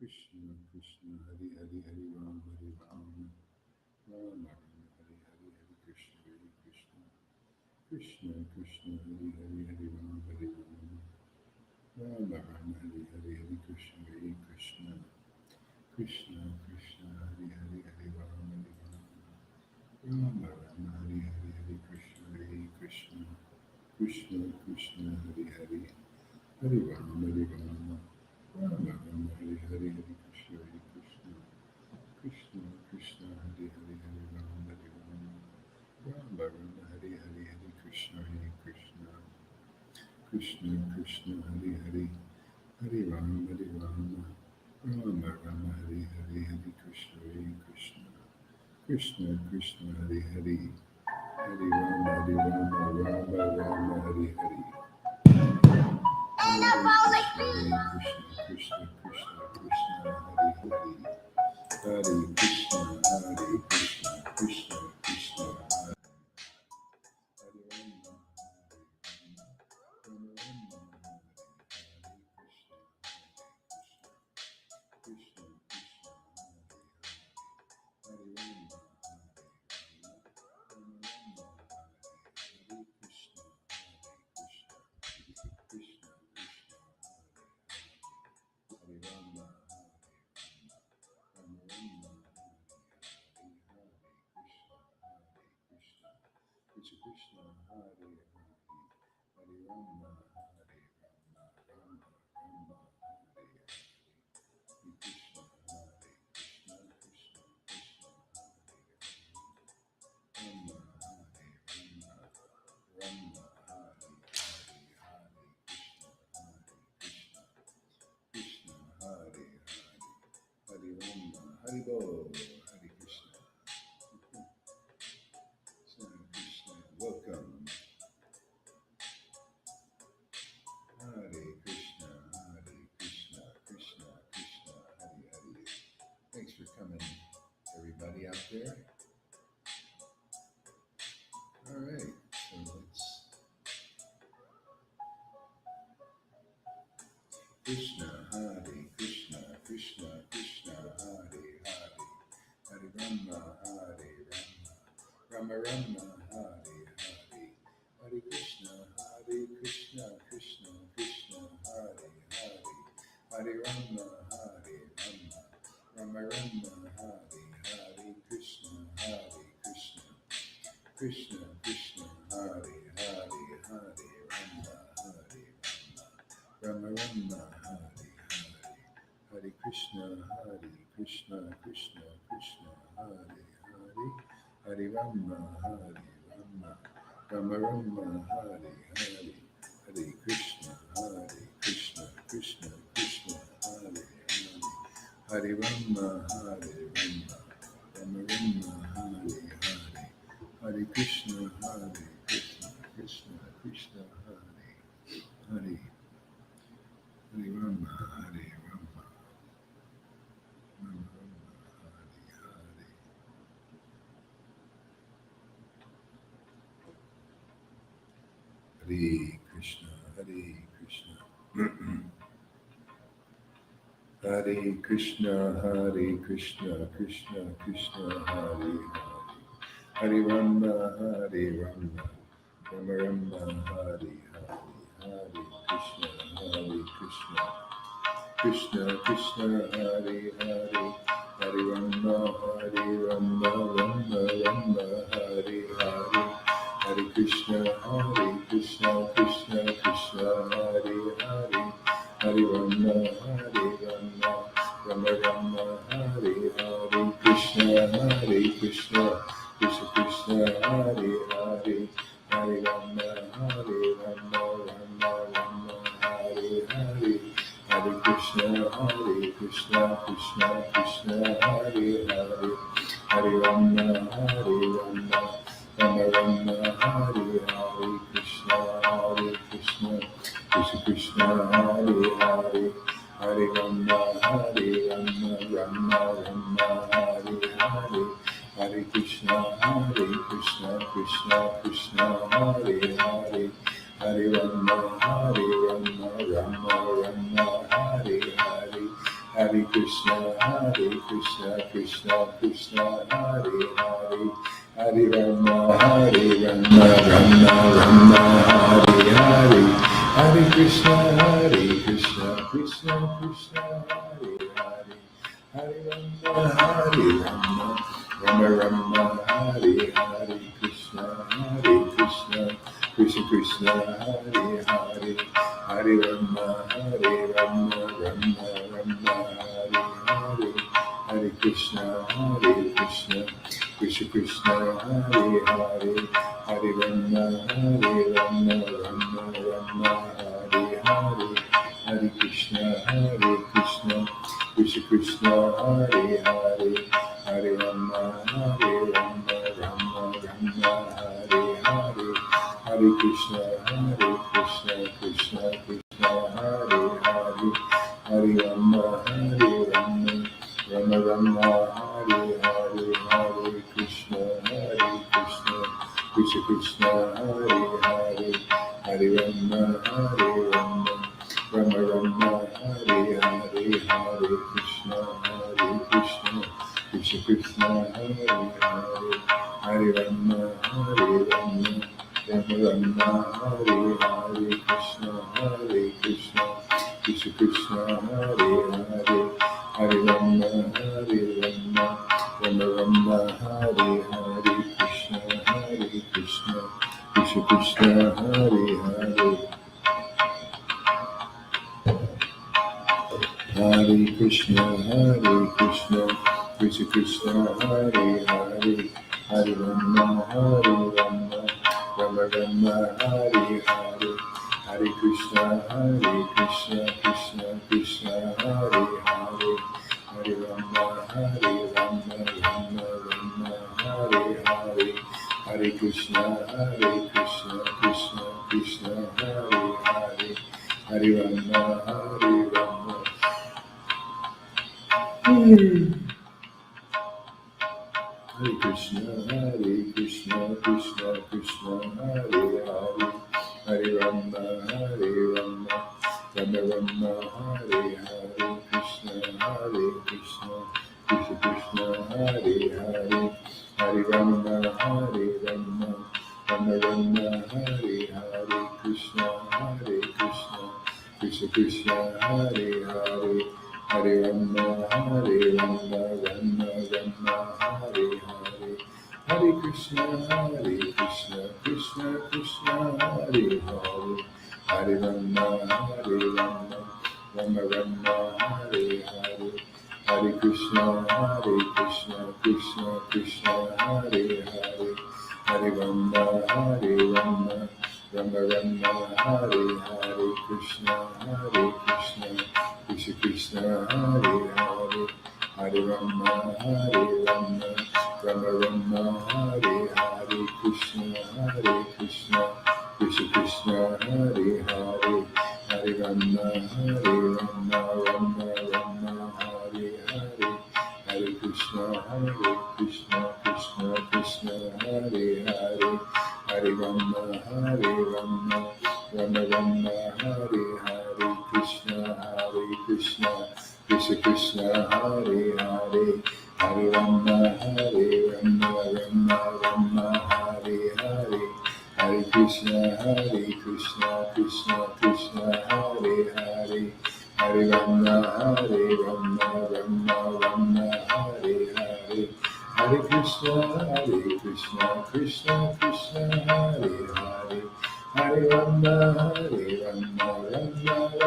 Krishna Krishna Hari Hari Hari Ram Hari Ram Ram Ram Hari Hari Hari Krishna Hari Krishna Krishna Krishna Hari Hari Hari Ram Hari Ram Ram Ram Hari Hari Hari Krishna Hari Krishna Krishna Krishna Hari Hari Hari Ram Hari Ram Ram Ram Hari Hari Hari Krishna Hari Krishna Krishna Krishna Hari Hari Hari Ram Hari Ram Ram Ram Hari Hari Hari Krishna Hari Krishna Krishna Krishna Hari Hari Hari Ram Hari Ram Ram Ram Hari Hari Hari Krishna Hari Krishna Krishna Krishna Hari Hari Hari Ram Hari Ram Ram Ram Hari Hari Hari Krishna Hari Krishna Krishna Krishna Hari Hari Hari Ram Hari Ram Ram Ram Hari Hari Hare Krishna, Krishna Krishna, Krishna Hari Hari, Hare Krishna, Hare Krishna, Krishna Krishna, Hare Hare Rama, Rama Rama, Hare Krishna, Krishna Krishna, Hare Hare Rama, Rama Rama, Hare Krishna, Krishna Krishna, Hare Rama, Rama Rama, Krishna Krishna, Hare Hare, Hare Rama, Hare Rama, Rama Rama, Hare Hare, Krishna, Hare Krishna, Krishna Krishna, Hare Rama, Hare Rama, Rama Hare Hare, Hare Krishna, Krishna Hare Hare, Hare Rama, Hare Bo, Hare Krishna. So Krishna, welcome. Hare Krishna, Hare Krishna, Krishna Krishna, Hare Hare. Thanks for coming, everybody out there. All right, so let's Krishna, Hare Krishna, Krishna Krishna, Hare Hare, Hare Rama, Hare Rama, Rama Rama, Hare Hare, Hare Krishna, Krishna Krishna, Hare Hare, Hare Rama, Hare Rama, Rama Rama, Hare Hare, Krishna, Krishna, Krishna Krishna, Hare Hare, Hare Rama, Hare Rama, Rama Rama, Hare Hare, Hare Krishna, Krishna Krishna, Hare Hare, Hare Rama, Hare Rama, Rama Rama, Hare Hare, Hare Krishna, Krishna Krishna, Hare Hare, Hare Rama, Hare Rama, Rama Rama, Hare Hare, Hare Krishna, Krishna Krishna, Hare Hare, Hare Rama, Hare Rama, Rama Rama, Hare Hare. Hare Krishna, Hare Krishna. Hare Krishna, Krishna Krishna, Hare Hare. Hare Rama, Hare Rama, Rama Rama, Hare Hare. Hare Krishna, Krishna Krishna, Hare Hare. Hare Rama, Rama Rama, Hare Hare. Hare Krishna, Krishna Krishna, Hare Hare. Hare Rama, Rama Rama, Hare Hare. Krishna, Krishna, Krishna Krishna, Hare Hare. Hare Rama, Rama Rama, Hare Hare. Hare Krishna, Krishna Krishna, Hare Hare. Hare Rama, Rama Rama, Hare Hare. Krishna, Krishna, Krishna Krishna, Hare Hare. Hare Rama, Rama Rama, Hare Hare. Hare Krishna, Krishna Krishna, Hare Hare. Hare Rama, Rama Rama, Hare Hare. Hare Krishna, Krishna Krishna, Hare Hare, Hare Rama, Rama Rama, Hare Hare, Hare Krishna, Krishna Krishna, Hare Hare, Hare Rama, Rama Rama, Hare Hare, Krishna, Krishna Krishna, Hare Hare, Hare Rama, Rama Rama, Hare Hare, Hare Krishna, Krishna Krishna, Hare Hare, Hare Rama, Rama Hare Hare, Hare Krishna, Krishna Krishna, Hare Hare, Hare Rama, Rama Hare Hare, Hare Krishna, Krishna Krishna, Hare Hare, Hare Rama, Rama Hare Hare, Hare Krishna, Krishna Hare Hare, Hare Rama, Rama Hare Hare, Hare Krishna, Krishna Hare Hare, Hare Rama, Rama Hare Hare, Krishna, Krishna Hare Hare, Hare Rama, Rama Hare Hare, Krishna, Krishna Hare Hare. Hare Krishna, Krishna Krishna, Hare Hare, Hare Rama, Rama Hare Hare, Hare Krishna, Krishna Krishna, Hare Hare, Hare Rama, Rama Hare Hare, Hare Krishna, Krishna Hare Hare, Hare Rama, Hare Krishna, Krishna Krishna, Hare Hare, Hare Rama, Rama Hare Hare, Krishna, Krishna Hare Hare, Hare Rama, Rama Hare Hare, Krishna, Krishna Hare Hare, Hare Rama, Rama Hare Hare, Hare Krishna, Krishna Hare Hare, Hare Rama, Rama Hare Hare, Hare Krishna, Krishna Hare Hare, Hare Rama, Rama Hare Hare, Krishna, Krishna Hare Hare, Hare Rama, Rama Hare Hare, Krishna, Krishna Hare Hare, Hare Rama, Rama Hare Hare, Hare Krishna, Krishna Hare Hare, Hare Rama, Rama Hare Hare, Krishna, Krishna Hare Hare, Hare Rama, Rama Hare Hare, Hare Krishna, Krishna Hare Hare, Hare Rama,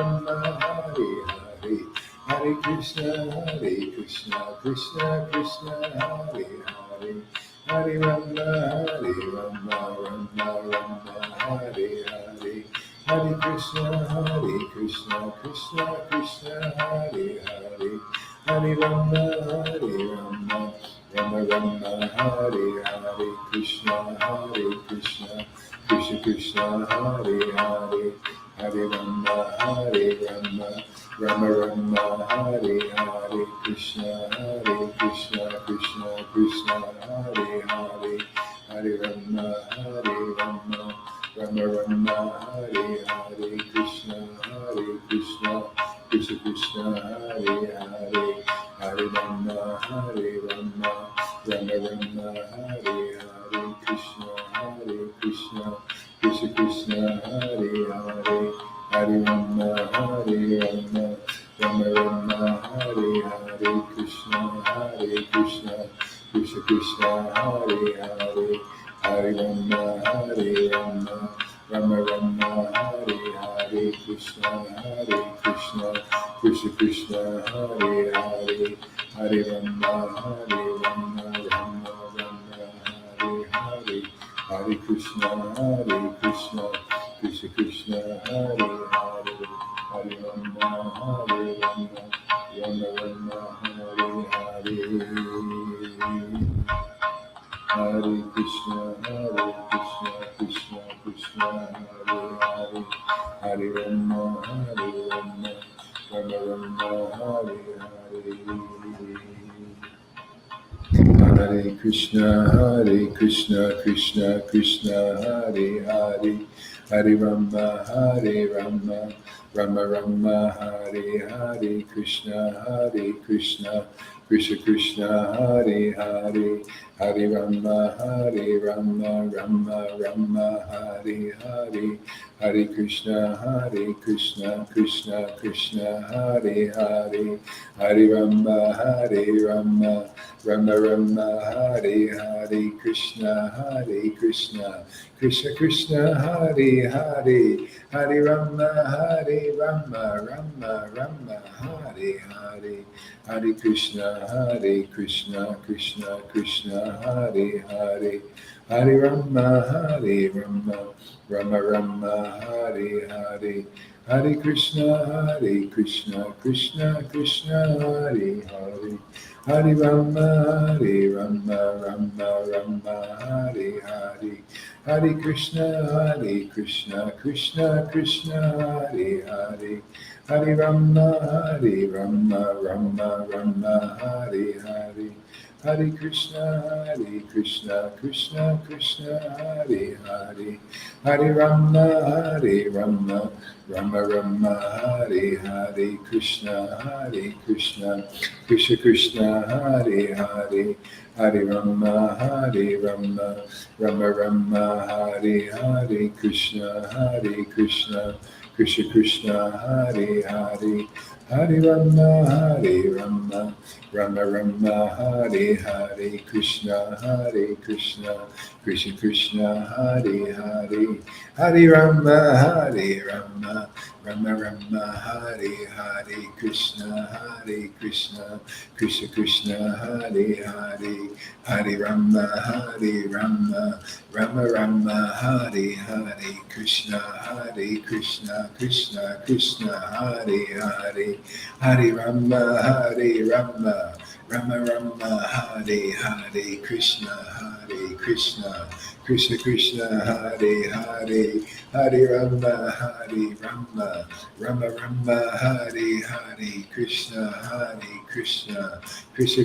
Rama Hare Hare, Hare Krishna, Krishna Hare Hare, Hare Rama, Rama Hare Hare, Hare Krishna, Krishna Hare Hare, Hare Rama, Rama Hare Hare, Hare Krishna, Krishna Hare Hare, Hare Rama, Rama Hare Hare, Krishna, Krishna Hare Hare, Hare Rama, Rama Hare Hare, Krishna, Krishna Hare Hare, Hare Rama, Rama Hare Hare, Krishna, Krishna Krishna Krishna Hare Hare, Hare Rama Hare Rama, Rama Rama Hare Hare, Krishna Krishna Krishna Hare Hare, Hare Rama Hare Rama, Rama Rama Hare Hare, Krishna Krishna Krishna Hare Hare, Hare Rama Hare Rama, Rama Rama Hare Hare, Krishna Krishna Krishna Hare Hare, Hare Rama Hare Rama, Rama Rama Hare Hare, Hare Krishna Krishna Krishna Hare Hare, Hare Rama Hare Rama, Rama Rama Hare Hare, Hare Krishna Krishna Krishna Hare Hare, Hare Rama Hare Rama, Rama Rama Hare Hare, Hare Krishna Krishna Krishna Hare Hare, Hare Rama Hare Rama, Rama Rama Hare Hare, Krishna Krishna Krishna Hare Hare, Hare Rama Hare Rama, Rama Rama Hare Hare, Hare Krishna Krishna Krishna Hare Hare, Hare Rama Hare Rama, Rama Rama Hare Hare, Krishna Krishna Krishna Hare Hare, Hare Rama Hare Rama, Rama Rama Hare Hare, Hare Krishna Krishna Krishna Hare Hare, Hare Rama Hare Rama, Rama Rama Hare Hare, Hare Krishna Krishna Krishna Hare Hare, Hare Rama Hare Rama, Rama Rama Hare Hare, Hare Krishna Krishna Krishna Hare Hare, Hare Rama Hare Rama, Rama Rama Hare Hare, Hare Krishna Krishna Krishna Hare Hare, Hare Rama Hare Rama, Rama Rama Hare Hare, Krishna Krishna Krishna Hare Hare, Hare Rama Hare Rama, Rama Rama Hare Hare, Krishna Krishna Krishna Hare Hare, Hare Rama Hare Rama, Rama Rama Hare Hare, Krishna Krishna Krishna Hare Hare, Hare Rama Hare Rama, Rama Rama Hare Hare, Krishna Krishna Krishna Hare Hare, Hare Rama Hare Rama, Rama Rama Hare Hare, Krishna Krishna Krishna Hare Hare, Hare Rama Hare Rama, Rama Rama Hare Hare, Krishna Krishna Krishna Hare Hare, Hare Rama Hare Rama, Rama Rama Hare Hare, Krishna Krishna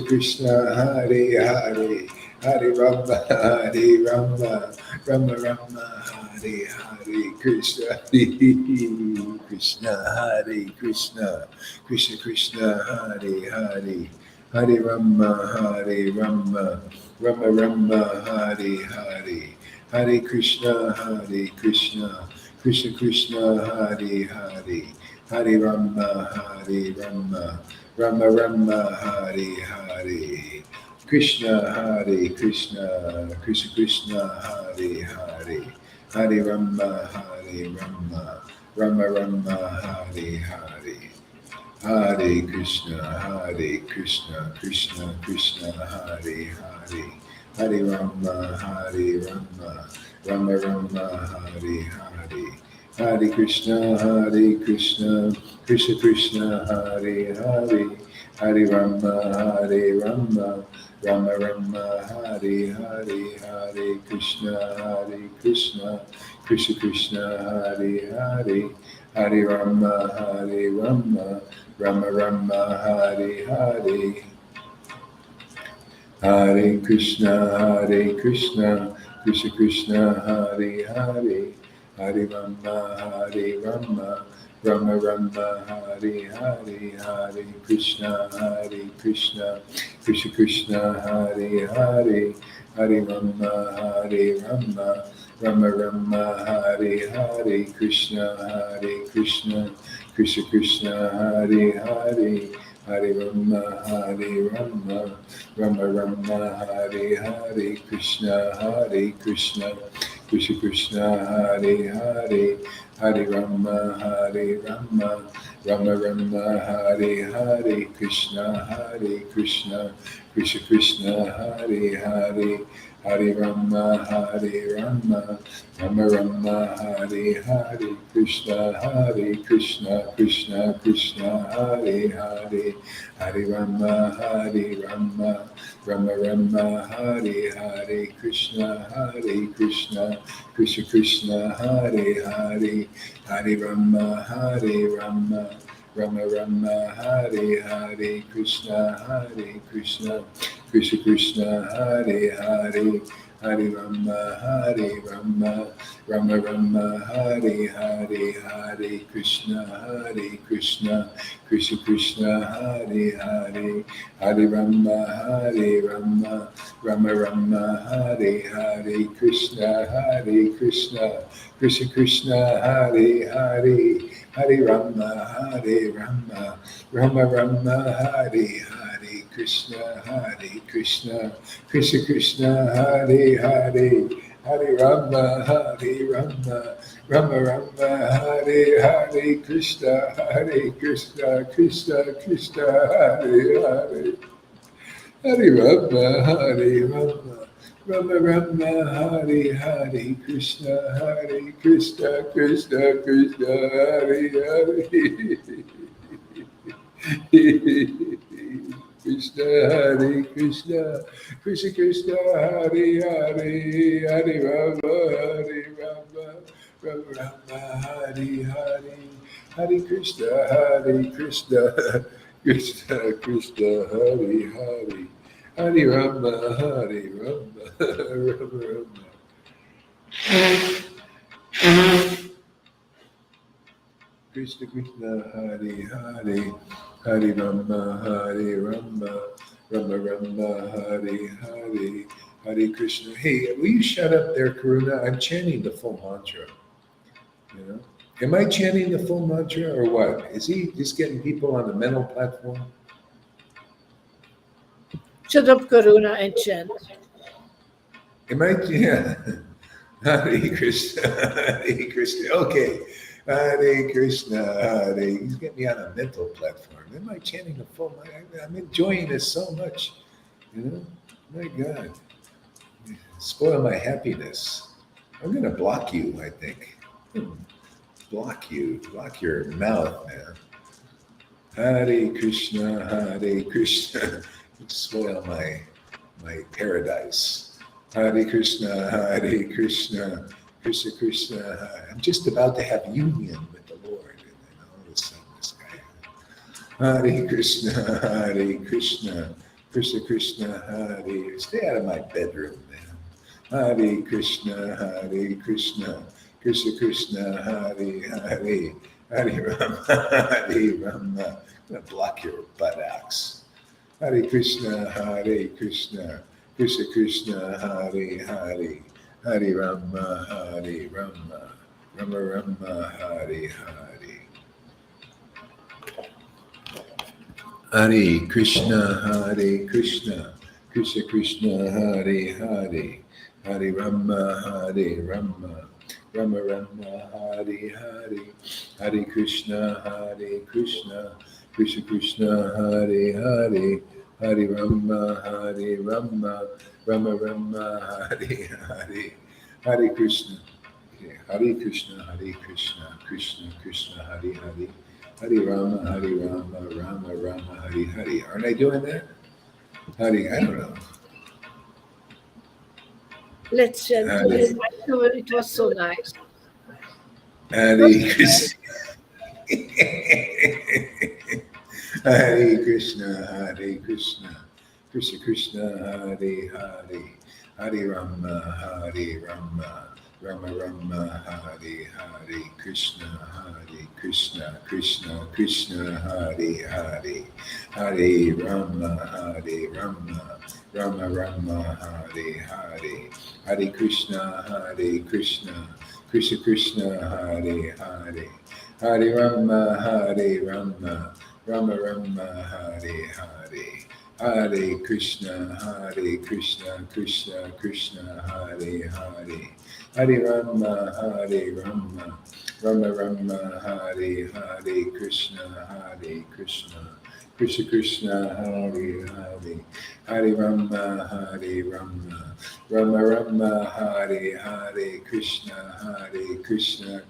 Krishna Hare Hare, Hare Rama Hare Rama, Rama Rama Hare Hare, Krishna Krishna Hare Krishna Krishna Hare Hare, Hare Rama Hare Rama, Rama Rama Hare Hare, Hare Krishna Krishna Krishna Hare Hare, Hare Rama Hare Rama, Rama Rama Hare Hare, Krishna Krishna Krishna Hare Hare, Hare Rama Hare Rama, Rama Rama Hare Hare, Hare Krishna Krishna Krishna Hare Hare, Hare Rama Hare Rama, Rama Rama Hare Hare, Hare Krishna Krishna Krishna Hare Hare, Hare Rama Hare Rama, Rama Rama Hare Hare, Hare Krishna Krishna Krishna Hare Hare, Hare Rama Hare Rama, Rama Rama Hare Hare, Hare Krishna Krishna Krishna Hare Hare, Hare Rama Hare Rama, Rama Rama, Hare Hare, Hare Krishna, Krishna Krishna, Hare Hare, Hare Rama, Hare Rama, Rama Rama, Hare Hare, Krishna, Krishna Krishna, Hare Hare, Hare Rama, Hare Rama, Rama Rama, Hare Hare, Krishna, Krishna Krishna, Hare Hare, Hare Rama, Hare Rama, Rama Rama, Hare Hare, Krishna, Krishna Krishna, Hare Hare, Hare Rama, Hare Rama, Rama Rama, Hare Hare, Krishna, Krishna Krishna, Hare Hare, Hare Rama, Hare Rama, Rama Rama, Hare Hare, Krishna, Krishna Krishna, Hare Hare, Hare Rama, Hare Rama, Rama Rama, Hare Hare, Krishna, Krishna Krishna, Hare Hare, Hare Rama, Hare Rama, Rama Rama, Hare Hare, Hare Krishna, Krishna Krishna, Hare Hare, Hare Rama, Hare Rama, Rama Rama, Hare Hare, Krishna, Krishna Krishna, Hare Hare, Hare Rama, Hare Rama, Rama Rama, Hare Hare, Krishna, Krishna Krishna, Hare Hare, Hare Rama, Hare Rama, Rama Rama, Hare Hare, Krishna, Krishna Krishna, Hare Hare, Hare Rama, Hare Rama, Rama Rama, Hare Hare, Krishna, Krishna Krishna, Hare Hare. Krishna, Hare Krishna, Krishna Hare Hare, Hare Rama, Rama Rama, Hare Hare, Hare Krishna, Krishna Krishna Hare Hare, Hare Rama, Rama Rama. Krishna Krishna, Hare Hare, Hare Rama, Hare Rama, Rama Rama, Hare Hare, Hare Krishna. Hey, will you shut up there, Karuna? I'm chanting the full mantra. You know, am I chanting the full mantra or what? Is he just getting people on the mental platform? Shut up, Karuna, and chant. Am I? Yeah. Hare Krishna, Hare Krishna. Okay. Hare Krishna, Hare. He's getting me on a mental platform. Am I chanting the full? I'm enjoying this so much. You know, my God, spoil my happiness. I'm gonna block you. I think. Block you. Block your mouth, man. Hare Krishna, Hare Krishna. Spoil my paradise. Hare Krishna, Hare Krishna, Krishna Krishna. I'm just about to have union with the Lord, and then all of a sudden this guy. Hare Krishna, Hare Krishna, Krishna Krishna, Hare. Stay out of my bedroom, man. Hare Krishna, Hare Krishna, Krishna Krishna, Hare Hare, Hare Rama, Hare Rama. I'm gonna block your buttocks. Hare Krishna, Hare Krishna, Krishna Krishna, Hare Hare, Hare Rama, Hare Rama, Rama Rama, Hare Hare. Hare Krishna, Hare Krishna, Krishna Krishna, Hare Hare, Hare Rama, Hare Rama, Rama Rama, Hare Hare, Hare Krishna, Hare Krishna, Krishna Krishna, Hare Hare, Hare Rama, Hare Rama, Rama Rama, Hare Hare, Hare Krishna. Okay. Hare Krishna, Krishna Krishna, Hare Hare, Hare Rama, Rama Rama, Hare Hare. Aren't I doing that? Hare, I don't know. Let's chant. It was so nice. Hare Krishna. Hare Krishna, Hare Krishna, Krishna Krishna, Hare Hare, Hare Rama, Rama Rama, Hare Hare, Krishna, Krishna, Krishna, Krishna, Hare Hare, Hare Rama, Rama Rama, Hare Hare, Hare Krishna, Krishna, Krishna, Hare Hare, Hare Rama, Rama Rama, Hare Hare. Hare Krishna, Krishna Krishna, Hare Hare, Hare Rama, Rama Rama, Hare Hare Krishna, Krishna Krishna, Hare Hare, Hare Rama, Rama Rama, Hare Hare Krishna, Krishna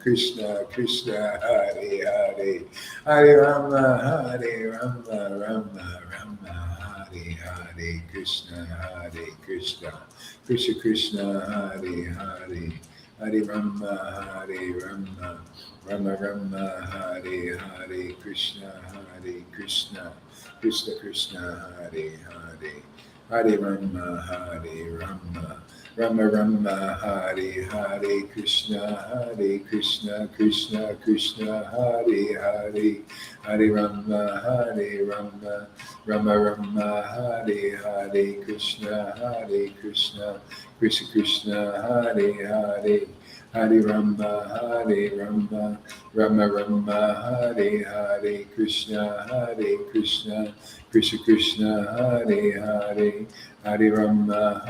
Krishna, Hare Hare, Hare Rama, Rama, Hare Krishna, Krishna Krishna, Hare Hare, Hare Rama, Rama Rama, Hare Krishna, Krishna Krishna, Hare Hare, Hare Rama, Rama Rama, Hare Krishna, Krishna Krishna, Hare Hare, Hare Rama, Rama Rama, Hare Krishna, Krishna Krishna, Hare Hare, Hare Rama, Rama Rama, Hare Krishna, Krishna Krishna, Hare Hare, Hare Rama,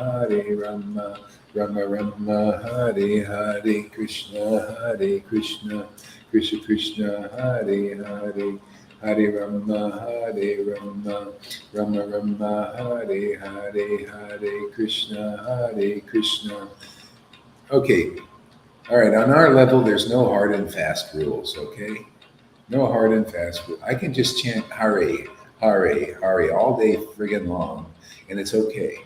Rama Rama, Hare Krishna, Krishna Krishna, Hare Hare, Hare Rama, Rama Rama, Hare Hare, Hare Krishna. Okay, all right, on our level, there's no hard and fast rules, okay? No hard and fast rules. I can just chant Hare, Hare all day friggin' long, and it's okay,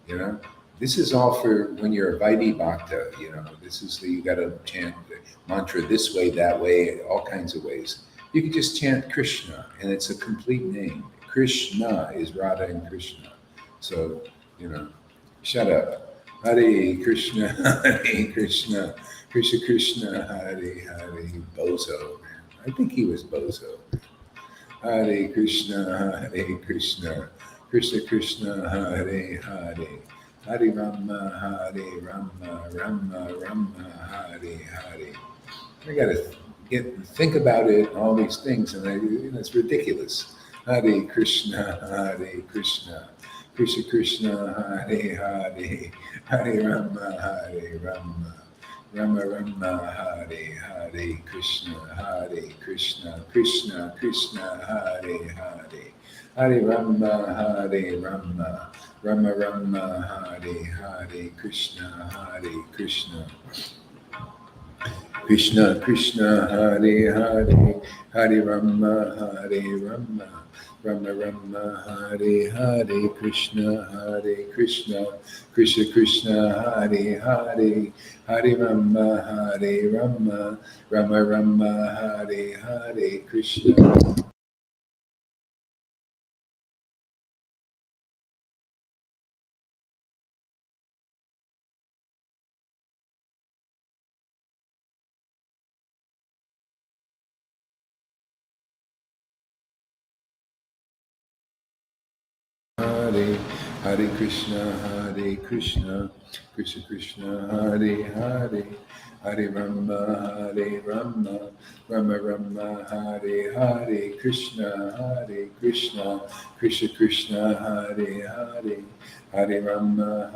you know? This is all for when you're a Vaidhi Bhakta, you know? This is you gotta chant the mantra this way, that way, all kinds of ways. You can just chant Krishna, and it's a complete name. Krishna is Radha and Krishna. So, you know, shut up. Hare Krishna, Hare Krishna, Krishna Krishna, Hare Hare, Bozo, man. I think he was Bozo. Hare Krishna, Krishna Krishna, Hare Hare, Hare Rama, Rama Rama, Hare Hare. I gotta think about it, all these things, and it's ridiculous. Hare Krishna, Krishna Krishna, Hare Hare, Hare Rama, Rama Rama, Hare Krishna, Krishna Krishna, Hare Hare, Hare Rama, Rama Rama, Hare Krishna, Krishna Krishna, Hare Hare, Hare Rama, Rama Rama, Hare Hare, Krishna Krishna Krishna, Hare Hare, Hare Rama, Rama Rama, Hare Hare, Krishna. Hare, Hare Krishna, Krishna Krishna, Hare Hare, Hare Rama, Rama Rama, Hare Hare, Krishna Krishna Krishna, Hare Hare, Hare Rama,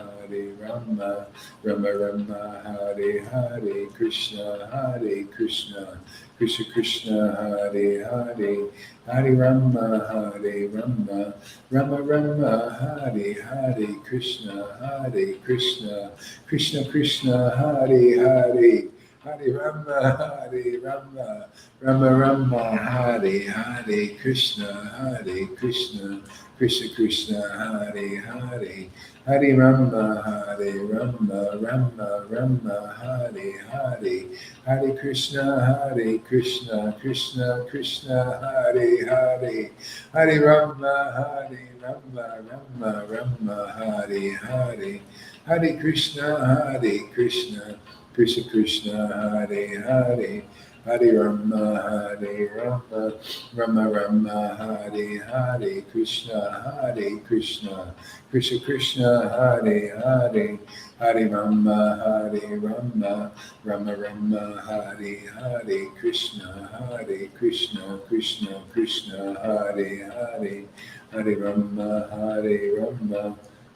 Rama Rama, Hare Hare, Krishna Krishna Krishna, Hare Hare, Hare Rama, Rama Rama, Hare Hare, Krishna Krishna Krishna, Hare Hare, Hare Rama, Rama Rama, Hare Hare, Krishna Krishna Krishna, Hare Hare, Hare Rama, Rama Hare Hare, Hare Krishna Krishna Krishna, Hare Hare, Hare Rama, Rama Hare Hare, Hare Krishna Krishna Krishna, Hare Hare, Hare Rama, Rama Rama, Hare Krishna, Krishna Krishna, Hare Rama, Rama Rama, Hare Krishna, Krishna Krishna, Hare Rama, Rama Rama, Hare Krishna, Krishna, Hare Rama,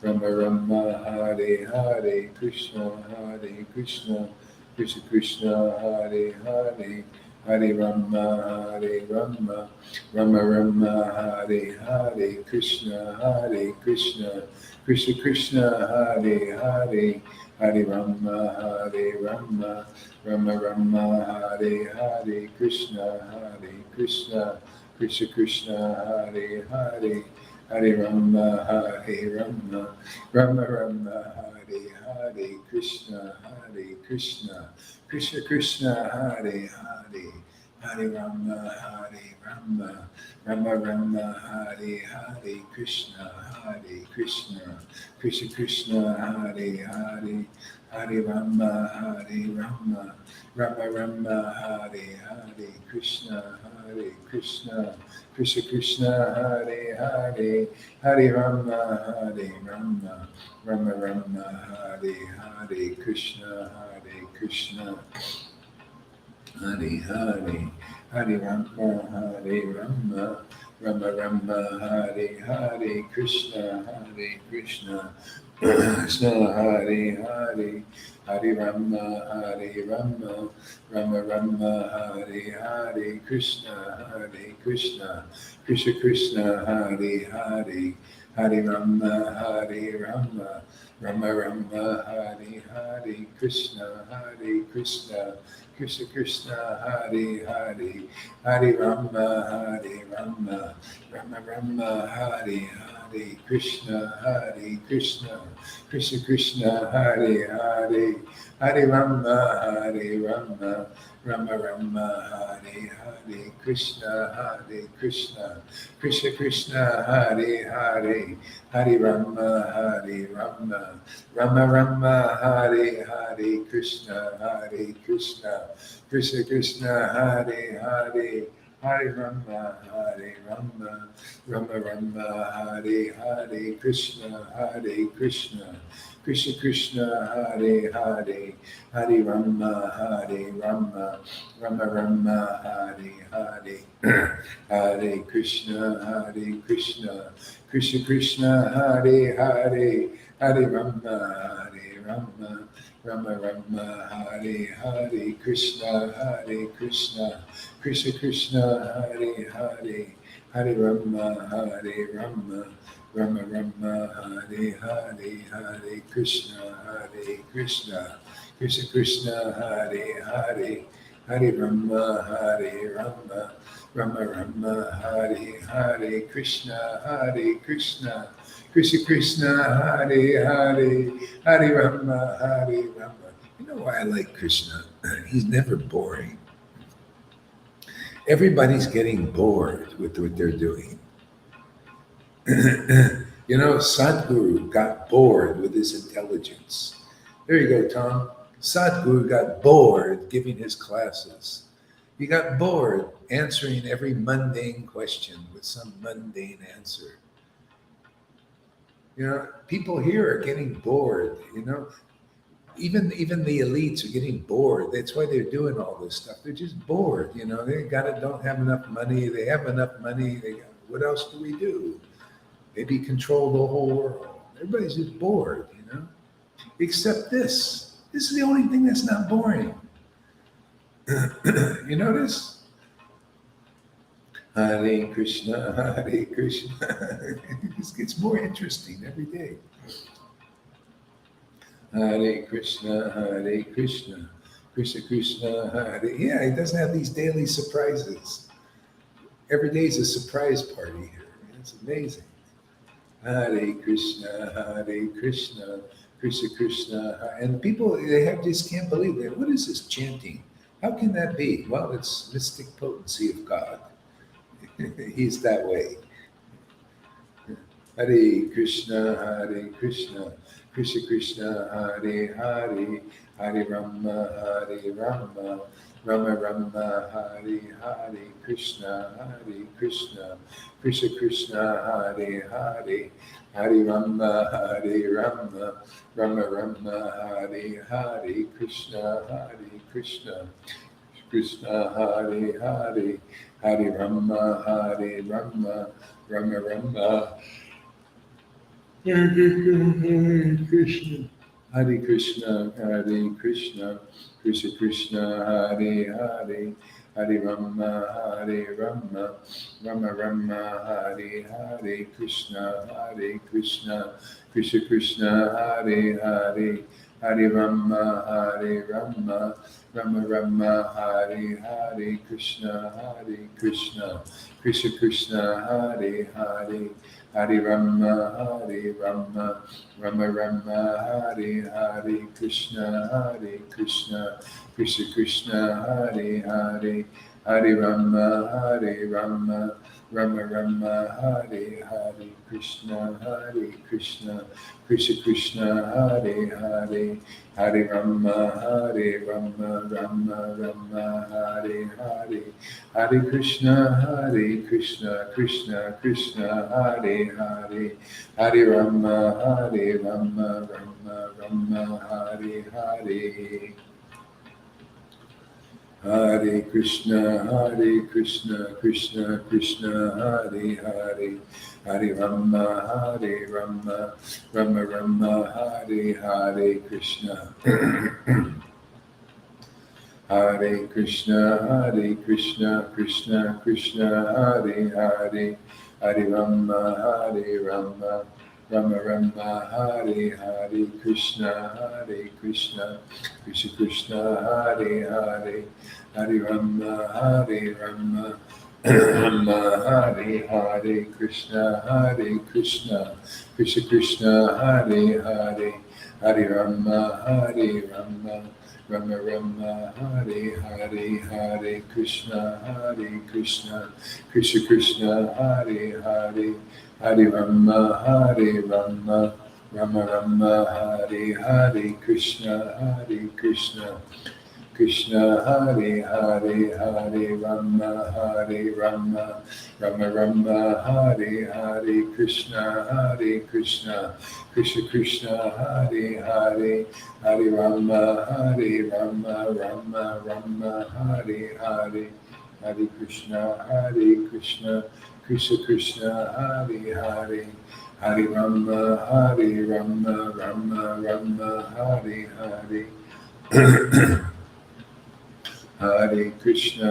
Rama Rama, Hare Krishna, Krishna, Hare Rama, Rama Rama, Hare Krishna, Krishna, Hare Rama, Rama Rama, Hare Krishna, Krishna, Hare Rama, Rama Rama, Hare Krishna, Krishna, Hare Rama, Rama Rama, Hare Krishna, Krishna, Hare Rama, Rama Rama, Hare Krishna, Hare Rama, Rama Rama, Hare Krishna, Krishna, Hare Rama, Rama Rama, Hare Krishna, Krishna, Hare Rama, Rama Rama, Hare Krishna, Krishna, Hare Rama, Rama Rama, Hare Krishna, Krishna, Hare Rama, Rama Rama, Hare Krishna, Krishna, Hare Rama, Rama Rama, Hare Krishna, Krishna, Hare Rama, Rama Rama, Hare Krishna, Krishna, Hare Rama, Rama Rama, Hare Krishna, Krishna, Hare Rama, Rama Rama, Hare Krishna, Krishna, Hare Rama, Rama Rama, Hare Krishna, Krishna, Hare Rama, Rama Rama, Hare Krishna, Krishna, Hare Rama, Hare Rama. You know why I like Krishna? He's never boring. Everybody's getting bored with what they're doing. You know, Sadhguru got bored with his intelligence. There you go, Tom. Sadhguru got bored giving his classes. He got bored answering every mundane question with some mundane answer. You know, people here are getting bored. You know, even the elites are getting bored. That's why they're doing all this stuff. They're just bored. You know, don't have enough money. They have enough money. What else do we do? Maybe control the whole world. Everybody's just bored. You know, except this. This is the only thing that's not boring. You notice? Hare Krishna, Hare Krishna. This gets more interesting every day. Hare Krishna, Krishna Krishna, Hare. Yeah, he doesn't have these daily surprises. Every day is a surprise party here. It's amazing. Hare Krishna, Krishna Krishna. And people, just can't believe that. What is this chanting? How can that be? Well, it's mystic potency of God. He's that way. Hare Krishna, Krishna Krishna, Hare Hare, Hare Rama, Rama Rama, Hare Hare, Krishna Krishna, Krishna Krishna, Hare Hare, Hare Rama, Hare Rama, Rama Rama, Hare Hare, Krishna Krishna, Krishna Hare Hare, Hare Rama, Hare Rama, Rama Rama, Hare Krishna. Hare Krishna, Hare Krishna, Krishna Krishna, Hare Hare, Hare Rama, Hare Rama, Rama Rama, Hare Hare, Krishna, Hare Krishna, Krishna Krishna, Hare Hare, Hare Rama, Hare Rama, Rama Rama, Hare Hare, Krishna, Hare Krishna, Krishna Krishna, Hare Hare, Hare Rama, Hare Rama, Rama Rama, Hare Hare, Krishna, Krishna Krishna, Hare Hare, Hare Rama, Hare Rama, Rama Rama, Hare Hare, Krishna, Krishna Krishna, Hare Hare, Hare Rama, Hare Rama, Rama Rama, Hare Hare, Hare Krishna, Krishna Krishna, Hare Hare, Hare Rama, Rama Rama, Hare Hare. Hare Krishna, Krishna Krishna, Hare Hare, Hare Rama, Rama Rama, Hare Hare Krishna. Hare Krishna, Krishna Krishna, Hare Hare, Hare Rama, Rama Rama, Hare Hare, Krishna, Krishna Krishna, Hare Hare, Hare Rama, Rama Hare Hare, Krishna, Krishna Krishna, Hare Hare, Hare Rama, Rama Rama Rama, Hare Hare, Hare Krishna, Krishna Krishna, Hare Hare, Hare Rama, Rama Rama, Hare Hare, Krishna, Krishna Krishna, Hare Hare, Hare Rama, Rama Rama, Hare Hare, Krishna, Krishna Krishna, Hare Hare, Hare Rama, Rama, Hare Hare, Hare Krishna, Krishna, Hare Hare, Hare Rama, Rama, Hare Hare. Hare Krishna,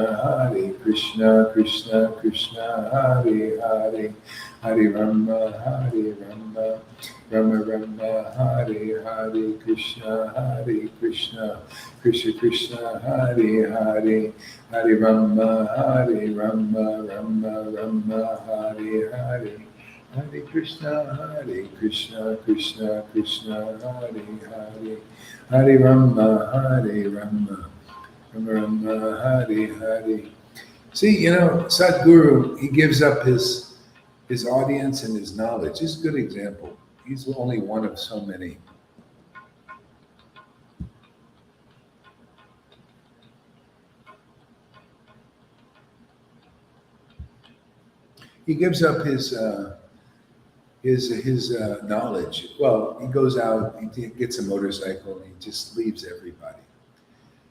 Krishna Krishna, Hare Hare, Hare Rama, Rama Rama, Hare Hare, Krishna, Krishna Krishna, Hare Hare, Hare Rama, Rama, Hare Hare. Hare Krishna, Krishna Krishna, Hare Hare, Hare Rama, Rama, Hare Hare. See, Sadhguru, he gives up his audience and his knowledge. He's a good example. He's only one of so many. He gives up his knowledge. Well, he goes out, he gets a motorcycle, and he just leaves everybody.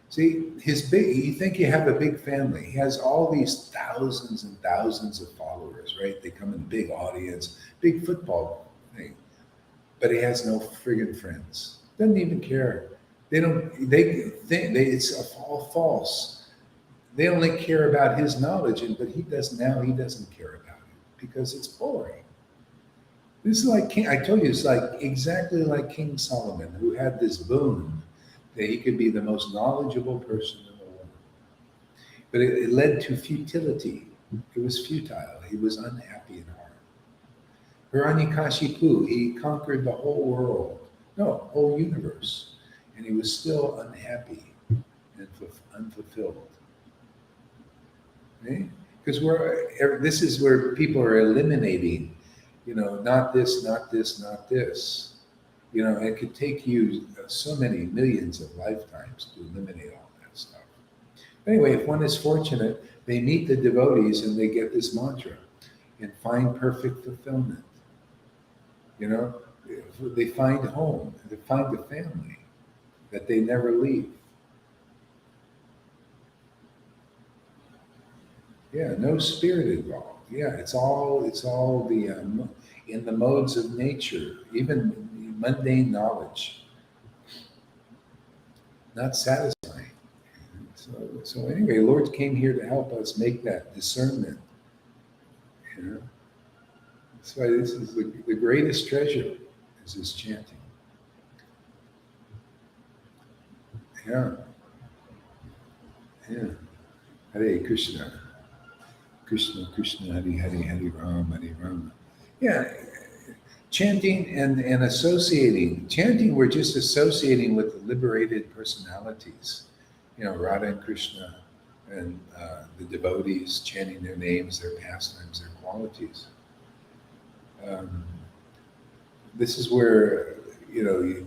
See, you think you have a big family. He has all these thousands and thousands of followers, right? They come in big audience, big football thing. But he has no friggin' friends. Doesn't even care. They don't, they think it's all false. They only care about his knowledge, but he doesn't care about it because it's boring. This is like I told you, it's like exactly like King Solomon, who had this boon that he could be the most knowledgeable person in the world. But it led to futility. It was futile. He was unhappy in heart. Hiranyakashipu, he conquered the whole world, no, whole universe, and he was still unhappy and unfulfilled. Okay? Because this is where people are eliminating, not this, not this, not this. It could take you so many millions of lifetimes to eliminate all that stuff. Anyway, if one is fortunate, they meet the devotees and they get this mantra and find perfect fulfillment. You know, they find home, they find a family that they never leave. Yeah, no spirit involved. Yeah, it's all the in the modes of nature, even mundane knowledge, not satisfying. So anyway, Lord came here to help us make that discernment. You know, that's why this is the greatest treasure is this chanting. Yeah, yeah. Hare Krishna, Krishna Krishna, Hare Hare, Hare Ram, Hare Rama. Yeah, chanting and associating. Chanting, we're just associating with the liberated personalities. You know, Radha and Krishna and the devotees chanting their names, their pastimes, their qualities. Um, this is where,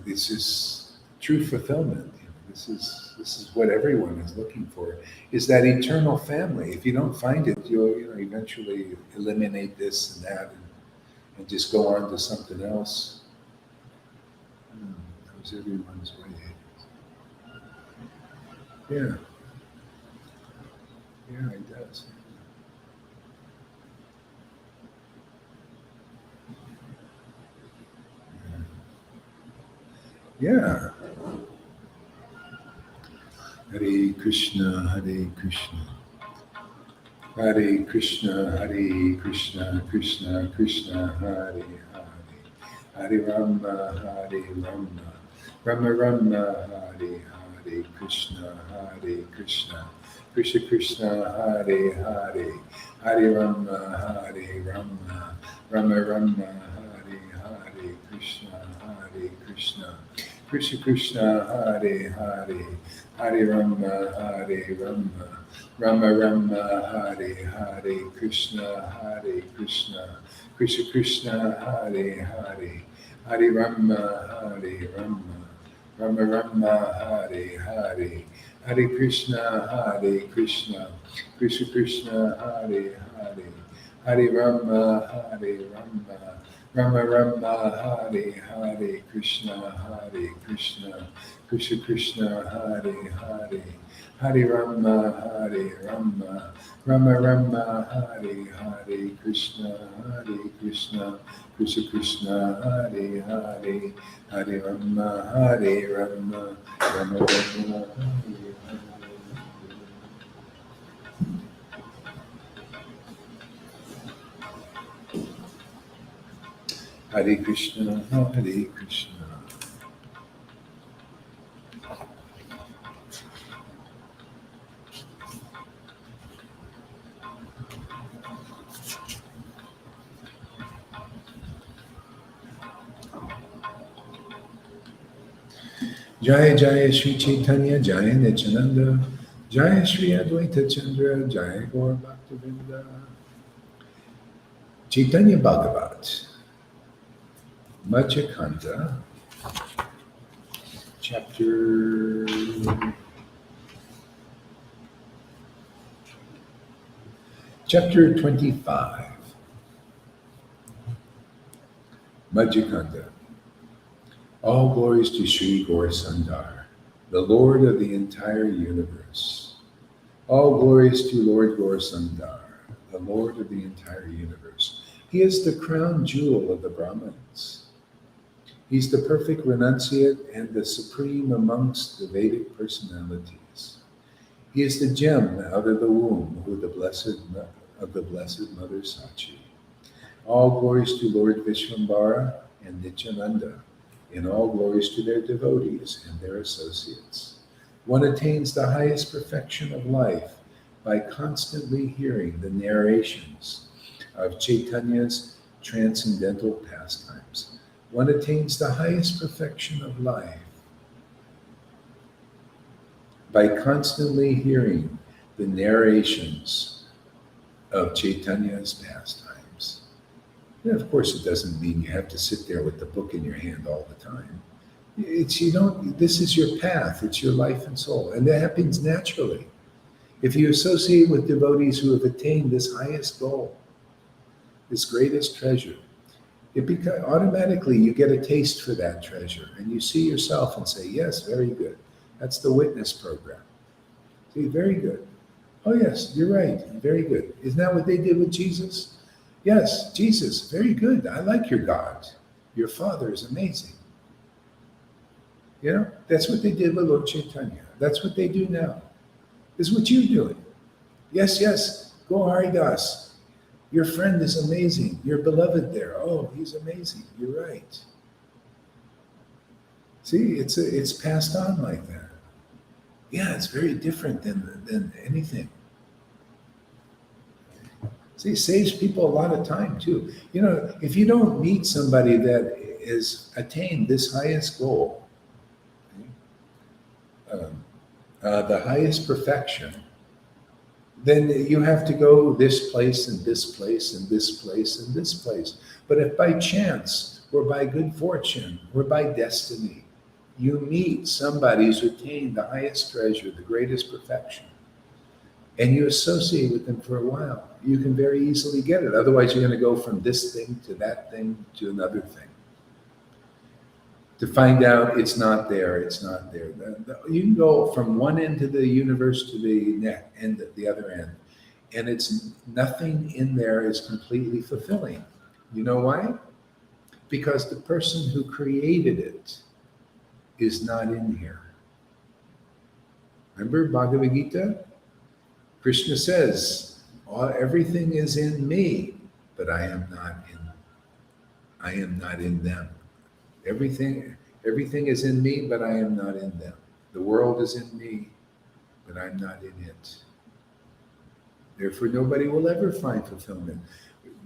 this is true fulfillment. This is what everyone is looking for, is that eternal family. If you don't find it, you'll eventually eliminate this and that and just go on to something else. That was everyone's way. Yeah, yeah, it does. Yeah. Hare Krishna, Hare Krishna. Hare Krishna, Hare Krishna, Krishna Krishna, Hare Hare. Hare Rama, Hare Rama. Rama Rama, Hare Hare. Krishna, Hare Krishna. Krishna Krishna, Hare Hare. Hare Rama, Hare Rama. Rama Rama, Hare Hare. Krishna, Hare Krishna. Krishna Krishna, Hare Hare. Hare Rama, Hare Rama. Rama Rama, Hare Hare. Krishna, Hare Krishna. Krishna Krishna, Hare Hare. Hare Rama, Hare Rama. Rama Rama, Hare Hare. Hare Krishna, Hare Krishna. Krishna Krishna, Hare Hare. Hare Rama, Hare Rama. Rama Rama, Hare Hare. Krishna, Hare Krishna. Krishna Krishna, Hare Hare. Hare Rama, Hare Rama. Rama Rama, Hare Hare. Krishna, Hare Krishna. Krishna Krishna, Hare Hare. Hare Rama, Hare Rama. Rama Rama, Hare Hare. Hare Krishna, Hare Krishna. Jaya Jaya Sri Chaitanya Jaya Nityananda Jaya Sri Advaita Chandra Jaya Gaur Bhaktavinda. Chaitanya Bhagavat Madhyakanda chapter 25. Madhyakanda. All glories to Sri Gaur Sundar, the Lord of the entire universe. All glories to Lord Gaur Sundar, the Lord of the entire universe. He is the crown jewel of the Brahmins. He's the perfect renunciate and the supreme amongst the Vedic personalities. He is the gem out of the womb of the blessed Mother Sachi. All glories to Lord Vishvambara and Nityananda, and all glories to their devotees and their associates. One attains the highest perfection of life by constantly hearing the narrations of Chaitanya's transcendental pastimes. One attains the highest perfection of life by constantly hearing the narrations of Chaitanya's pastimes. And of course, it doesn't mean you have to sit there with the book in your hand all the time. This is your path, it's your life and soul, and that happens naturally. If you associate with devotees who have attained this highest goal, this greatest treasure, automatically you get a taste for that treasure, and you see yourself and say, yes, very good. That's the witness program. See, very good. Oh yes, you're right, very good. Isn't that what they did with Jesus? Yes, Jesus, very good. I like your God. Your Father is amazing. You know, that's what they did with Lord Chaitanya. That's what they do now. This is what you're doing. Yes, yes, go Haridas. Your friend is amazing. Your beloved there. Oh, he's amazing. You're right. See, it's passed on like that. Yeah, it's very different than anything. See, it saves people a lot of time too. You know, if you don't meet somebody that has attained this highest goal, the highest perfection, then you have to go this place and this place and this place and this place. But if by chance or by good fortune or by destiny, you meet somebody who's attained the highest treasure, the greatest perfection, and you associate with them for a while, you can very easily get it. Otherwise, you're going to go from this thing to that thing to another thing. To find out it's not there, it's not there. You can go from one end of the universe to the end at the other end, and it's nothing in there is completely fulfilling. You know why? Because the person who created it is not in here. Remember Bhagavad Gita? Krishna says, everything is in me, but I am not in them. Everything is in me, but I am not in them. The world is in me, but I'm not in it. Therefore, nobody will ever find fulfillment.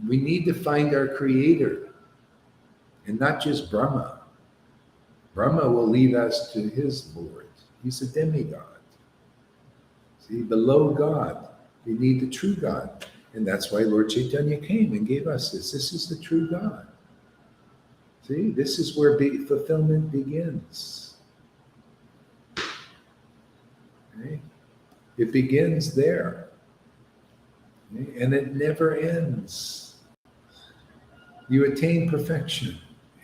We need to find our creator, and not just Brahma. Brahma will lead us to his Lord. He's a demigod. See, below God, we need the true God. And that's why Lord Chaitanya came and gave us this. This is the true God. See, this is where fulfillment begins. Okay? It begins there. Okay? And it never ends. You attain perfection,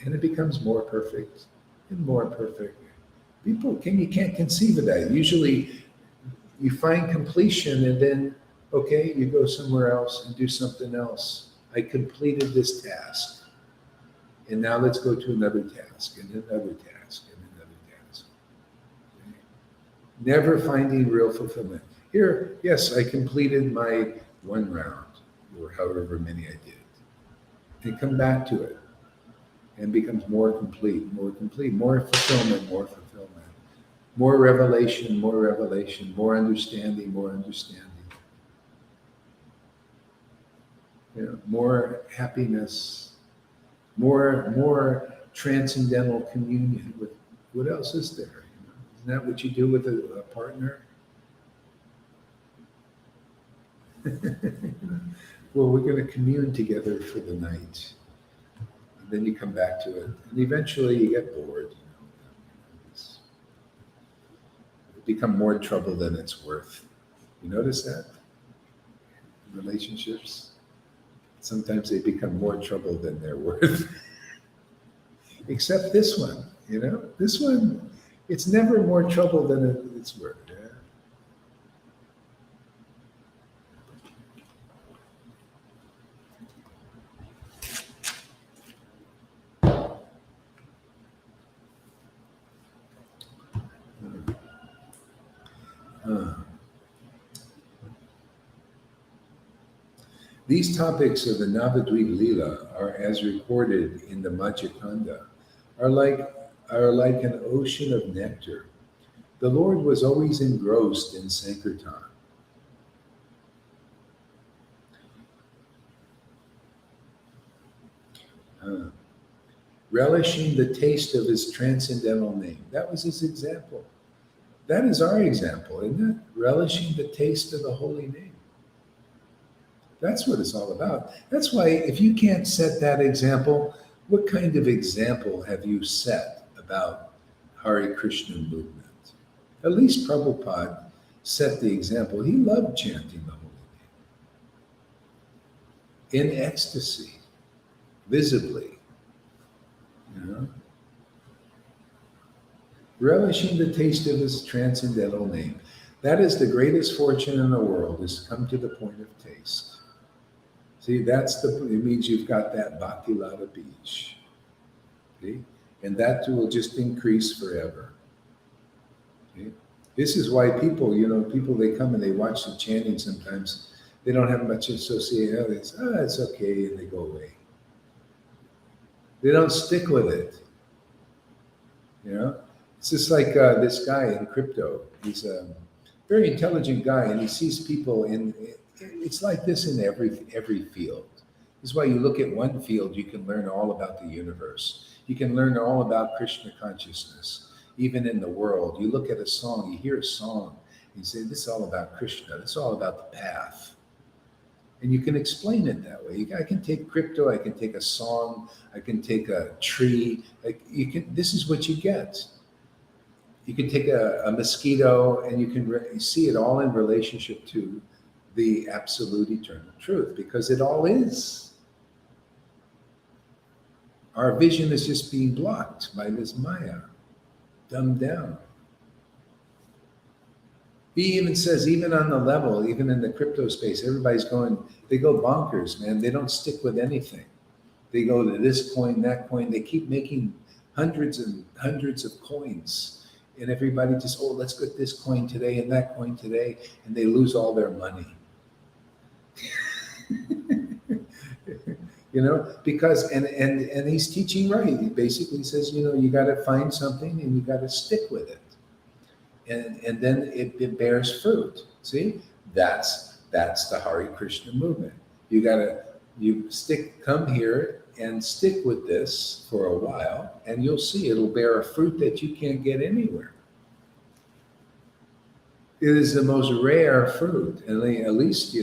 and it becomes more perfect and more perfect. You can't conceive of that. Usually you find completion and then, okay, you go somewhere else and do something else. I completed this task. And now let's go to another task and another task and another task. Okay? Never finding real fulfillment. Here, yes, I completed my one round or however many I did. And come back to it and becomes more complete, more fulfillment, more revelation, more understanding, you know, more happiness, more transcendental communion with what else is there? You know? Isn't that what you do with a partner? Well, we're going to commune together for the night. And then you come back to it. And eventually you get bored. You know, it become more trouble than it's worth. You notice that? In relationships? Sometimes they become more trouble than they're worth. Except this one, you know? This one, it's never more trouble than it's worth. Yeah? These topics of the Navadvip Leela are as recorded in the Madhyakanda, are like an ocean of nectar. The Lord was always engrossed in Sankirtan. Relishing the taste of his transcendental name. That was his example. That is our example, isn't it? Relishing the taste of the holy name. That's what it's all about. That's why if you can't set that example, what kind of example have you set about Hare Krishna movement? At least Prabhupada set the example. He loved chanting the holy name in ecstasy, visibly, you know, relishing the taste of his transcendental name. That is the greatest fortune in the world, is to come to the point of taste. See, it means you've got that bhakti lata bij. See? And that too will just increase forever. See? This is why people, they come and they watch the chanting sometimes. They don't have much association. They say, it's okay, and they go away. They don't stick with it. It's just like this guy in crypto. He's a very intelligent guy, and he sees people it's like this in every field. This is why you look at one field, you can learn all about the universe. You can learn all about Krishna consciousness, even in the world. You look at a song, you hear a song, and you say, this is all about Krishna. This is all about the path. And you can explain it that way. I can take crypto, I can take a song, I can take a tree. This is what you get. You can take a mosquito, and you can see it all in relationship to the absolute eternal truth, because it all is. Our vision is just being blocked by this Maya, dumbed down. He even says, even on the level, even in the crypto space, they go bonkers, man. They don't stick with anything. They go to this coin, that coin. They keep making hundreds and hundreds of coins. And everybody just, let's get this coin today and that coin today. And they lose all their money. Because, and he's teaching right. He basically says, you got to find something and you got to stick with it. And then it bears fruit. See, that's the Hare Krishna movement. Come here and stick with this for a while, and you'll see it'll bear a fruit that you can't get anywhere. It is the most rare fruit, and at least,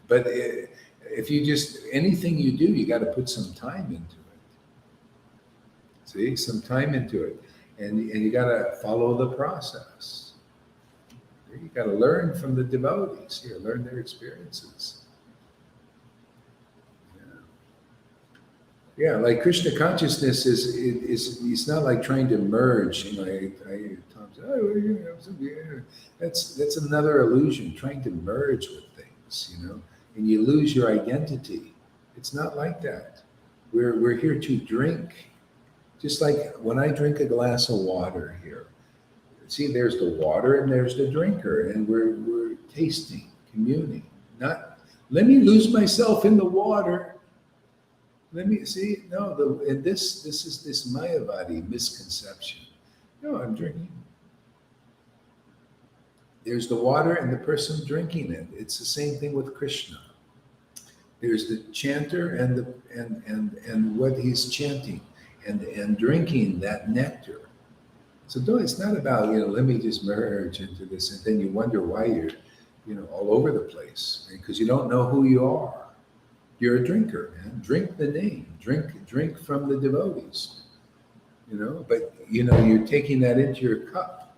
but if you anything you do, you got to put some time into it. See, some time into it. And you got to follow the process. You got to learn from the devotees here, learn their experiences. Yeah, like Krishna consciousness is it's not like trying to merge. Tom said, that's another illusion, trying to merge with things, and you lose your identity. It's not like that. We're here to drink. Just like when I drink a glass of water here, see, there's the water and there's the drinker, and we're tasting, communing. Not, let me lose myself in the water. Let me see. No, and this is this Mayavadi misconception. No, I'm drinking. There's the water and the person drinking it. It's the same thing with Krishna. There's the chanter and what he's chanting. And drinking that nectar. So it's not about, let me just merge into this, and then you wonder why you're, all over the place, because you don't know who you are. You're a drinker, man. Drink the name. Drink from the devotees. But you're taking that into your cup.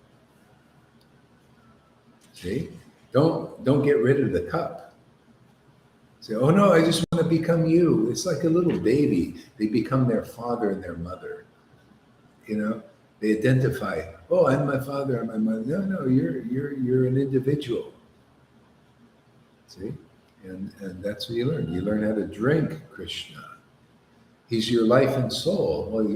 See? Don't get rid of the cup. Say, oh no, I just want to become you. It's like a little baby. They become their father and their mother. They identify, oh, I'm my father, I'm my mother. No, you're an individual. See? And that's what you learn. You learn how to drink Krishna. He's your life and soul. Well,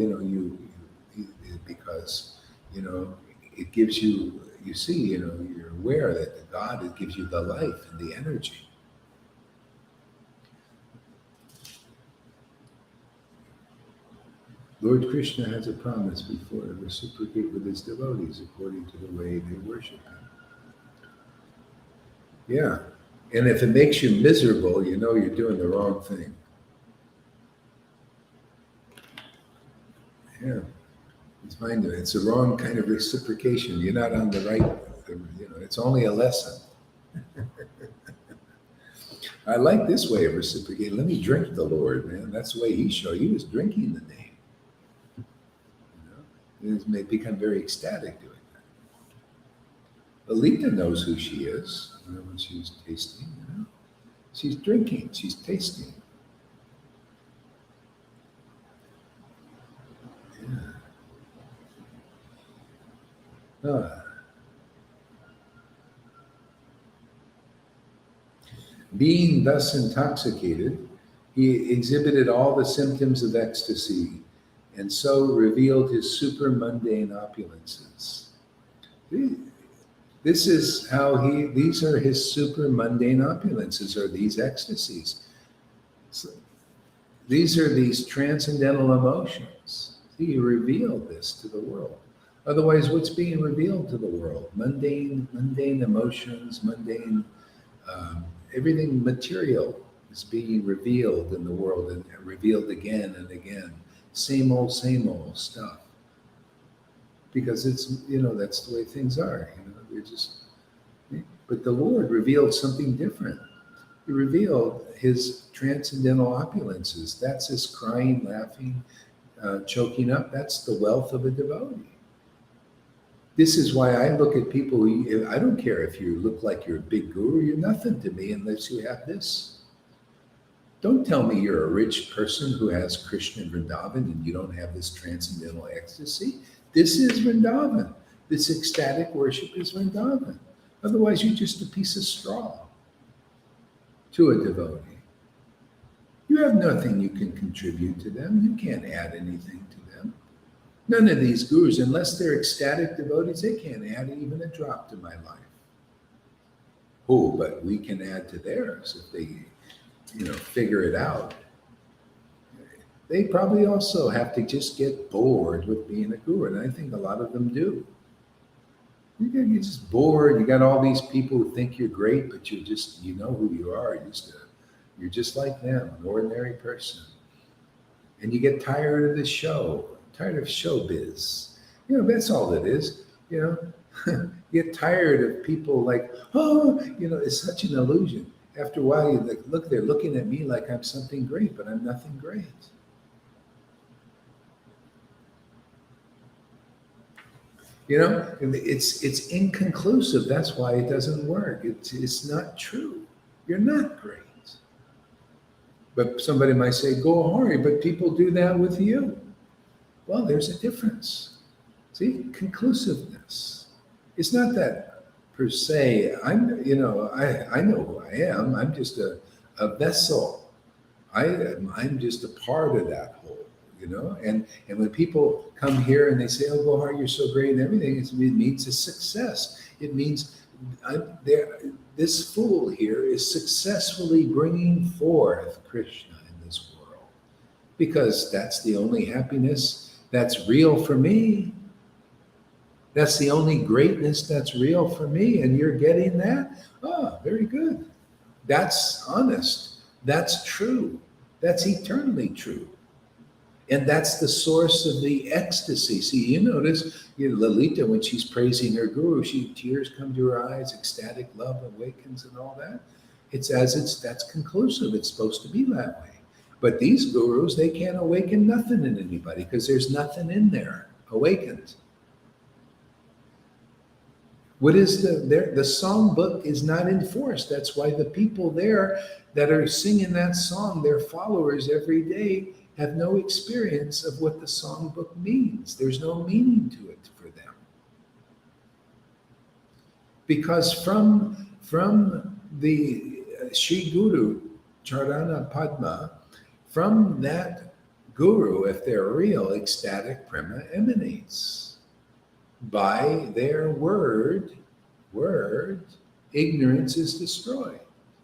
because it gives you see, you're aware that God gives you the life and the energy. Lord Krishna has a promise before to reciprocate with his devotees according to the way they worship him. Yeah. And if it makes you miserable, you're doing the wrong thing. Yeah. It's the wrong kind of reciprocation. You're not on the right, it's only a lesson. I like this way of reciprocating. Let me drink the Lord, man. That's the way he showed. He was drinking the name. It may become very ecstatic doing that. Alita knows who she is, when she's tasting, She's drinking, she's tasting. Yeah. Being thus intoxicated, he exhibited all the symptoms of ecstasy and so revealed his super mundane opulences. This is how these are his super mundane opulences, or these ecstasies. So these are these transcendental emotions. He revealed this to the world. Otherwise, what's being revealed to the world? Mundane emotions, mundane, everything material is being revealed in the world and revealed again and again. Same old stuff. Because it's, that's the way things are. They're just. But the Lord revealed something different. He revealed his transcendental opulences. That's his crying, laughing, choking up. That's the wealth of a devotee. This is why I look at people I don't care if you look like you're a big guru, you're nothing to me unless you have this. Don't tell me you're a rich person who has Krishna and Vrindavan and you don't have this transcendental ecstasy. This is Vrindavan. This ecstatic worship is Vrindavan. Otherwise, you're just a piece of straw to a devotee. You have nothing you can contribute to them. You can't add anything to them. None of these gurus, unless they're ecstatic devotees, they can't add even a drop to my life. Oh, but we can add to theirs if they, figure it out. They probably also have to just get bored with being a guru, and I think a lot of them do. You're just bored. You got all these people who think you're great, but you know who you are. You're just like them, an ordinary person. And you get tired of the show, tired of showbiz. That's all it is. You get tired of people like, it's such an illusion. After a while, you look, they're looking at me like I'm something great, but I'm nothing great. It's inconclusive. That's why it doesn't work. It's not true. You're not great. But somebody might say, go hurry, but people do that with you. Well, there's a difference. See, conclusiveness. It's not that per se, I know who I am. I'm just a vessel. I'm just a part of that whole. And when people come here and they say, oh, Gohar, you're so great and everything, it means a success. It means this fool here is successfully bringing forth Krishna in this world, because that's the only happiness that's real for me. That's the only greatness that's real for me, and you're getting that? Oh, very good. That's honest. That's true. That's eternally true. And that's the source of the ecstasy. See, you notice, Lalita, when she's praising her guru, tears come to her eyes, ecstatic love awakens and all that. That's conclusive. It's supposed to be that way. But these gurus, they can't awaken nothing in anybody because there's nothing in there awakened. What is the song book is not enforced. That's why the people there that are singing that song, their followers every day, have no experience of what the songbook means. There's no meaning to it for them. Because from the Sri Guru, Charana Padma, from that guru, if they're real, ecstatic prema emanates. By their word, ignorance is destroyed.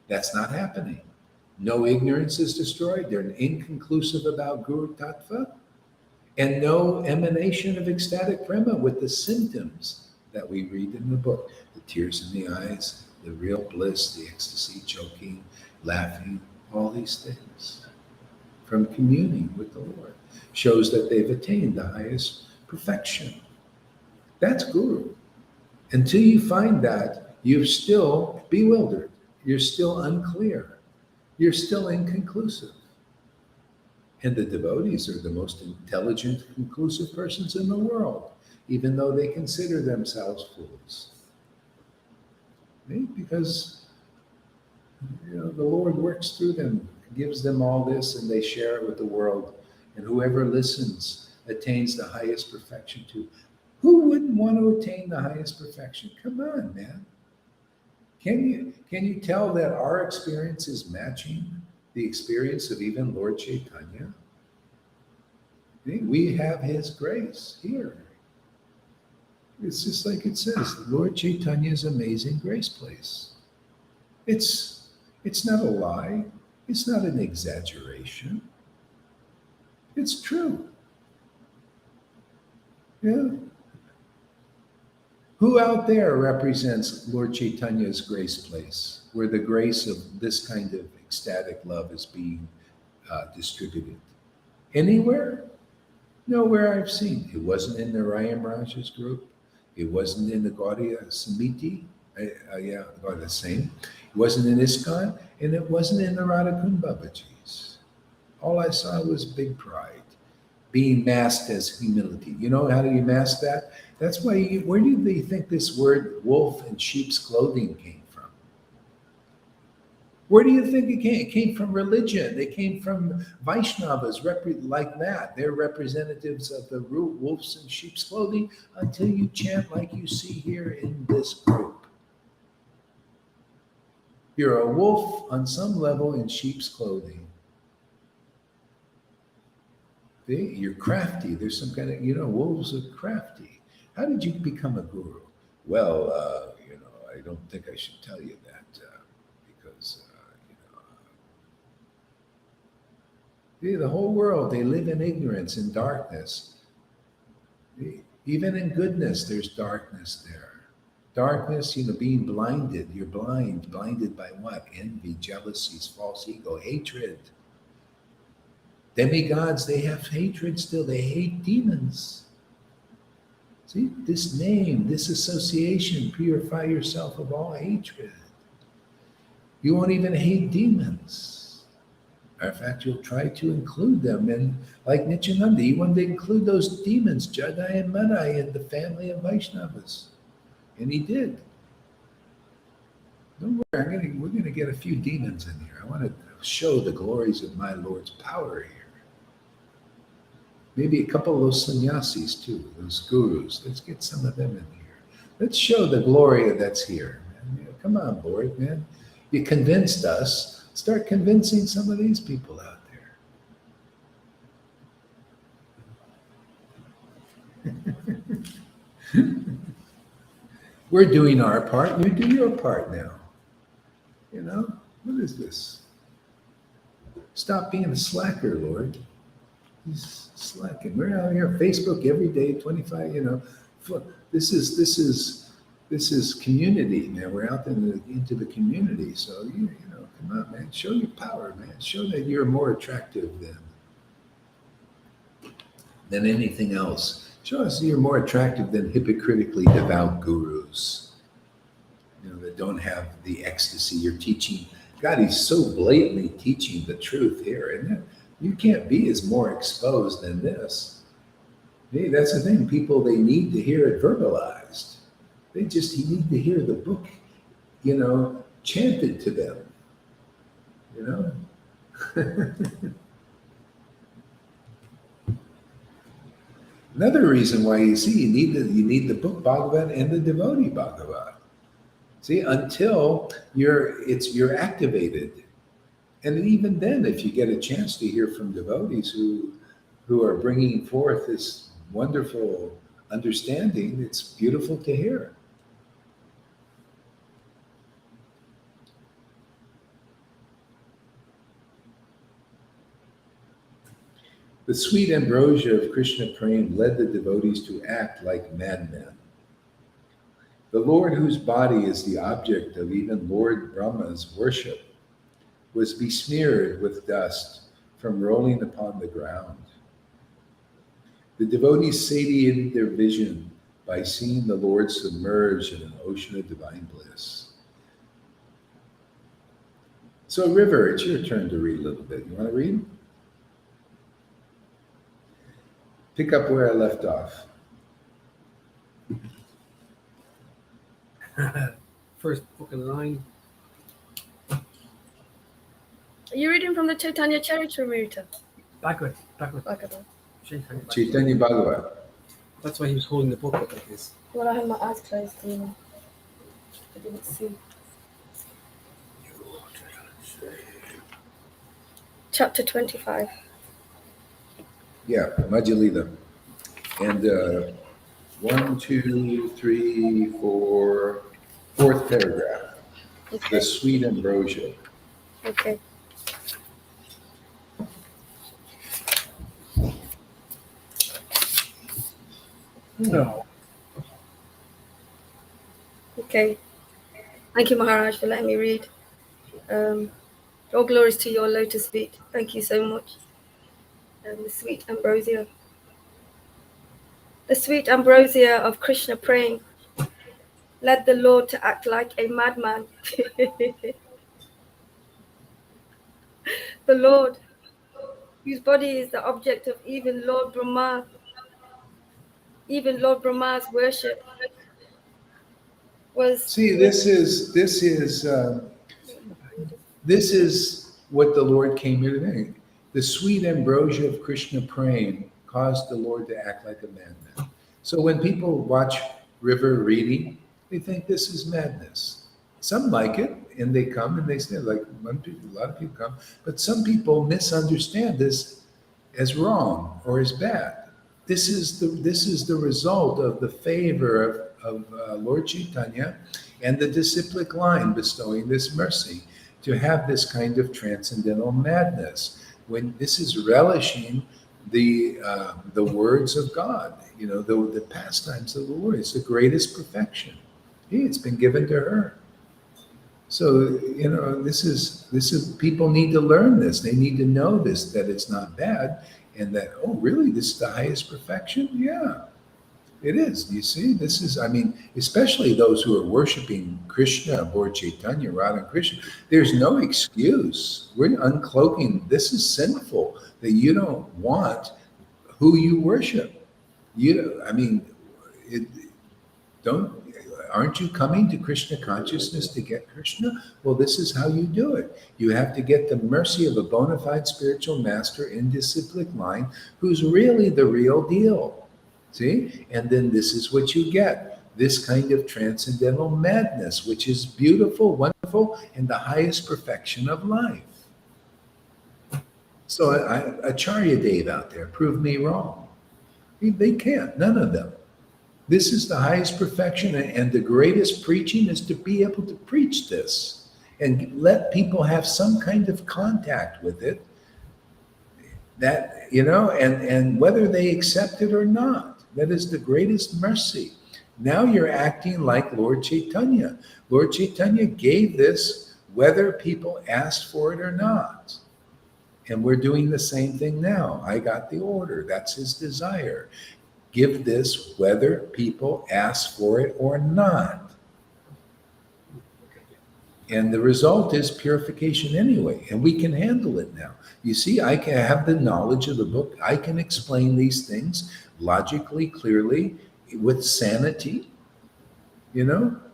That's not happening. No ignorance is destroyed. They're inconclusive about Guru Tattva. And no emanation of ecstatic prema with the symptoms that we read in the book. The tears in the eyes, the real bliss, the ecstasy, choking, laughing, all these things. From communing with the Lord. Shows that they've attained the highest perfection. That's Guru. Until you find that, you're still bewildered. You're still unclear. You're still inconclusive. And the devotees are the most intelligent, conclusive persons in the world, even though they consider themselves fools. Because the Lord works through them, gives them all this, and they share it with the world. And whoever listens attains the highest perfection too. Who wouldn't want to attain the highest perfection? Come on, man. Can you tell that our experience is matching the experience of even Lord Chaitanya? We have his grace here. It's just like it says, Lord Chaitanya's amazing grace place. It's not a lie. It's not an exaggeration. It's true. Yeah. Who out there represents Lord Chaitanya's grace place, where the grace of this kind of ecstatic love is being distributed? Anywhere? Nowhere I've seen. It wasn't in the Rayam Raja's group. It wasn't in the Gaudiya Samiti. Yeah, about the same. It wasn't in ISKCON, and it wasn't in the Radhakund Babaji's. All I saw was big pride, being masked as humility. You know how do you mask that? That's why. Where do they think this word "wolf in sheep's clothing" came from? Where do you think it came? It came from religion. It came from Vaishnavas, like that. They're representatives of the wolves in sheep's clothing until you chant like you see here in this group. You're a wolf on some level in sheep's clothing. You're crafty. There's some kind of, wolves are crafty. How did you become a guru? Well, I don't think I should tell you that because, the whole world, they live in ignorance and darkness. Even in goodness, there's darkness there. Darkness, being blinded. You're blind. Blinded by what? Envy, jealousies, false ego, hatred. Demigods, they have hatred still. They hate demons. See, this name, this association, purify yourself of all hatred. You won't even hate demons. In fact, you'll try to include them. And like Nityananda, he wanted to include those demons, Jadai and Madai, in the family of Vaishnavas. And he did. Don't worry, we're going to get a few demons in here. I want to show the glories of my Lord's power here. Maybe a couple of those sannyasis too, those gurus. Let's get some of them in here. Let's show the glory that's here. Man. Come on, Lord, man. You convinced us. Start convincing some of these people out there. We're doing our part. You do your part now. What is this? Stop being a slacker, Lord. He's slacking. We're out here on Facebook every day, 25. This is community, man. We're out into the community. So come on, man. Show your power, man. Show that you're more attractive than anything else. Show us you're more attractive than hypocritically devout gurus. That don't have the ecstasy you're teaching. God, he's so blatantly teaching the truth here, and you can't be as more exposed than this. Hey, that's the thing. People, they need to hear it verbalized. You need to hear the book, chanted to them. Another reason why you need the book Bhagavat and the devotee Bhagavat. See, until you're activated. And even then, if you get a chance to hear from devotees who are bringing forth this wonderful understanding, it's beautiful to hear. The sweet ambrosia of Krishna Prem led the devotees to act like madmen. The Lord, whose body is the object of even Lord Brahma's worship, was besmeared with dust from rolling upon the ground. The devotees satiated their vision by seeing the Lord submerged in an ocean of divine bliss. So, River, it's your turn to read a little bit. You want to read? Pick up where I left off. first book in line. Are you reading from the Caitanya Charitamrita? Bhagavad. Bhagavad. Chaitanya Bhagavat. That's why he was holding the book up like this. Well, I had my eyes closed, and I didn't see. Chapter 25. Yeah, Majjalila. And 1, 2, 3, 4, fourth paragraph. Okay. The sweet ambrosia. Okay. No. Okay. Thank you, Maharaj, for letting me read. All glories to your lotus feet. Thank you so much. The sweet ambrosia. The sweet ambrosia of Krishna praying led the Lord to act like a madman. The Lord, whose body is the object of even Lord Brahma's worship, was. See, this is what the Lord came here to do. The sweet ambrosia of Krishna praying caused the Lord to act like a madman. So when people watch River reading, they think this is madness. Some like it, and they come and they say, like a lot of people come, but some people misunderstand this as wrong or as bad. This is the result of the favor of Lord Chaitanya and the disciplic line bestowing this mercy to have this kind of transcendental madness. When this is relishing the words of God, the pastimes of the Lord. It's the greatest perfection. It's been given to her. So this is people need to learn this. They need to know this, that it's not bad, and that, oh really, this is the highest perfection? Yeah, it is. You see, this is, especially those who are worshiping Krishna aboard Chaitanya, Radha and Krishna, there's no excuse. We're uncloaking. This is sinful that you don't want who you worship. Aren't you coming to Krishna consciousness to get Krishna? Well, this is how you do it. You have to get the mercy of a bona fide spiritual master in disciplic line who's really the real deal. See? And then this is what you get. This kind of transcendental madness, which is beautiful, wonderful, and the highest perfection of life. So Acharya Dev out there, prove me wrong. They can't, none of them. This is the highest perfection, and the greatest preaching is to be able to preach this and let people have some kind of contact with it, that, and whether they accept it or not, that is the greatest mercy. Now you're acting like Lord Chaitanya. Lord Chaitanya gave this whether people asked for it or not. And we're doing the same thing now. I got the order. That's his desire. Give this whether people ask for it or not. And the result is purification anyway, and we can handle it now. You see, I can have the knowledge of the book. I can explain these things logically, clearly, with sanity,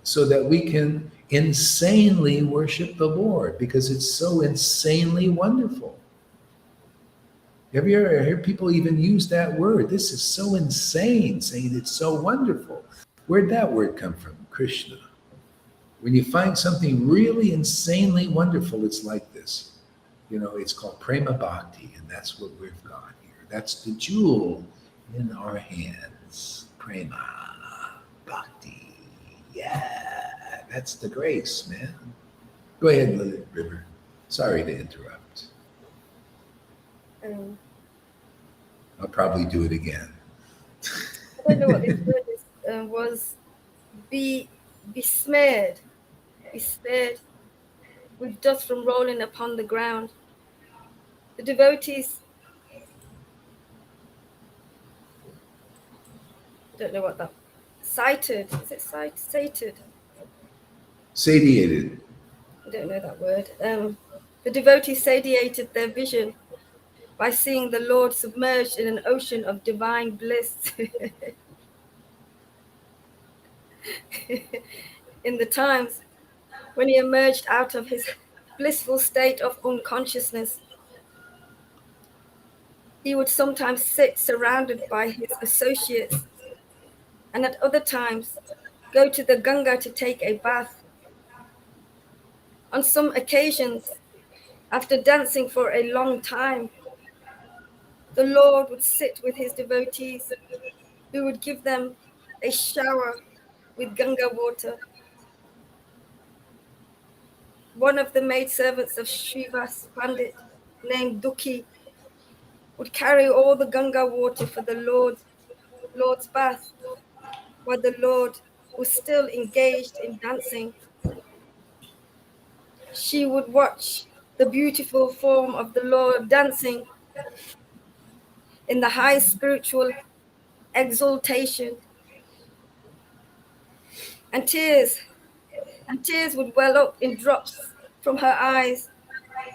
so that we can insanely worship the Lord because it's so insanely wonderful. Have you ever heard people even use that word? This is so insane, saying it's so wonderful. Where'd that word come from? Krishna. When you find something really insanely wonderful, it's like this. It's called prema bhakti, and that's what we've got here. That's the jewel in our hands. Prema bhakti. Yeah, that's the grace, man. Go ahead, Lily River. Sorry to interrupt. I'll probably do it again. I don't know what this word is, was besmeared with dust from rolling upon the ground. The devotees, I don't know what that, cited, is it sated? Satiated. I don't know that word. The devotees satiated their vision by seeing the Lord submerged in an ocean of divine bliss. In the times when he emerged out of his blissful state of unconsciousness, he would sometimes sit surrounded by his associates, and at other times go to the Ganga to take a bath. On some occasions, after dancing for a long time, the Lord would sit with his devotees, who would give them a shower with Ganga water. One of the maidservants of Srivas Pandit, named Dukhi, would carry all the Ganga water for the Lord's bath, while the Lord was still engaged in dancing. She would watch the beautiful form of the Lord dancing in the high spiritual exaltation, and tears would well up in drops from her eyes,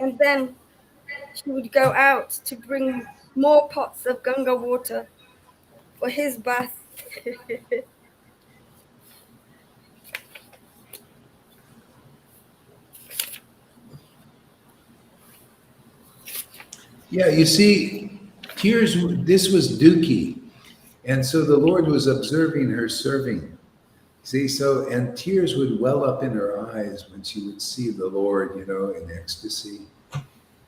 and then she would go out to bring more pots of Ganga water for his bath. Yeah, you see, tears, this was Dukhi. And so the Lord was observing her serving. See, so, and tears would well up in her eyes when she would see the Lord, in ecstasy.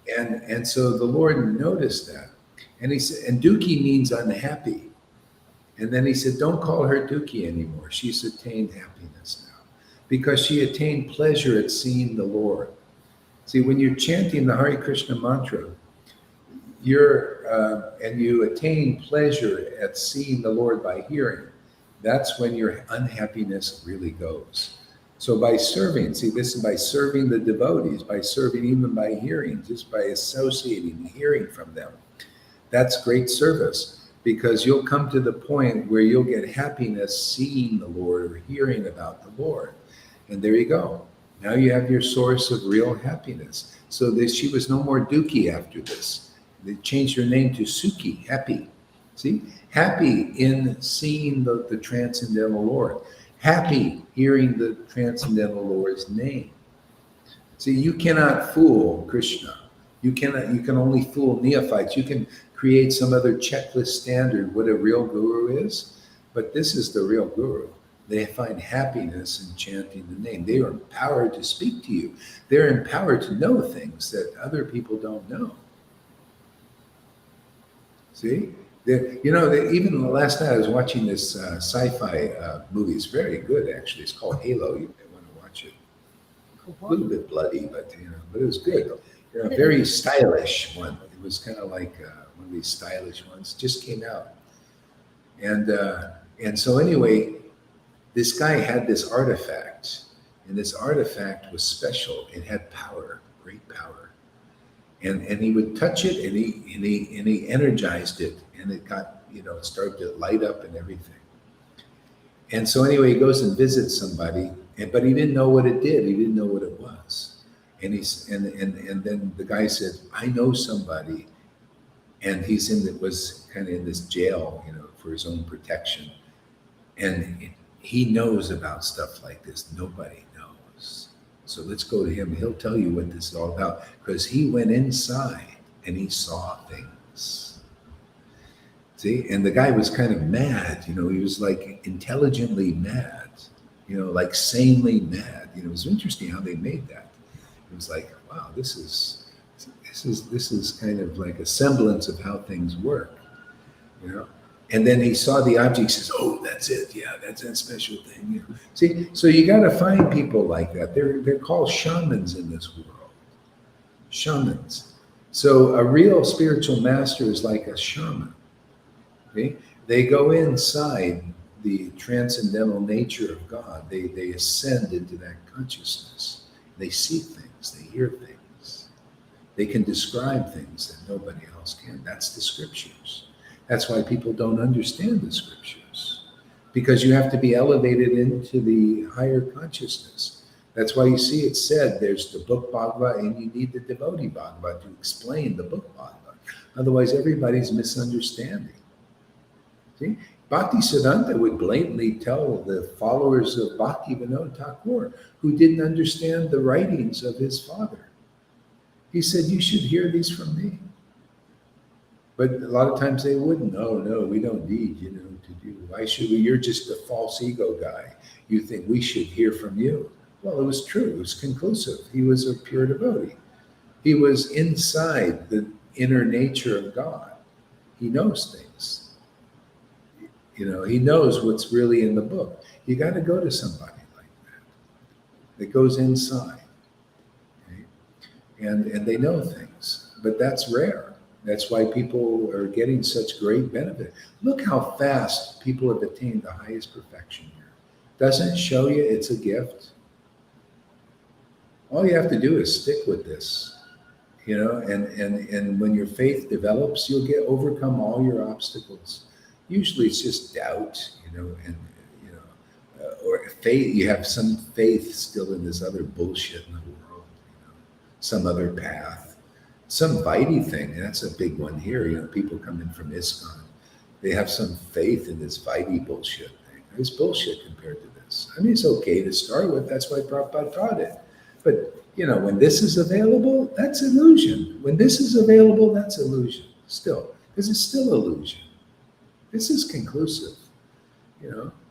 And so the Lord noticed that. And he said, and Dukhi means unhappy. And then he said, don't call her Dukhi anymore. She's attained happiness now because she attained pleasure at seeing the Lord. See, when you're chanting the Hare Krishna mantra, and you attain pleasure at seeing the Lord by hearing, that's when your unhappiness really goes. So by serving, see, this is by serving the devotees, by serving even by hearing, just by associating and hearing from them. That's great service, because you'll come to the point where you'll get happiness seeing the Lord or hearing about the Lord. And there you go. Now you have your source of real happiness. So she was no more Dukhi after this. They changed her name to Sukhi, happy. See? Happy in seeing the transcendental Lord. Happy hearing the transcendental Lord's name. See, you cannot fool Krishna. You can only fool neophytes. You can create some other checklist standard what a real guru is, but this is the real guru. They find happiness in chanting the name. They are empowered to speak to you. They're empowered to know things that other people don't know. See? Even last night I was watching this sci-fi movie. It's very good, actually. It's called Halo. You may want to watch it. A little bit bloody, but it was good. Very stylish one. It was kind of like one of these stylish ones. Just came out, and so anyway, this guy had this artifact, and this artifact was special. It had power, great power. And he would touch it, and he energized it, and it got it started to light up and everything. And so anyway, he goes and visits somebody, but he didn't know what it did. He didn't know what it was. And and then the guy said, "I know somebody," and was kind of in this jail, for his own protection, and he knows about stuff like this. Nobody knows. So let's go to him. He'll tell you what this is all about, because he went inside and he saw things. See, and the guy was kind of mad. He was like intelligently mad, like sanely mad. It was interesting how they made that. It was like, wow, this is kind of like a semblance of how things work, And then he saw the object, says, "Oh, that's it. Yeah, that's that special thing." See, so you got to find people like that. They're called shamans in this world. Shamans. So a real spiritual master is like a shaman. Okay? They go inside the transcendental nature of God. They ascend into that consciousness. They see things. They hear things. They can describe things that nobody else can. That's the scriptures. That's why people don't understand the scriptures, because you have to be elevated into the higher consciousness. That's why you see it said there's the book Bhagavad, and you need the devotee Bhagavad to explain the book Bhagavad. Otherwise, everybody's misunderstanding. See? Bhaktisiddhanta would blatantly tell the followers of Bhaktivinoda Thakur who didn't understand the writings of his father. He said, you should hear these from me. But a lot of times they wouldn't. Oh, no, we don't need, to do. Why should we? You're just a false ego guy. You think we should hear from you. Well, it was true. It was conclusive. He was a pure devotee. He was inside the inner nature of God. He knows things. He knows what's really in the book. You got to go to somebody like that goes inside. Okay? And they know things. But that's rare. That's why people are getting such great benefit. Look how fast people have attained the highest perfection here. Doesn't it show you it's a gift? All you have to do is stick with this, and when your faith develops, you'll overcome all your obstacles. Usually it's just doubt, or faith. You have some faith still in this other bullshit in the world, some other path, some Vaidhi thing. And that's a big one here. People come in from ISKCON. They have some faith in this Vaidhi bullshit thing. It's bullshit compared to this. I mean, it's okay to start with. That's why Prabhupada taught it. But, when this is available, that's illusion. When this is available, that's illusion still, because it's still illusion. This is conclusive.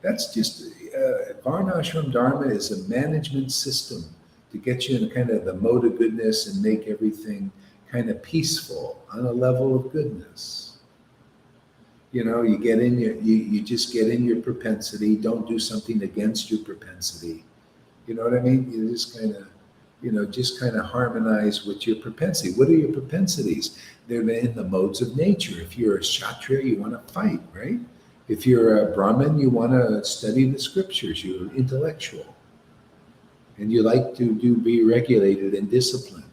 That's just Varnashram Dharma is a management system to get you in kind of the mode of goodness and make everything kind of peaceful on a level of goodness. You get in you just get in your propensity. Don't do something against your propensity. You know what I mean? You just kind of harmonize with your propensity. What are your propensities? They're in the modes of nature. If you're a Kshatriya, you want to fight, right? If you're a Brahmin, you want to study the scriptures. You're intellectual. And you like to be regulated and disciplined.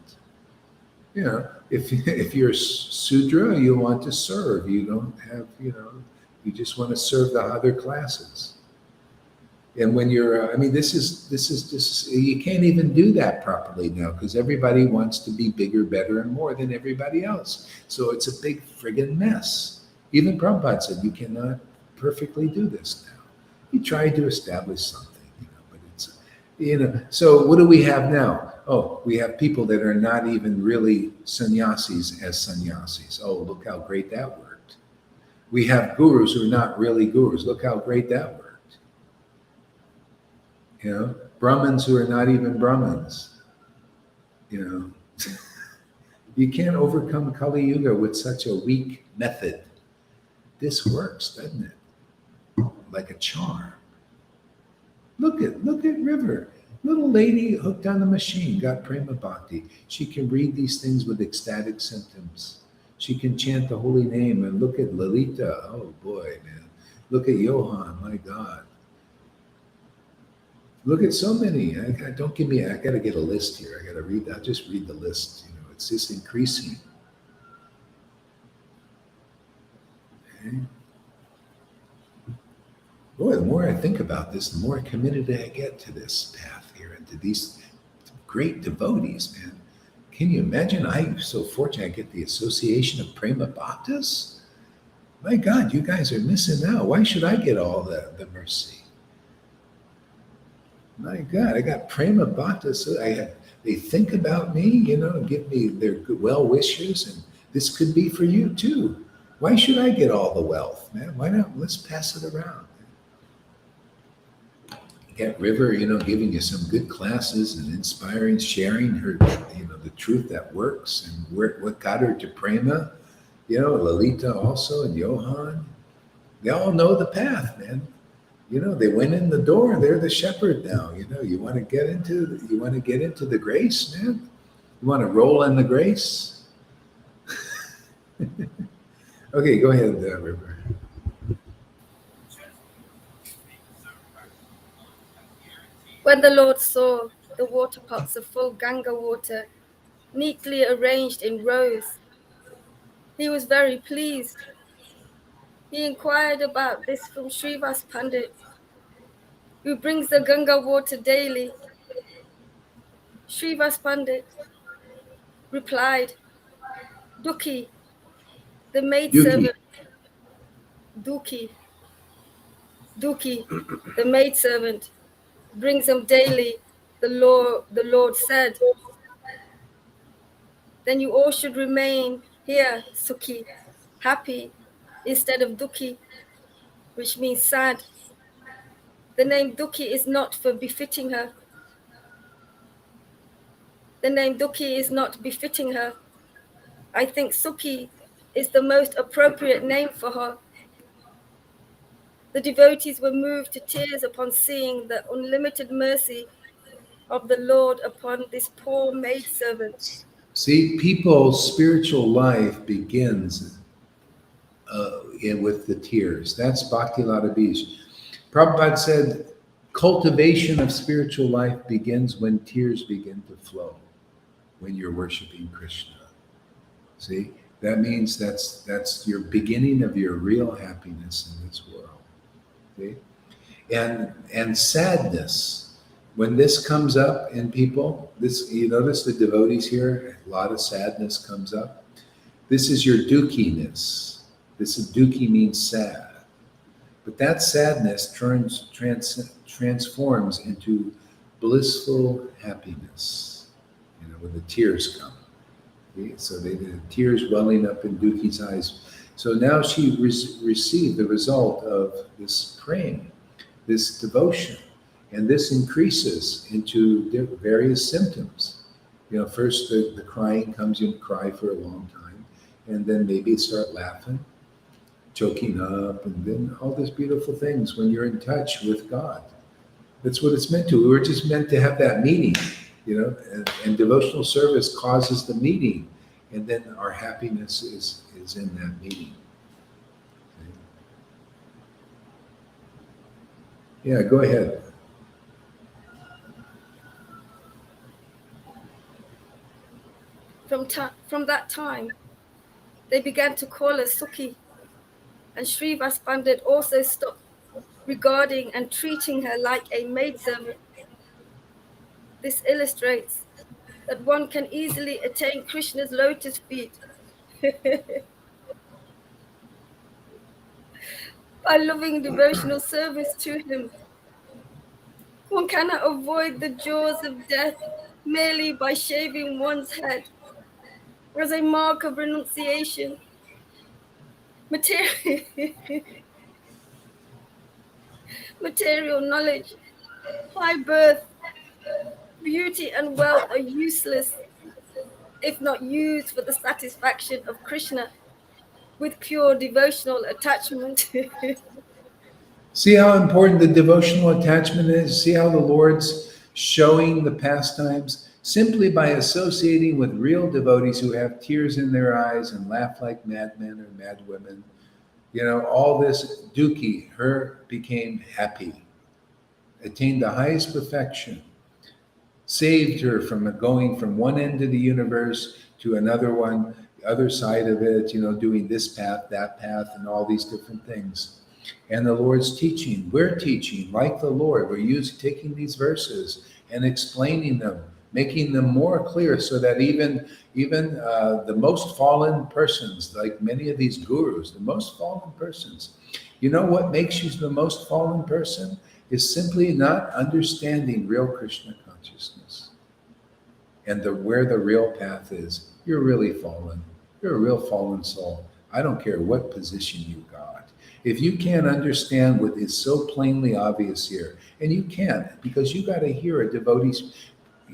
If you're a Sudra, you want to serve. You don't have, you just want to serve the other classes. And when you're, this is just, you can't even do that properly now because everybody wants to be bigger, better, and more than everybody else. So it's a big friggin' mess. Even Prabhupada said, you cannot perfectly do this now. He tried to establish something, but it's, so what do we have now? Oh, we have people that are not even really sannyasis as sannyasis. Oh, look how great that worked. We have gurus who are not really gurus. Look how great that worked. Brahmins who are not even Brahmins. You can't overcome Kali Yuga with such a weak method. This works, doesn't it? Like a charm. Look at River. Little lady hooked on the machine, got prema bhakti. She can read these things with ecstatic symptoms. She can chant the holy name. And look at Lalita. Oh boy, man. Look at Johan, my God. Look at so many. I got to get a list here. I got to read. I'll just read the list. It's just increasing. Okay. Boy, the more I think about this, the more committed I get to this path here and to these great devotees, man. Can you imagine? I'm so fortunate I get the association of Prema Bhaktas. My God, you guys are missing out. Why should I get all the mercy? My God, I got Prema Bhaktas. They think about me, and give me their good well wishes, and this could be for you too. Why should I get all the wealth, man? Why not? Let's pass it around. Get River, giving you some good classes and inspiring, sharing her, the truth that works and what got her to Prema. Lalita also and Johan. They all know the path, man. They went in the door. They're the shepherd now. You want to get into the grace, man. You want to roll in the grace. Okay, go ahead, River. When the Lord saw the water pots of full Ganga water neatly arranged in rows, he was very pleased. He inquired about this from Srivas Pandit, who brings the Ganga water daily. Srivas Pandit replied, Dukhi, the maidservant, Dukhi, Duki, the maidservant, brings them daily, the Lord said. Then you all should remain here, Sukhi, happy, instead of Duki, which means sad. The name Duki is not for befitting her. The name Duki is not befitting her. I think Sukhi is the most appropriate name for her. The devotees were moved to tears upon seeing the unlimited mercy of the Lord upon this poor maidservant. See, people's spiritual life begins with the tears. That's Bhakti Lata Beach. Prabhupada said, cultivation of spiritual life begins when tears begin to flow, when you're worshiping Krishna. See, that means that's your beginning of your real happiness in this world. See? And sadness, when this comes up in people, this, you notice the devotees here, a lot of sadness comes up. This is your dukiness. This is duki means sad. But that sadness transforms into blissful happiness, when the tears come. See? So the tears welling up in Duki's eyes. So now she received the result of this praying, this devotion, and this increases into various symptoms. First the crying comes, you cry for a long time, and then maybe start laughing, choking up, and then all these beautiful things when you're in touch with God. That's what it's meant to. We were just meant to have that meeting, and devotional service causes the meeting, and then our happiness is in that meeting. Okay. Yeah, go ahead. From that time, they began to call her Sukhi, and Srivas Pandit also stopped regarding and treating her like a maidservant. This illustrates that one can easily attain Krishna's lotus feet by loving devotional service to him. One cannot avoid the jaws of death merely by shaving one's head as a mark of renunciation. Material knowledge, high birth, beauty, and wealth are useless if not used for the satisfaction of Krishna with pure devotional attachment. See how important the devotional attachment is? See how the Lord's showing the pastimes? Simply by associating with real devotees who have tears in their eyes and laugh like madmen or madwomen, all this Duki, her became happy, attained the highest perfection, saved her from going from one end of the universe to another one, the other side of it, doing this path, that path, and all these different things. And the Lord's teaching, we're teaching like the Lord. We're taking these verses and explaining them, making them more clear, so that even the most fallen persons, like many of these gurus, the most fallen persons, what makes you the most fallen person is simply not understanding real Krishna consciousness. And where the real path is, you're really fallen. You're a real fallen soul. I don't care what position you got. If you can't understand what is so plainly obvious here, and you can't, because you got to hear a devotee's,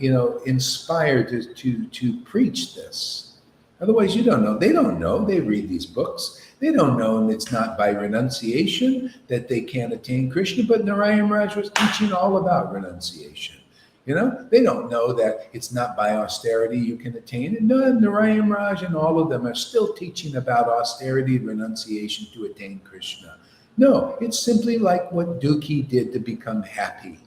inspired to preach this. Otherwise, you don't know. They don't know. They read these books. They don't know, and it's not by renunciation that they can't attain Krishna. But Narayan Raj was teaching all about renunciation. They don't know that it's not by austerity you can attain it. No, Narayan Raj and all of them are still teaching about austerity and renunciation to attain Krishna. No, it's simply like what Duki did to become happy.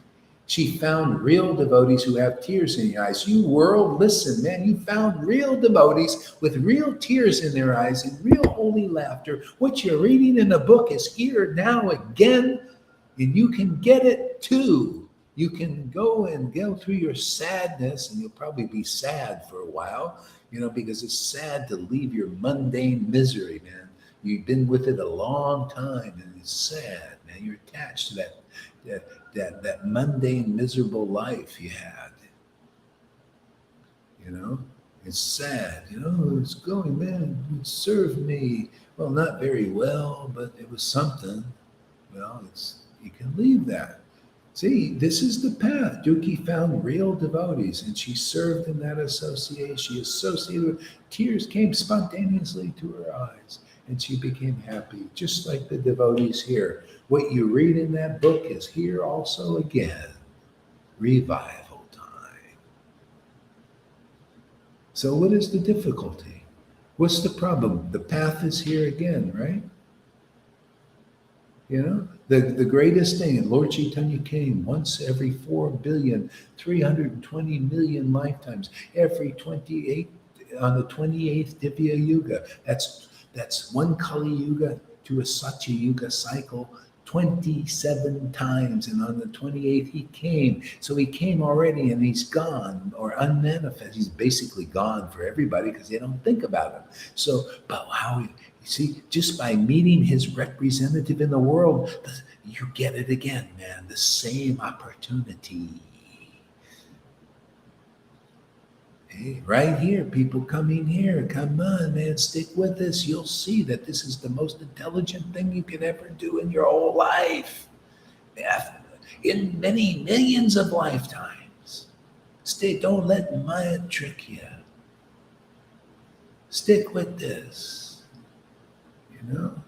She found real devotees who have tears in their eyes. You world, listen, man, you found real devotees with real tears in their eyes and real holy laughter. What you're reading in a book is here now again, and you can get it too. You can go through your sadness, and you'll probably be sad for a while, because it's sad to leave your mundane misery, man. You've been with it a long time, and it's sad, man. You're attached to that mundane, miserable life you had. You know, it's sad. You know, it's going, man. It served me well, not very well, but it was something. Well, you can leave that. See, this is the path. Duki found real devotees, and she served in that association. She associated with tears came spontaneously to her eyes, and she became happy, just like the devotees here. What you read in that book is here also again. Revival time. So what is the difficulty? What's the problem? The path is here again, right? You know, the greatest thing, Lord Chaitanya came once every 4,320,000,000 lifetimes, every 28, on the 28th Divya Yuga. That's one Kali Yuga to a Satya Yuga cycle, 27 times. And on the 28th, he came. So he came already and he's gone or unmanifest. He's basically gone for everybody because they don't think about him. So, but how, you see, just by meeting his representative in the world, you get it again, man, the same opportunity. Hey, right here, people coming here, come on, man, stick with us. You'll see that this is the most intelligent thing you can ever do in your whole life. In many millions of lifetimes. Don't let Maya trick you. Stick with this. You know,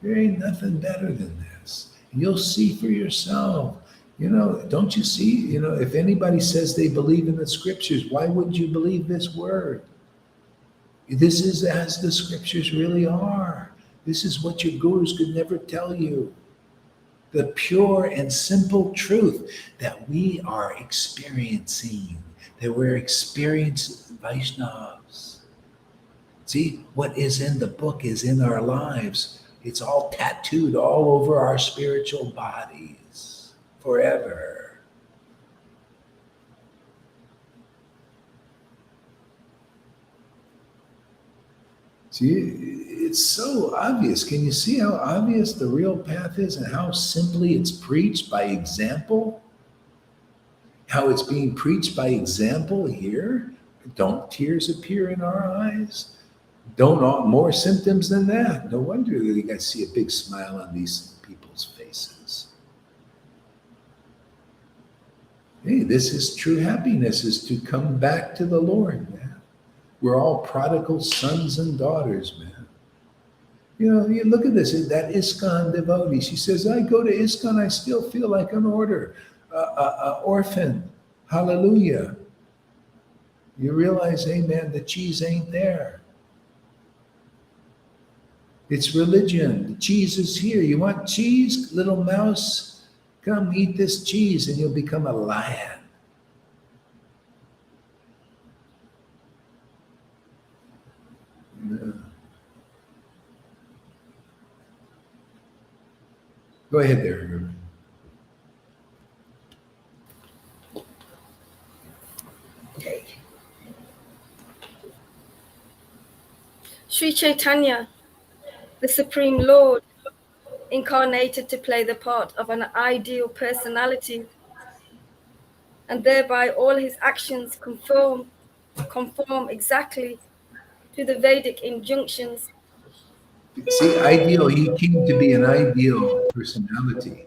there ain't nothing better than this. You'll see for yourself. You know, don't you see? You know, if anybody says they believe in the scriptures, why wouldn't you believe this word? This is as the scriptures really are. This is what your gurus could never tell you. The pure and simple truth that we are experiencing, that we're experiencing Vaishnavas. See, what is in the book is in our lives. It's all tattooed all over our spiritual bodies forever. See, it's so obvious. Can you see how obvious the real path is and how simply it's preached by example? How it's being preached by example here? Don't tears appear in our eyes? Don't more symptoms than that? No wonder that you guys see a big smile on these people's faces. Hey, this is true happiness, is to come back to the Lord, man. We're all prodigal sons and daughters, man. You know, you look at this, that ISKCON devotee. She says, I go to ISKCON, I still feel like an orphan. Hallelujah. You realize, hey, man, the cheese ain't there. It's religion. The cheese is here. You want cheese, little mouse? Come eat this cheese and you'll become a lion. Yeah. Go ahead there. Okay. Sri Chaitanya, the Supreme Lord, incarnated to play the part of an ideal personality, and thereby all his actions conform exactly to the Vedic injunctions. See, ideal, he came to be an ideal personality.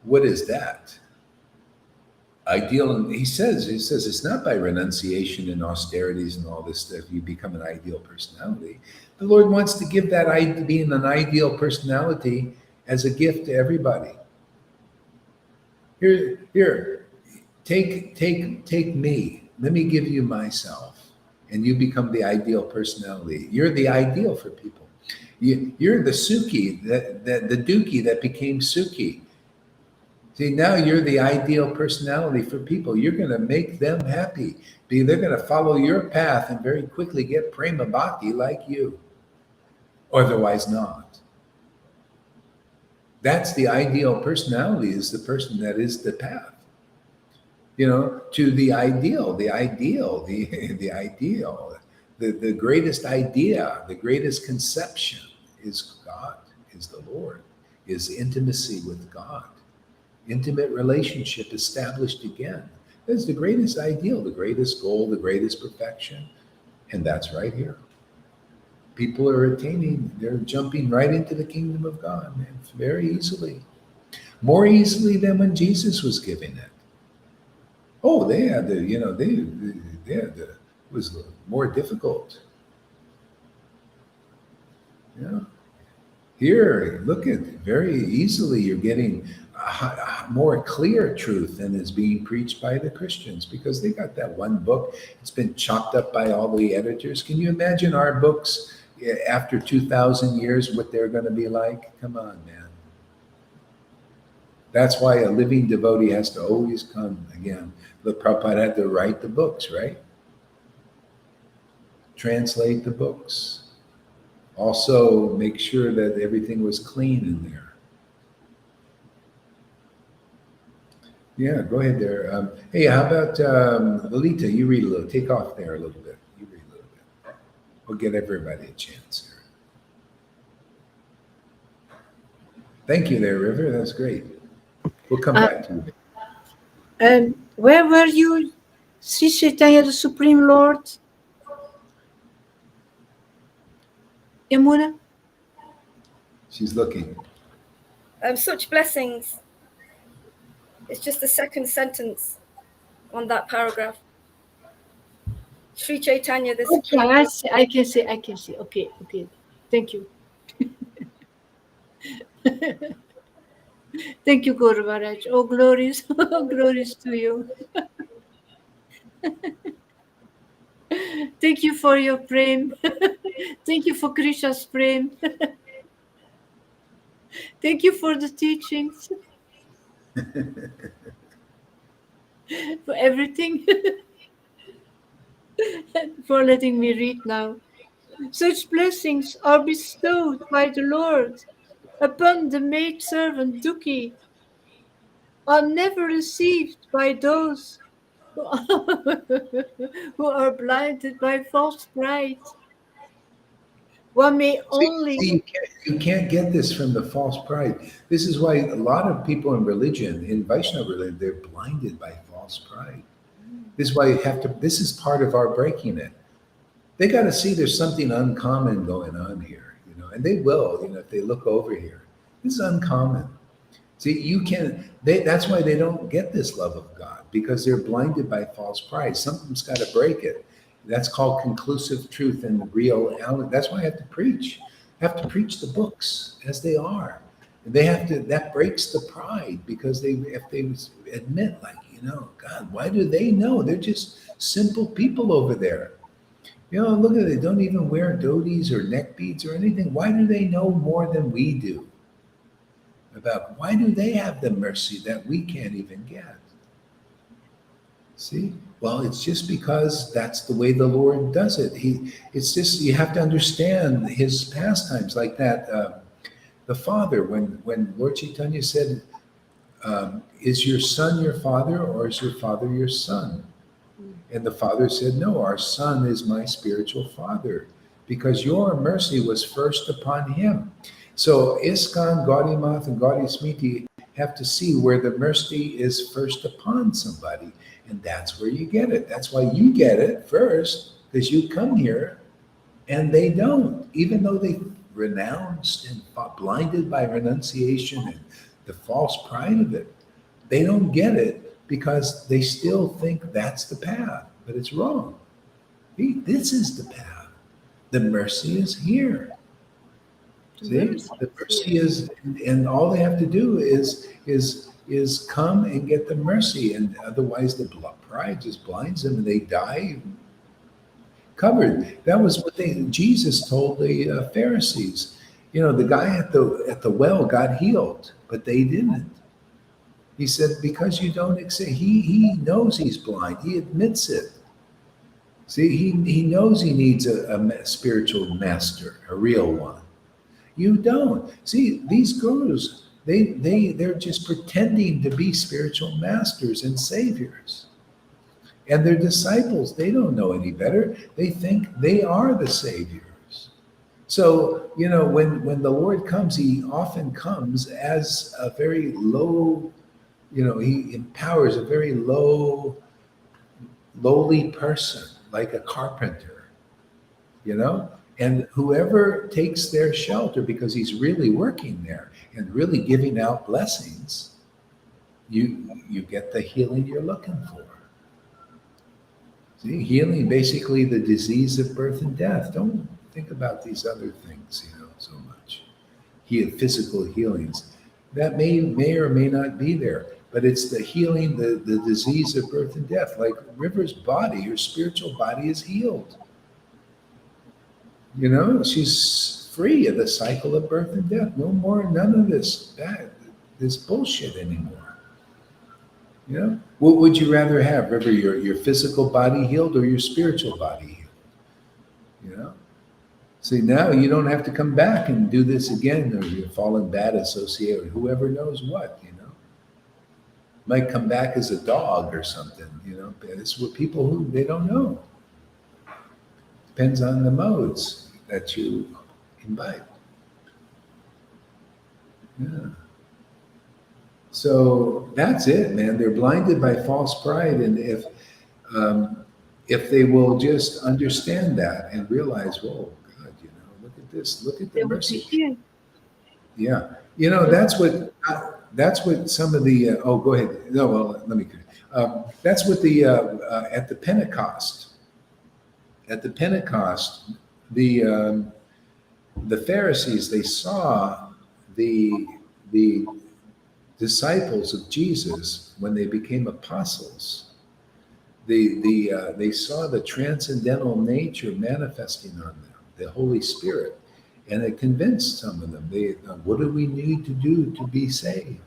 What is that? Ideal, and he says it's not by renunciation and austerities and all this stuff you become an ideal personality. The Lord wants to give that being an ideal personality as a gift to everybody. Here, take me. Let me give you myself, and you become the ideal personality. You're the ideal for people. You're the Suki, the Duki that became Suki. See, now you're the ideal personality for people. You're going to make them happy. They're going to follow your path and very quickly get prema bhakti like you. Otherwise not. That's the ideal personality, is the person that is the path. You know, to the ideal, the ideal, the greatest idea, the greatest conception is God, is the Lord. is intimacy with God, intimate relationship established again. That's the greatest ideal, the greatest goal, the greatest perfection. And that's right here. People are attaining, they're jumping right into the kingdom of God, man, very easily. More easily than when Jesus was giving it. Oh, they had the, they had the, it was more difficult. Yeah. Here, look at very easily you're getting a more clear truth than is being preached by the Christians because they got that one book. It's been chopped up by all the editors. Can you imagine our books after 2,000 years, what they're going to be like? Come on, man. That's why a living devotee has to always come again. The Prabhupada had to write the books, right? Translate the books. Also, make sure that everything was clean in there. Yeah, go ahead there. Hey, how about Lolita? You read a little. Take off there a little bit. You read a little bit. We'll get everybody a chance here. Thank you there, River. That's great. We'll come back to you. Where were you, Sri Caitanya, the Supreme Lord? Yamuna? She's looking. Such blessings. It's just the second sentence on that paragraph. Sri Caitanya, the Okay, I can see. Okay. Thank you. Thank you, Guru Maharaj. Oh, glories, glories to you. Thank you for your prem. Thank you for Krishna's prem. Thank you for the teachings. For everything. For letting me read now. Such blessings are bestowed by the Lord upon the maidservant Duki, are never received by those who are blinded by false pride. One may only... See, you can't get this from the false pride. This is why a lot of people in religion, in Vaishnava religion, they're blinded by false pride. This is why you have to, this is part of our breaking it. They got to see there's something uncommon going on here, and they will, if they look over here. This is uncommon. See, that's why they don't get this love of God, because they're blinded by false pride. Something's got to break it. That's called conclusive truth and reality. That's why I have to preach. I have to preach the books as they are. They have to, that breaks the pride, because if they admit, like, God, why do they know? They're just simple people over there. Look at it. They don't even wear dhotis or neck beads or anything. Why do they know more than we do? About why do they have the mercy that we can't even get? See? Well, it's just because that's the way the Lord does it. It's just, you have to understand his pastimes like that. The Father, when Lord Chaitanya said, is your son your father, or is your father your son? And the Father said, no, our son is my spiritual father, because your mercy was first upon him. So ISKCON, Gaudimath, and Gaudiya Smriti have to see where the mercy is first upon somebody. And that's where you get it. That's why you get it first, because you come here and they don't. Even though they renounced and blinded by renunciation and the false pride of it, they don't get it because they still think that's the path. But it's wrong. This is the path. The mercy is here. See, the mercy is, and all they have to do is come and get the mercy, and otherwise the pride just blinds them and they die covered. That was what Jesus told the Pharisees. The guy at the well got healed, but they didn't. He said, because you don't accept, he knows he's blind. He admits it. See, he knows he needs a spiritual master, a real one. You don't. See, these gurus, they're just pretending to be spiritual masters and saviors. And their disciples, they don't know any better. They think they are the saviors. So, when the Lord comes, he often comes as a very low, he empowers a very lowly person, like a carpenter, and whoever takes their shelter because he's really working there and really giving out blessings, you get the healing you're looking for. See, healing basically the disease of birth and death. Don't think about these other things, so much. Physical healings. That may or may not be there, but it's the healing, the disease of birth and death. Like River's body, her spiritual body is healed. She's free of the cycle of birth and death. No more, none of this bullshit anymore. What would you rather have, River? Your physical body healed or your spiritual body healed? See, now you don't have to come back and do this again, or you're fallen bad associated with whoever knows what. Might come back as a dog or something. It's what people who they don't know. Depends on the modes that you imbibe. Yeah. So that's it, man. They're blinded by false pride, and if they will just understand that and realize, whoa, God, look at this, look at the They would be mercy. here. Yeah, that's what some of the. Oh, go ahead. No, well, let me. That's what the at the Pentecost. At the Pentecost, the Pharisees, they saw the disciples of Jesus when they became apostles. They saw the transcendental nature manifesting on them, the Holy Spirit, and it convinced some of them. What do we need to do to be saved?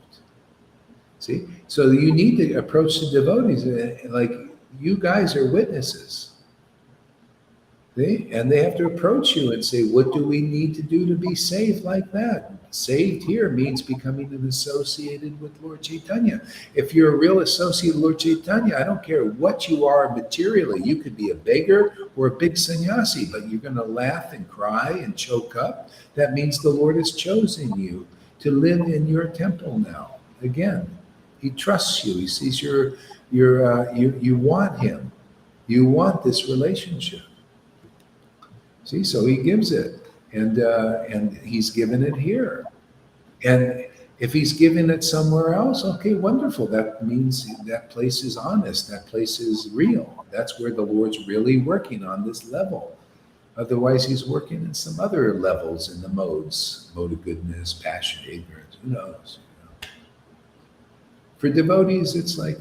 See, so you need to approach the devotees like you guys are witnesses. See? And they have to approach you and say, what do we need to do to be saved like that? Saved here means becoming an associated with Lord Caitanya. If you're a real associate of Lord Caitanya, I don't care what you are materially. You could be a beggar or a big sannyasi, but you're going to laugh and cry and choke up. That means the Lord has chosen you to live in your temple now. Again, he trusts you. He sees you want him. You want this relationship. See, so he gives it, and he's given it here. And if he's given it somewhere else, okay, wonderful. That means that place is honest. That place is real. That's where the Lord's really working on this level. Otherwise, he's working in some other levels in the modes, mode of goodness, passion, ignorance. Who knows? For devotees, it's like,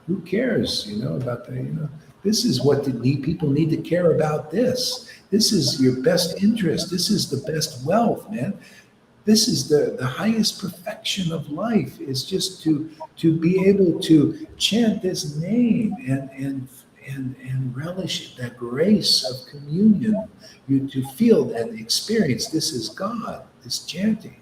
who cares? About the. This is what people need to care about. This is your best interest. This is the best wealth, man. This is the highest perfection of life, is just to be able to chant this name and relish that grace of communion. You to feel and experience this is God, this chanting.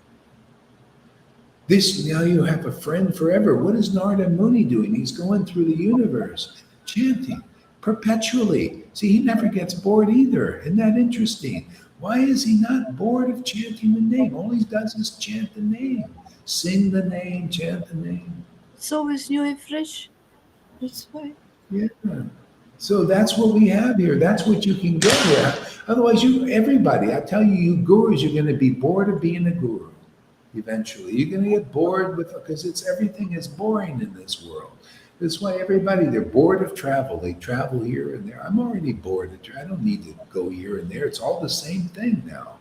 This, now you have a friend forever. What is Narada Muni doing? He's going through the universe, chanting perpetually. See, he never gets bored either. Isn't that interesting? Why is he not bored of chanting the name? All he does is chant the name. Sing the name, chant the name. It's always new and fresh. That's why. Yeah. So that's what we have here. That's what you can get here. Otherwise, everybody, I tell you, you gurus, you're going to be bored of being a guru eventually. You're going to get bored because everything is boring in this world. That's why everybody, they're bored of travel. They travel here and there. I'm already bored of travel. I don't need to go here and there. It's all the same thing now.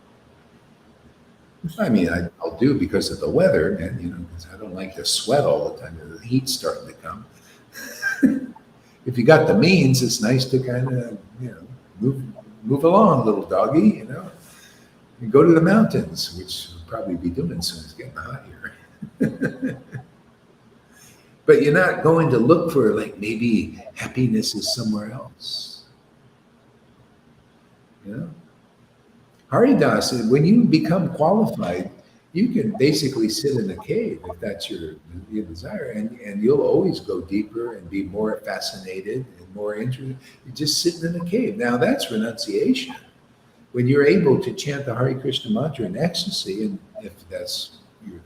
I mean, I'll do because of the weather, and because I don't like to sweat all the time. The heat's starting to come. If you got the means, it's nice to kind of, move along, little doggy, and go to the mountains, which we'll probably be doing soon. It's getting hot here. But you're not going to look for, like, maybe happiness is somewhere else. Haridas, when you become qualified, you can basically sit in a cave if that's your desire, and you'll always go deeper and be more fascinated and more interested. You're just sitting in a cave. Now that's renunciation. when you're able to chant the Hare Krishna mantra in ecstasy, and if that's your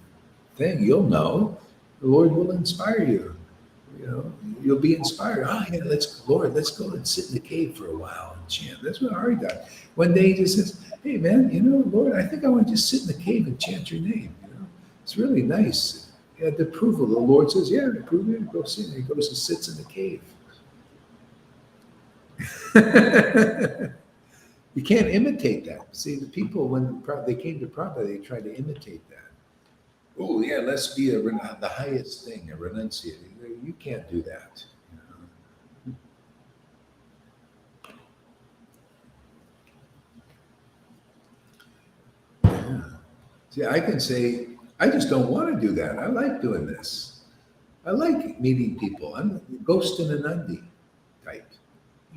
thing, you'll know the Lord will inspire you. You know, you'll be inspired. Oh yeah, Lord, let's go and sit in the cave for a while and chant. That's what Hari does. One day he just says, "Hey man, you know, Lord, I think I want to just sit in the cave and chant your name." You know, it's really nice. He had the approval. The Lord says, "Yeah, I approve it. Go sit." And he goes and sits in the cave. You can't imitate that. See, the people when they came to Prabhupada, they tried to imitate that. Oh yeah, let's be the highest thing, a renunciate. You can't do that. You know? Yeah. See, I can say, I just don't want to do that. I like doing this. I like meeting people. I'm a ghost in an undie type.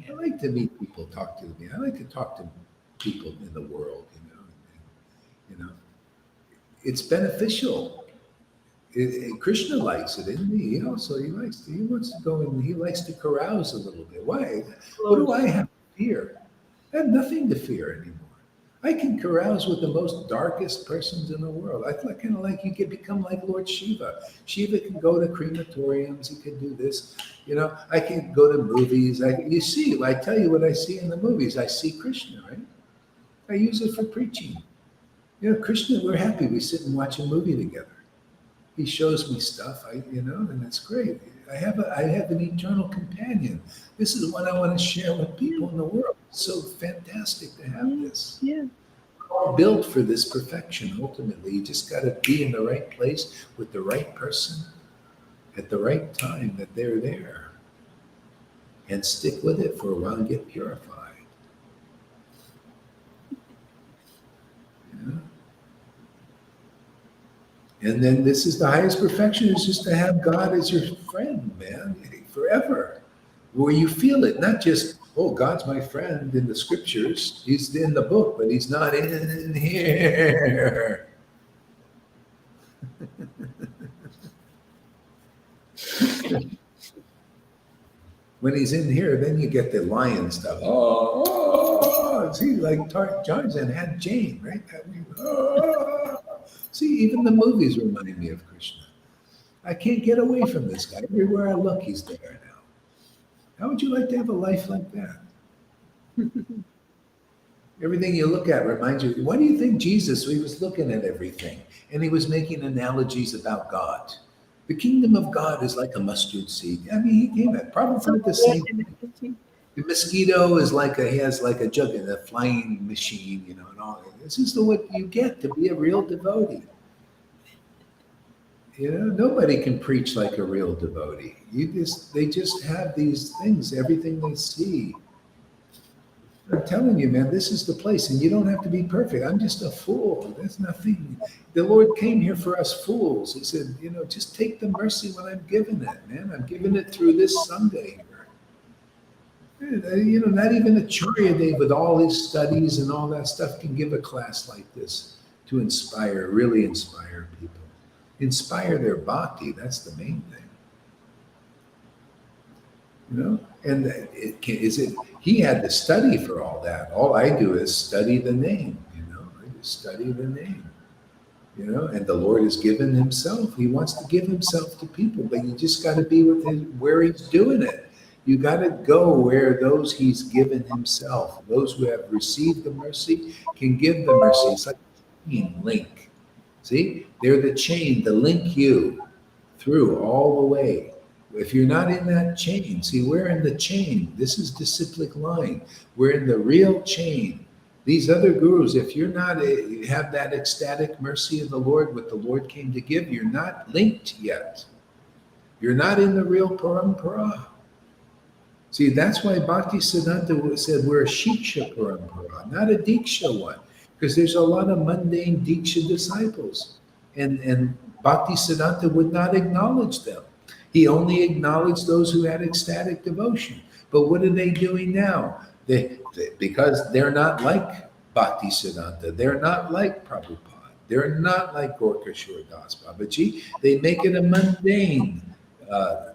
I like to meet people, talk to me. I like to talk to people in the world, you know. It's beneficial. Krishna likes it, isn't he? He wants to go and he likes to carouse a little bit. Why? What do I have to fear? I have nothing to fear anymore. I can carouse with the most darkest persons in the world. I feel kind of like you could become like Lord Shiva. Shiva can go to crematoriums. He can do this. You know, I can go to movies. You see, I tell you what I see in the movies. I see Krishna, right? I use it for preaching. You know, Krishna, we're happy. We sit and watch a movie together. He shows me stuff, and it's great. I have an eternal companion. This is what I want to share with people in the world. It's so fantastic to have this. Yeah. We're all built for this perfection. Ultimately, you just got to be in the right place with the right person at the right time. That they're there, and stick with it for a while and get purified. You know? And then this is the highest perfection, is just to have God as your friend, man, forever. Where you feel it, not just, oh, God's my friend in the scriptures. He's in the book, but he's not in here. When he's in here, then you get the lion stuff. Oh, see, like Tarzan had Jane, right? See, even the movies remind me of Krishna. I can't get away from this guy. Everywhere I look, he's there now. How would you like to have a life like that? Everything you look at reminds you. Why do you think Jesus, he was looking at everything and he was making analogies about God? The kingdom of God is like a mustard seed. I mean, he came at probably the same thing. The mosquito is he has like a jug and a flying machine, and all. This is what you get to be a real devotee. Nobody can preach like a real devotee. They just have these things, everything they see. I'm telling you, man, this is the place, and you don't have to be perfect. I'm just a fool. There's nothing. The Lord came here for us fools. He said, just take the mercy when I'm giving it, man. I'm giving it through this Sunday here. Not even Acharya Dev with all his studies and all that stuff can give a class like this to really inspire people. Inspire their bhakti. That's the main thing. And he had to study for all that. All I do is study the name, I just study the name, and the Lord has given himself. He wants to give himself to people, but you just got to be with him where he's doing it. You got to go where those he's given himself, those who have received the mercy can give the mercy. It's like a chain link. See, they're the chain to link you through all the way. If you're not in that chain, see, we're in the chain. This is the cyclic line. We're in the real chain. These other gurus, if you're not have that ecstatic mercy of the Lord, what the Lord came to give, you're not linked yet. You're not in the real parampara. See, that's why Bhaktisiddhanta said we're a Shiksha parampara, not a Diksha one, because there's a lot of mundane Diksha disciples, and Bhaktisiddhanta would not acknowledge them. He only acknowledged those who had ecstatic devotion. But what are they doing now? Because they're not like Bhaktisiddhanta. They're not like Prabhupada. They're not like Gorkashore Das Babaji. They make it a mundane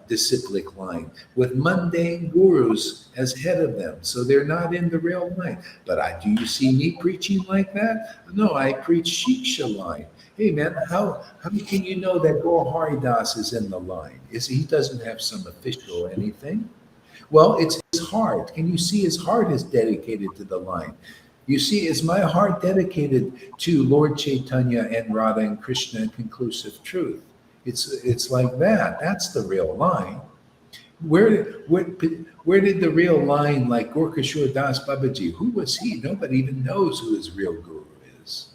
disciplic line with mundane gurus as head of them. So they're not in the real line. But do you see me preaching like that? No, I preach Shiksha line. Hey man, how can you know that Gaur Hari Das is in the line? He doesn't have some official anything? Well, it's his heart. Can you see his heart is dedicated to the line? You see, is my heart dedicated to Lord Chaitanya and Radha and Krishna and conclusive truth? It's like that. That's the real line. Where did the real line like Gorkashore Das Babaji? Who was he? Nobody even knows who his real guru is.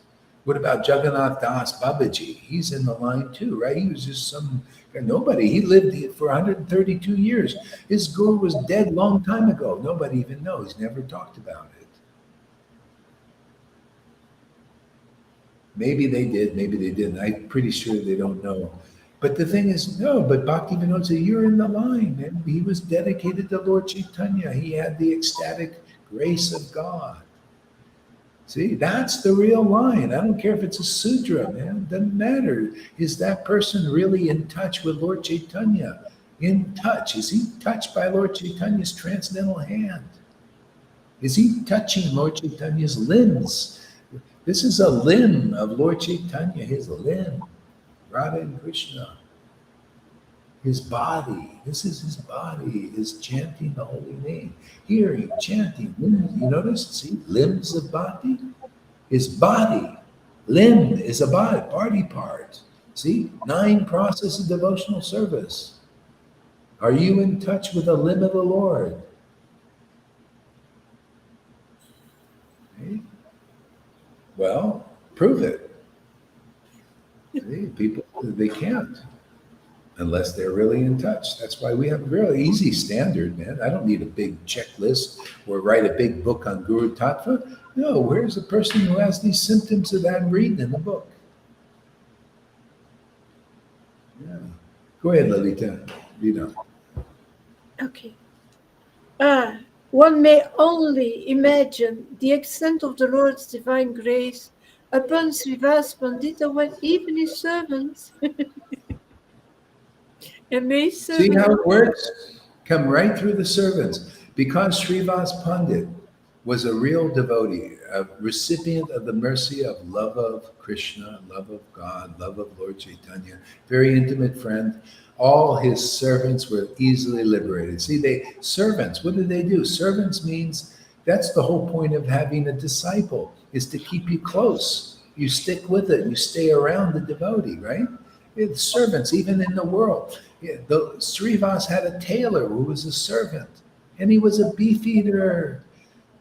What about Jagannath Das Babaji? He's in the line too, right? He was just some nobody. He lived for 132 years. His guru was dead long time ago. Nobody even knows. Never talked about it. Maybe they did, maybe they didn't. I'm pretty sure they don't know. But the thing is, no, but Bhaktivinoda said, you're in the line, man. He was dedicated to Lord Chaitanya. He had the ecstatic grace of God. See, that's the real line. I don't care if it's a sudra, man. It doesn't matter. Is that person really in touch with Lord Chaitanya? In touch. Is he touched by Lord Chaitanya's transcendental hand? Is he touching Lord Chaitanya's limbs? This is a limb of Lord Chaitanya, his limb. Radha and Krishna. His body. This is his body, is chanting the holy name. Hearing, chanting. You notice? See? Limbs of body. His body. Limb is a body part. See? 9 process of devotional service. Are you in touch with the limb of the Lord? Okay. Well, prove it. See, people, they can't unless they're really in touch. That's why we have a really easy standard, man. I don't need a big checklist or write a big book on Guru Tattva. No, where's the person who has these symptoms that I'm reading in the book? Yeah. Go ahead, Lalita. Read on. Okay. One may only imagine the extent of the Lord's divine grace upon Srivas Pandita when even his servants and may See how it works? Come right through the servants. Because Srivas Pandit was a real devotee, a recipient of the mercy of love of Krishna, love of God, love of Lord Chaitanya, very intimate friend. All his servants were easily liberated. See, servants, what do they do? Servants means, that's the whole point of having a disciple, is to keep you close. You stick with it. You stay around the devotee, right? It's servants, even in the world. The Srivas had a tailor who was a servant, and he was a beef eater.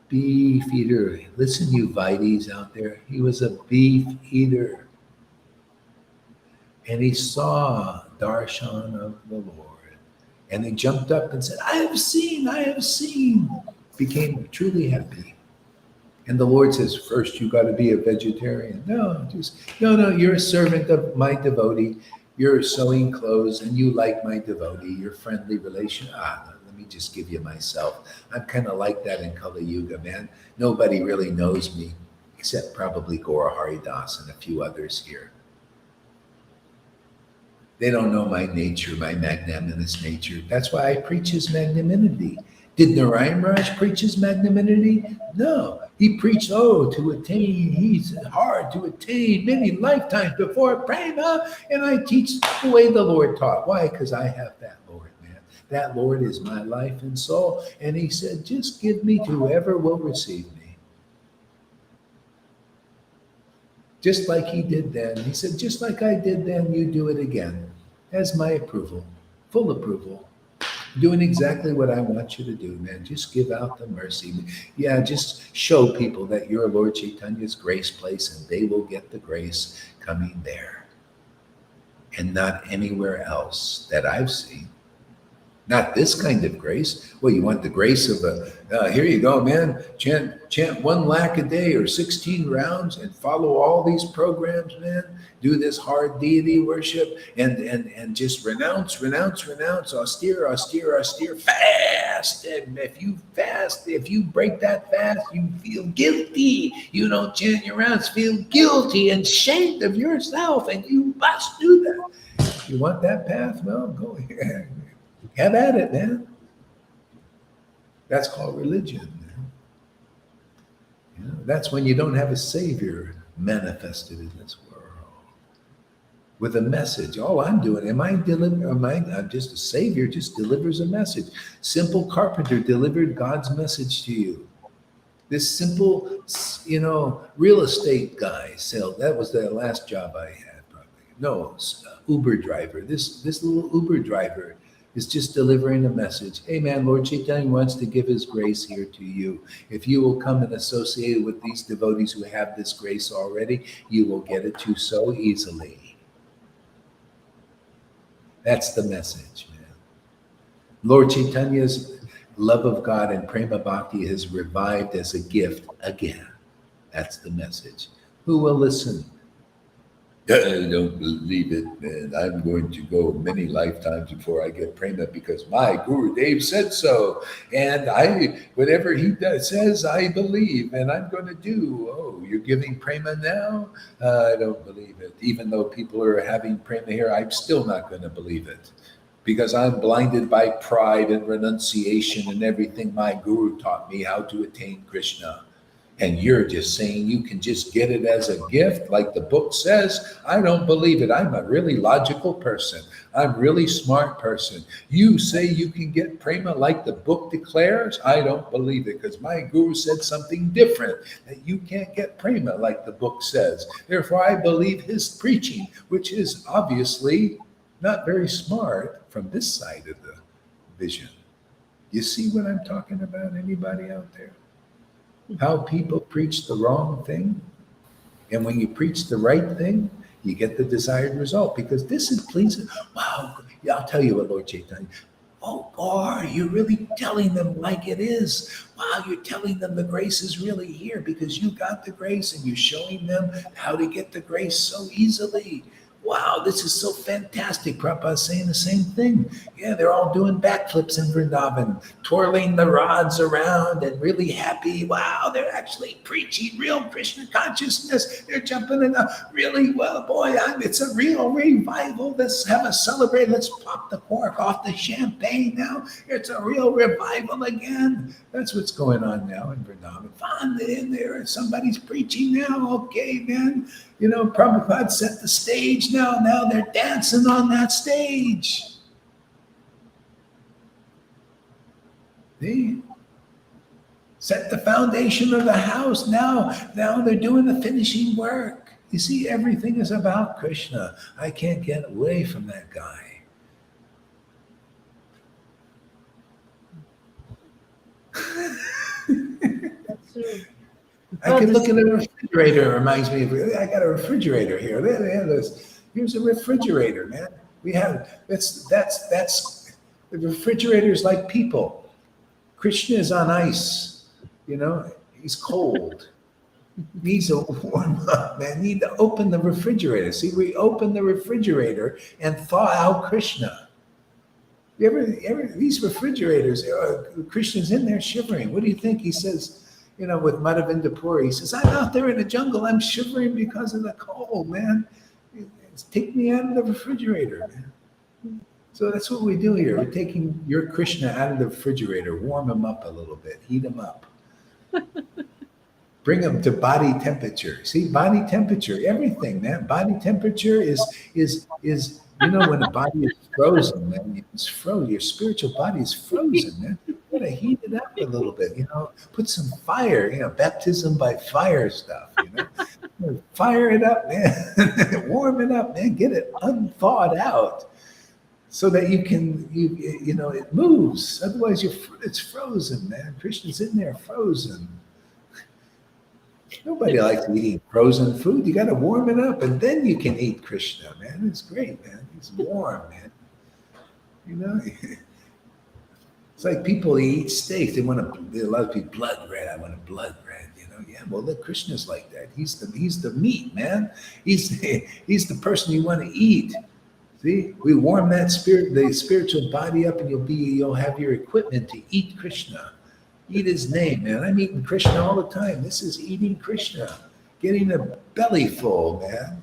Beef eater. Listen, you Vaidis out there. He was a beef eater. And he saw darshan of the Lord. And he jumped up and said, I have seen. Became truly happy. And the Lord says, first you got to be a vegetarian. No, you're a servant of my devotee. You're sewing clothes and you like my devotee, your friendly relation. Let me just give you myself. I'm kind of like that in Kali Yuga, man. Nobody really knows me except probably Gaur Hari Das and a few others here. They don't know my nature, my magnanimous nature. That's why I preach his magnanimity. Did Narayan Raj preach his magnanimity? No. He preached, to attain, he's hard to attain many lifetimes before prema, and I teach the way the Lord taught. Why? Because I have that Lord, man. That Lord is my life and soul. And he said, just give me to whoever will receive me. Just like he did then. He said, just like I did then, you do it again. As my approval, full approval. Doing exactly what I want you to do, man. Just give out the mercy. Yeah, just show people that you're Lord Chaitanya's grace place and they will get the grace coming there. And not anywhere else that I've seen. Not this kind of grace. Well, you want the grace of here you go, man. Chant 1 lakh a day or 16 rounds and follow all these programs, man. Do this hard deity worship and just renounce, austere, fast. And if you fast, if you break that fast, you feel guilty. You don't chant your rounds, feel guilty and ashamed of yourself, and you must do that. You want that path? Well, go here. Have at it, man. That's called religion. Man. You know, that's when you don't have a savior manifested in this world with a message. All I'm doing, I'm just a savior, just delivers a message. Simple carpenter delivered God's message to you. This simple, real estate guy, that was the last job I had probably. No, Uber driver. This little Uber driver is just delivering a message. Hey man, Lord Chaitanya wants to give his grace here to you. If you will come and associate with these devotees who have this grace already, you will get it too so easily. That's the message, man. Lord Chaitanya's love of God and prema bhakti has revived as a gift again. That's the message. Who will listen? I don't believe it, man. I'm going to go many lifetimes before I get prema because my Guru Dev said so. And whatever he says, I believe, and I'm going to do. Oh, you're giving prema now? I don't believe it. Even though people are having prema here, I'm still not going to believe it because I'm blinded by pride and renunciation and everything my Guru taught me how to attain Krishna. And you're just saying you can just get it as a gift, like the book says. I don't believe it. I'm a really logical person. I'm a really smart person. You say you can get prema like the book declares? I don't believe it because my Guru said something different, that you can't get prema like the book says. Therefore, I believe his preaching, which is obviously not very smart from this side of the vision. You see what I'm talking about, anybody out there? How people preach the wrong thing. And when you preach the right thing, you get the desired result because this is pleasing. Wow. Yeah, I'll tell you what, Lord Chaitanya. Oh, boy, you're really telling them like it is. Wow, you're telling them the grace is really here because you got the grace and you're showing them how to get the grace so easily. Wow, this is so fantastic. Prabhupada's saying the same thing. Yeah, they're all doing backflips in Vrindavan, twirling the rods around and really happy. Wow, they're actually preaching real Krishna consciousness. They're jumping in really, well, boy, it's a real revival. Let's have a celebrate. Let's pop the cork off the champagne now. It's a real revival again. That's what's going on now in Vrindavan. Find it in there. Somebody's preaching now. Okay, man. You know, Prabhupada set the stage now. Now they're dancing on that stage. They set the foundation of the house. Now they're doing the finishing work. You see, everything is about Krishna. I can't get away from that guy. That's true. I can look at a refrigerator. It reminds me of, I got a refrigerator here. Here's a refrigerator, man. We have, that's the refrigerator is like people. Krishna is on ice, you know, he's cold. Needs to warm up, man. Need to open the refrigerator. See, we open the refrigerator and thaw out Krishna. You ever these refrigerators, Krishna's in there shivering. What do you think? He says, you know, with Madhavinda Puri, he says, I'm out there in the jungle. I'm shivering because of the cold, man. Take me out of the refrigerator, man. So that's what we do here. We're taking your Krishna out of the refrigerator, warm him up a little bit, heat him up. Bring him to body temperature. See, body temperature, everything, man. Body temperature is you know, when the body is frozen, man, it's frozen. Your spiritual body is frozen, man. You gotta heat it up a little bit, you know. Put some fire, you know, baptism by fire stuff, you know. Fire it up, man. Warm it up, man. Get it unthawed out, so that you can, you know, it moves. Otherwise, it's frozen, man. Krishna's in there, frozen. Nobody likes eating frozen food. You got to warm it up, and then you can eat Krishna, man. It's great, man. It's warm, man. You know, it's like people eat steak. They want to. A lot of people blood red. I want a blood red. You know, yeah. Well, look, Krishna's like that. He's the meat, man. He's the person you want to eat. See, we warm that the spiritual body up, and you'll have your equipment to eat Krishna. Eat his name, man. I'm eating Krishna all the time. This is eating Krishna. Getting a belly full, man.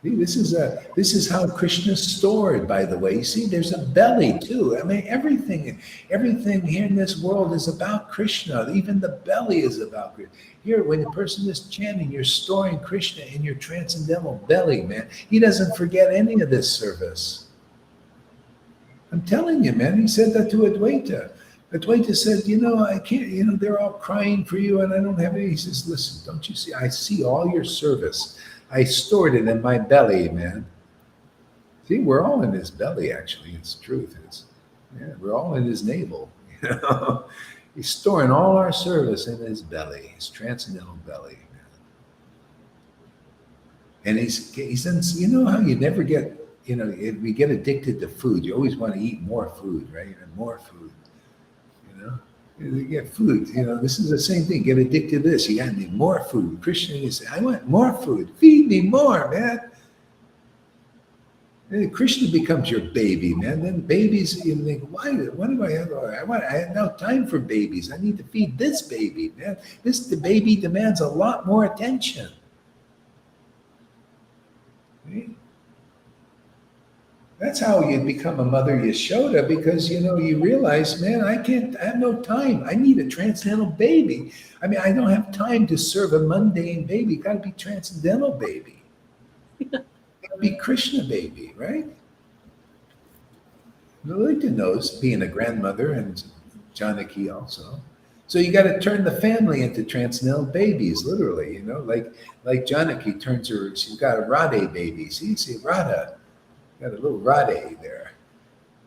See, this is how Krishna's stored, by the way. You see, there's a belly too. I mean, everything here in this world is about Krishna. Even the belly is about Krishna. Here, when a person is chanting, you're storing Krishna in your transcendental belly, man. He doesn't forget any of this service. I'm telling you, man. He said that to Advaita. Advaita said, I can't, they're all crying for you and I don't have any. He says, listen, don't you see? I see all your service. I stored it in my belly, man. See, we're all in his belly, actually. It's truth. We're all in his navel. He's storing all our service in his belly, his transcendental belly. And he's in, how you never get, if we get addicted to food, you always want to eat more food, right? And more food, You get food, this is the same thing. Get addicted to this. You got to need more food. Christian, you say, I want more food. Feed me more, man. And Krishna becomes your baby, man. Then babies, you think, what do I have? I have no time for babies. I need to feed this baby, man. The baby demands a lot more attention. Right? That's how you become a Mother Yashoda, because you realize, man, I have no time. I need a transcendental baby. I mean, I don't have time to serve a mundane baby. Got to be transcendental baby. Got to be Krishna baby, right? Lalita knows, being a grandmother, and Janaki also. So you got to turn the family into transcendental babies, literally. Like Janaki turns her. She's got a Radhe baby. See Radha. Got a little Radhe there.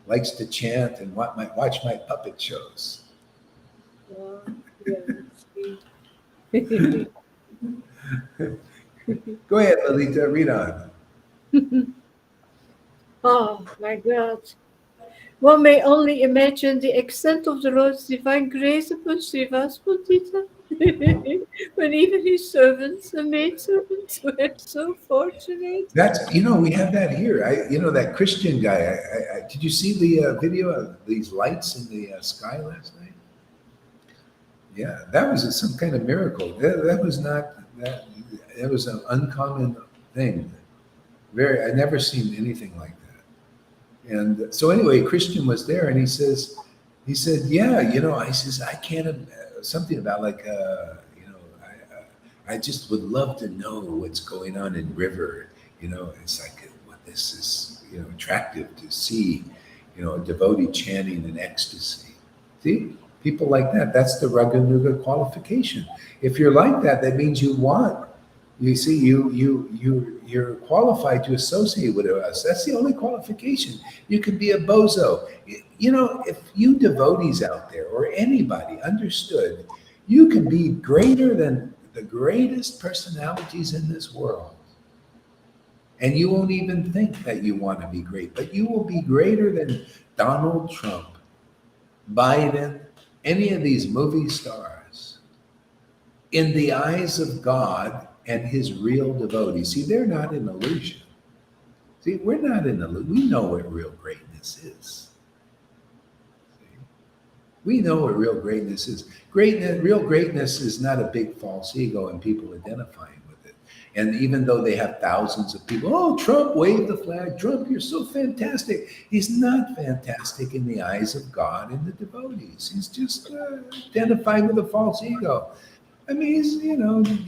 Likes to chant and watch my puppet shows. Oh, yeah, Go ahead, Lalita, read on. Oh, my God. One may only imagine the extent of the Lord's divine grace upon Srivaspatita, when even his servants and maidservants were so fortunate. That's, we have that here. That Christian guy. Did you see the video of these lights in the sky last night? Yeah, that was some kind of miracle. That was not that. It was an uncommon thing. I never seen anything like that. And so anyway, Christian was there, and he said, yeah, I says, I can't, something about like, I just would love to know what's going on in river. It's like, this is, attractive to see, a devotee chanting in ecstasy. See, people like that, that's the Raganuga qualification. If you're like that, that means you want. You see, you're qualified to associate with us. That's the only qualification. You can be a bozo. If you devotees out there or anybody understood, you can be greater than the greatest personalities in this world. And you won't even think that you want to be great, but you will be greater than Donald Trump, Biden, any of these movie stars. In the eyes of God and his real devotees. See, they're not an illusion. See, we're not an illusion. We know what real greatness is. See? We know what real greatness is. Real greatness is not a big false ego and people identifying with it. And even though they have thousands of people, oh, Trump waved the flag. Trump, you're so fantastic. He's not fantastic in the eyes of God and the devotees. He's just identified with a false ego. I mean,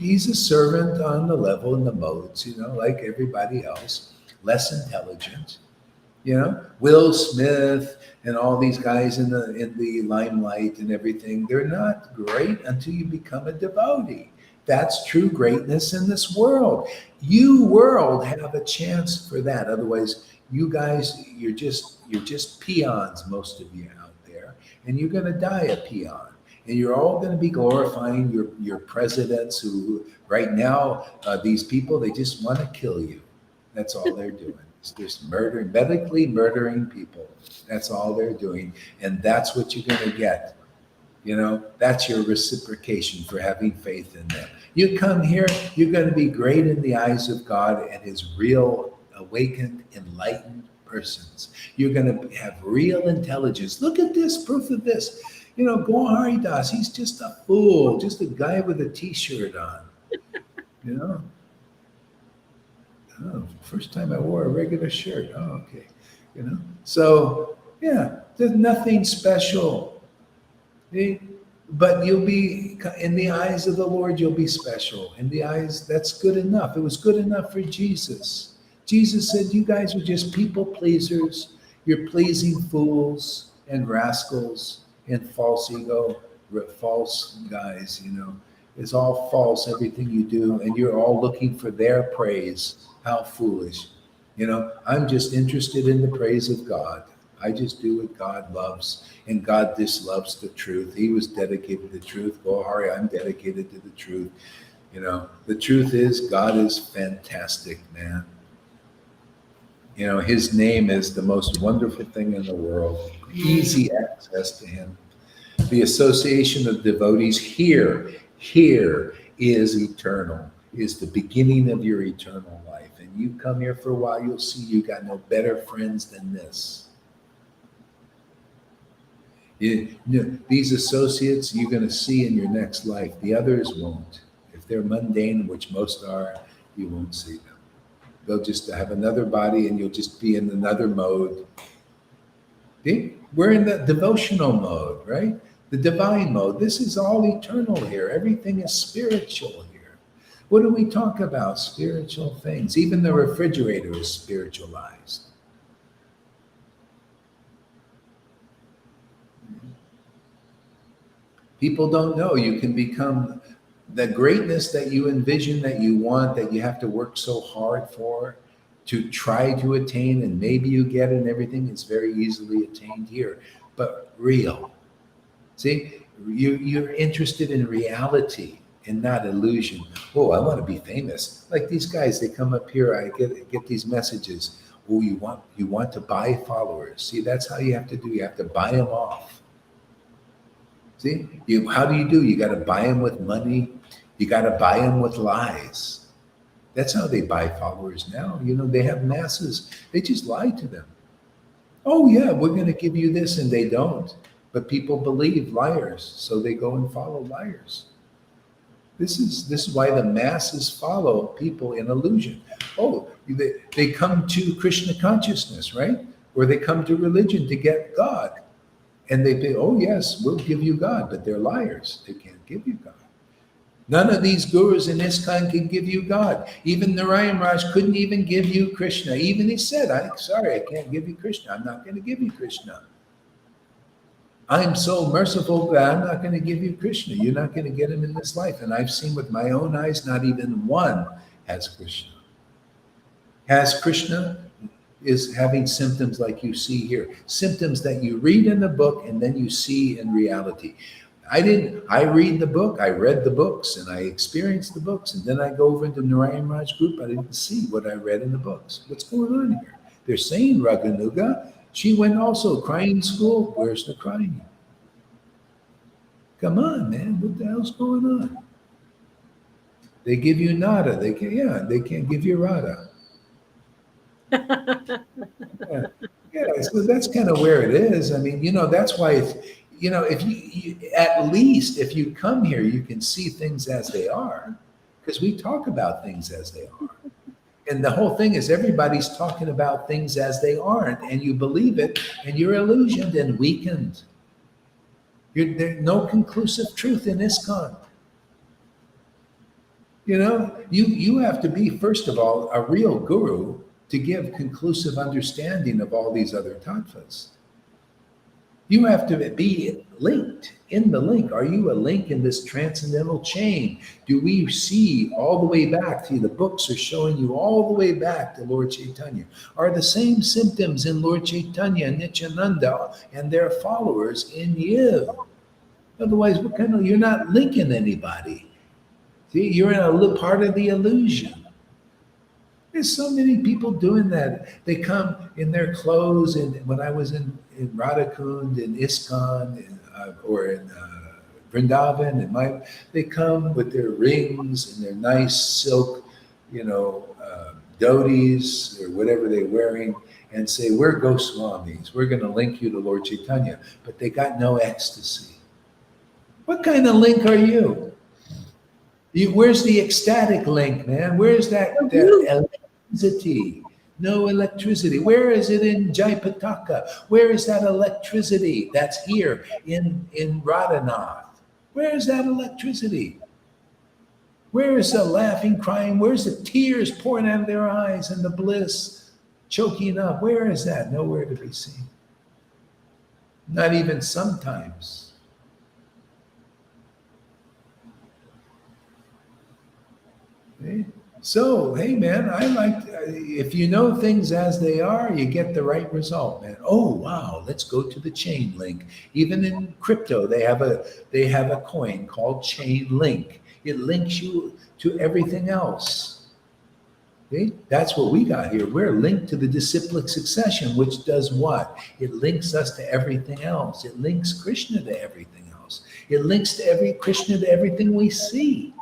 he's a servant on the level in the modes, like everybody else, less intelligent. Will Smith and all these guys in the limelight and everything, they're not great until you become a devotee. That's true greatness in this world. You world have a chance for that. Otherwise, you guys, you're just peons, most of you out there, and you're going to die a peon. And you're all going to be glorifying your presidents who right now, these people, they just want to kill you. That's all they're doing. It's just medically murdering people. That's all they're doing. And that's what you're going to get. That's your reciprocation for having faith in them. You come here, you're going to be great in the eyes of God and his real awakened, enlightened persons. You're going to have real intelligence. Look at this, proof of this. Gaur Haridas, he's just a fool, just a guy with a t-shirt on, Oh, first time I wore a regular shirt. Oh, okay. So yeah, there's nothing special. See? But you'll be, in the eyes of the Lord, you'll be special. In the eyes, that's good enough. It was good enough for Jesus. Jesus said, you guys are just people pleasers. You're pleasing fools and rascals and false ego, false guys, It's all false, everything you do. And you're all looking for their praise. How foolish. I'm just interested in the praise of God. I just do what God loves, and God disloves the truth. He was dedicated to the truth. Oh, Hari, I'm dedicated to the truth. The truth is God is fantastic, man. His name is the most wonderful thing in the world. Easy access to him. The association of devotees here is eternal, is the beginning of your eternal life. And you come here for a while, you'll see you got no better friends than this. These associates you're going to see in your next life. The others won't. If they're mundane, which most are, you won't see them. They'll just have another body and you'll just be in another mode. See? We're in the devotional mode, right? The divine mode. This is all eternal here. Everything is spiritual here. What do we talk about? Spiritual things. Even the refrigerator is spiritualized. People don't know you can become the greatness that you envision, that you want, that you have to work so hard for, to try to attain, and maybe you get it and everything is very easily attained here, but real. See, you're interested in reality and not illusion. Oh, I want to be famous. Like these guys, they come up here, I get these messages. Oh, you want to buy followers. See, that's how you have to do. You have to buy them off. See, how do? You got to buy them with money. You got to buy them with lies. That's how they buy followers now. They have masses. They just lie to them. Oh yeah, we're going to give you this, and they don't. But people believe liars, so they go and follow liars. This is why the masses follow people in illusion. Oh, they come to Krishna consciousness, right? Or they come to religion to get God. And they say, oh yes, we'll give you God, but they're liars. They can't give you God. None of these gurus in ISKCON can give you God. Even Narayan Raj couldn't even give you Krishna. Even he said, I'm sorry, I can't give you Krishna. I'm not going to give you Krishna. I'm so merciful that I'm not going to give you Krishna. You're not going to get him in this life. And I've seen with my own eyes, not even one has Krishna. Has Krishna is having symptoms like you see here. Symptoms that you read in the book and then you see in reality. I read the book, I read the books, and I experienced the books, and then I go over into Narayan Raj group, I didn't see what I read in the books. What's going on here? They're saying Raganuga, she went also crying school. Where's the crying? Come on, man, what the hell's going on? They give you nada, they can't give you rada. Yeah, so that's kind of where it is. I mean, that's why it's, if you at least if you come here, you can see things as they are, because we talk about things as they are. And the whole thing is everybody's talking about things as they aren't, and you believe it, and you're illusioned and weakened. There's no conclusive truth in ISKCON. You have to be, first of all, a real guru to give conclusive understanding of all these other tattvas. You have to be linked in the link. Are you a link in this transcendental chain? Do we see all the way back? See, the books are showing you all the way back to Lord Chaitanya. Are the same symptoms in Lord Chaitanya and Nityananda and their followers in you? Otherwise, you're not linking anybody. See, you're in a part of the illusion. There's so many people doing that. They come in their clothes, and when I was in Radhakund, in ISKCON, or in Vrindavan, they come with their rings and their nice silk, dhotis or whatever they're wearing, and say, we're Goswamis. We're going to link you to Lord Chaitanya. But they got no ecstasy. What kind of link are you? Where's the ecstatic link, man? Where's that electricity. No electricity. Where is it in Jaipataka? Where is that electricity that's here in Radhanath? Where is that electricity? Where is the laughing, crying? Where's the tears pouring out of their eyes and the bliss choking up? Where is that? Nowhere to be seen. Not even sometimes. Okay? So, hey man, I like, if you know things as they are, you get the right result, man. Oh wow, let's go to the chain link. Even in crypto, they have a coin called chain link. It links you to everything else. Okay? That's what we got here. We're linked to the disciplic succession, which does what? It links us to everything else. It links Krishna to everything else. It links to Krishna to everything we see.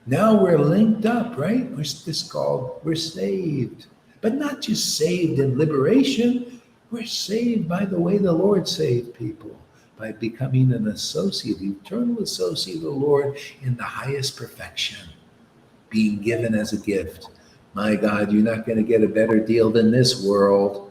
Now we're linked up, right? We're saved. But not just saved in liberation. We're saved by the way the Lord saved people, by becoming an associate, eternal associate of the Lord in the highest perfection, being given as a gift. My God, you're not going to get a better deal than this world.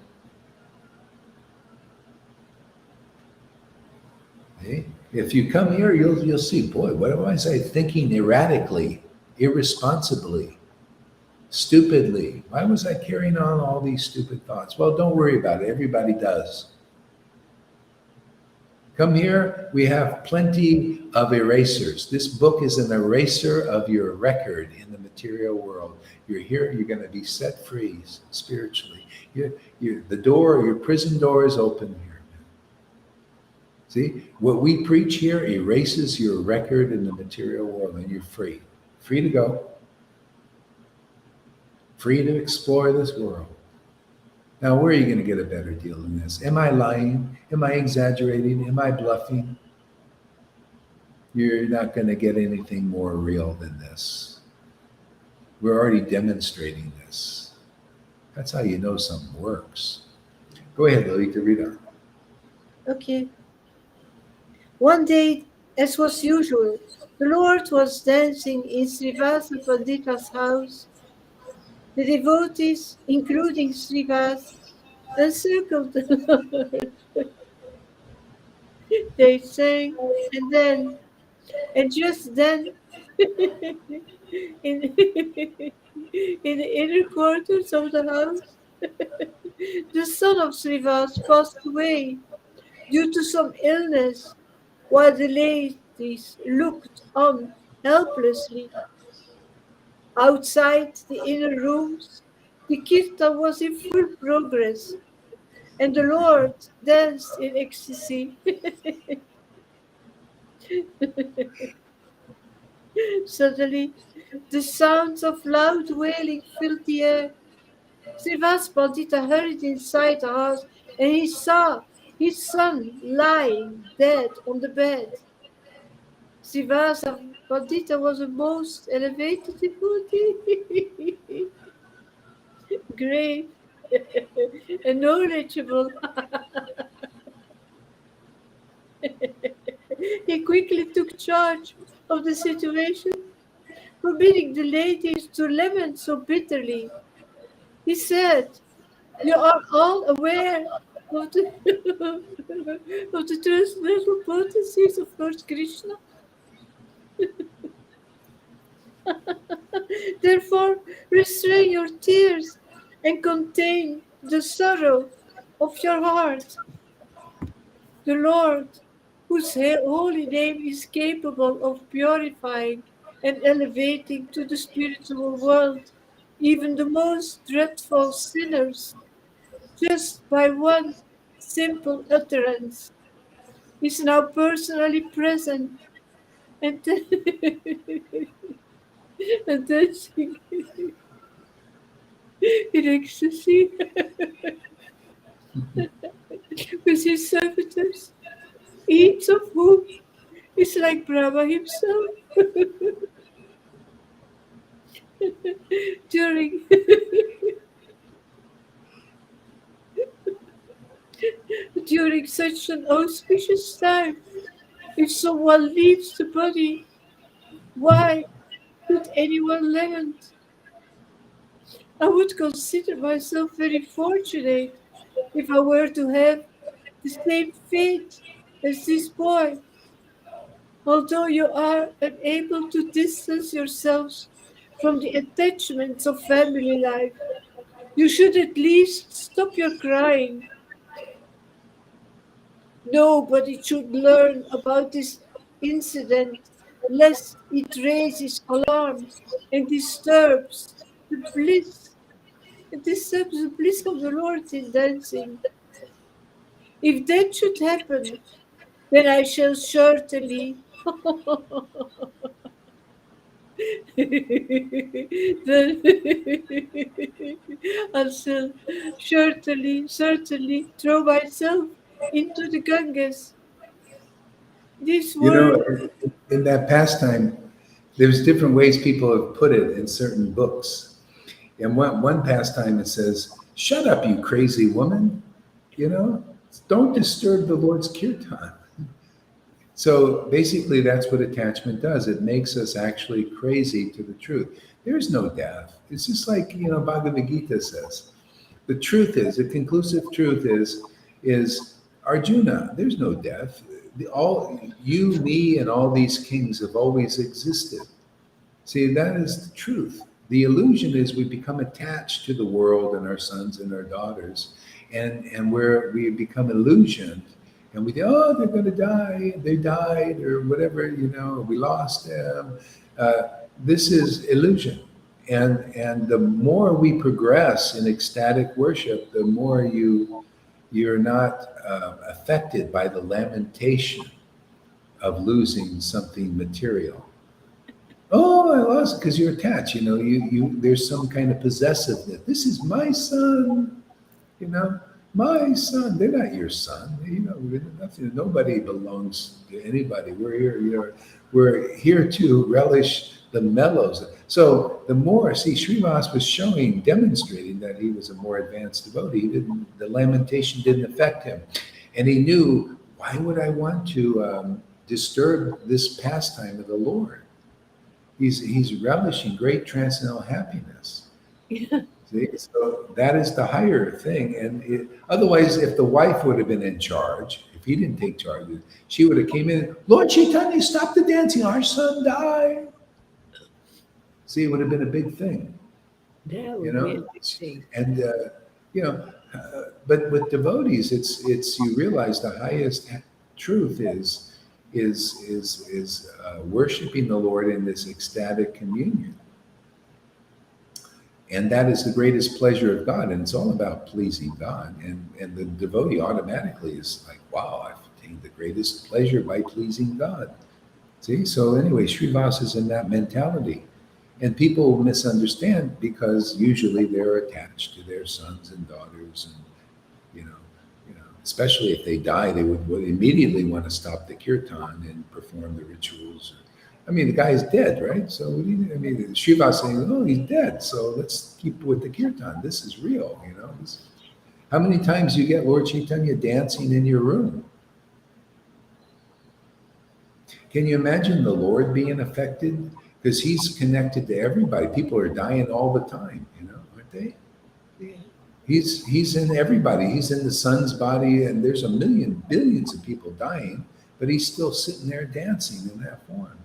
Okay? If you come here, you'll see, boy, what do I say? Thinking erratically, irresponsibly, stupidly. Why was I carrying on all these stupid thoughts? Well, don't worry about it. Everybody does. Come here, we have plenty of erasers. This book is an eraser of your record in the material world. You're here, you're going to be set free spiritually. Your prison door is open here. See, what we preach here erases your record in the material world, and you're free. Free to go. Free to explore this world. Now, where are you going to get a better deal than this? Am I lying? Am I exaggerating? Am I bluffing? You're not going to get anything more real than this. We're already demonstrating this. That's how you know something works. Go ahead, Lolita, read on. Okay. One day, as was usual, the Lord was dancing in Srivasa Pandita's house. The devotees, including Srivas, encircled the Lord. They sang, and just then, in, in the inner quarters of the house, the son of Srivas passed away due to some illness, while the ladies looked on helplessly. Outside the inner rooms, the kirtan was in full progress, and the Lord danced in ecstasy. Suddenly, the sounds of loud wailing filled the air. Srivas Pandita hurried inside the house, and he saw his son lying dead on the bed. Srivasa Pandita was a most elevated devotee, grave and knowledgeable. He quickly took charge of the situation, forbidding the ladies to lament so bitterly. He said, "You are all aware of the, of the transcendental potencies of Lord Krishna. Therefore, restrain your tears and contain the sorrow of your heart. The Lord, whose holy name is capable of purifying and elevating to the spiritual world even the most dreadful sinners, just by one simple utterance, is now personally present and, and dancing in ecstasy with his servitors, each of whom is like Brahma himself." during during such an auspicious time, if someone leaves the body, why should anyone lament. I would consider myself very fortunate if I were to have the same fate as this boy. Although you are unable to distance yourselves from the attachments of family life, you should at least stop your crying. Nobody should learn about this incident lest it raises alarms and disturbs the bliss of the Lord in dancing. If that should happen, then I shall certainly then I shall certainly throw myself into the Ganges. These You words, know, in that pastime, there's different ways people have put it in certain books. In one pastime, it says, "Shut up, you crazy woman! You know, don't disturb the Lord's kirtan." So basically, that's what attachment does. It makes us actually crazy to the truth. There's no death. It's just like, Bhagavad Gita says. The truth is, the conclusive truth is Arjuna. There's no death. All you, me, and all these kings have always existed. See, that is the truth. The illusion is we become attached to the world and our sons and our daughters, and we become illusioned, and we think, oh, they're going to die, they died, or whatever, we lost them. This is illusion, and the more we progress in ecstatic worship, the more you're not affected by the lamentation of losing something material. Oh, I lost it because you're attached. There's some kind of possessiveness. This is my son, you know, my son. They're not your son. Nothing. Nobody belongs to anybody. We're here. We're here to relish the mellows. So the more, see, Srivas was demonstrating that he was a more advanced devotee. The lamentation didn't affect him, and he knew, why would I want to disturb this pastime of the Lord? He's relishing great transcendental happiness. See, so that is the higher thing. And otherwise, if the wife would have been in charge, if he didn't take charge, she would have came in. Lord Chaitanya, stop the dancing. Our son died. See, it would have been a big thing, that you would be a know. big thing. And but with devotees, it's you realize the highest truth is worshiping the Lord in this ecstatic communion. And that is the greatest pleasure of God. And it's all about pleasing God. And the devotee automatically is like, wow, I've attained the greatest pleasure by pleasing God. See? So anyway, Srivas is in that mentality. And people misunderstand because usually they're attached to their sons and daughters. And, especially if they die, they would immediately want to stop the kirtan and perform the rituals. I mean, the guy's dead, right? So, Srivas saying, oh, he's dead. So let's keep with the kirtan. This is real, How many times you get Lord Chaitanya dancing in your room? Can you imagine the Lord being affected? Because he's connected to everybody. People are dying all the time, aren't they? Yeah. He's in everybody. He's in the sun's body, and there's billions of people dying, but he's still sitting there dancing in that form.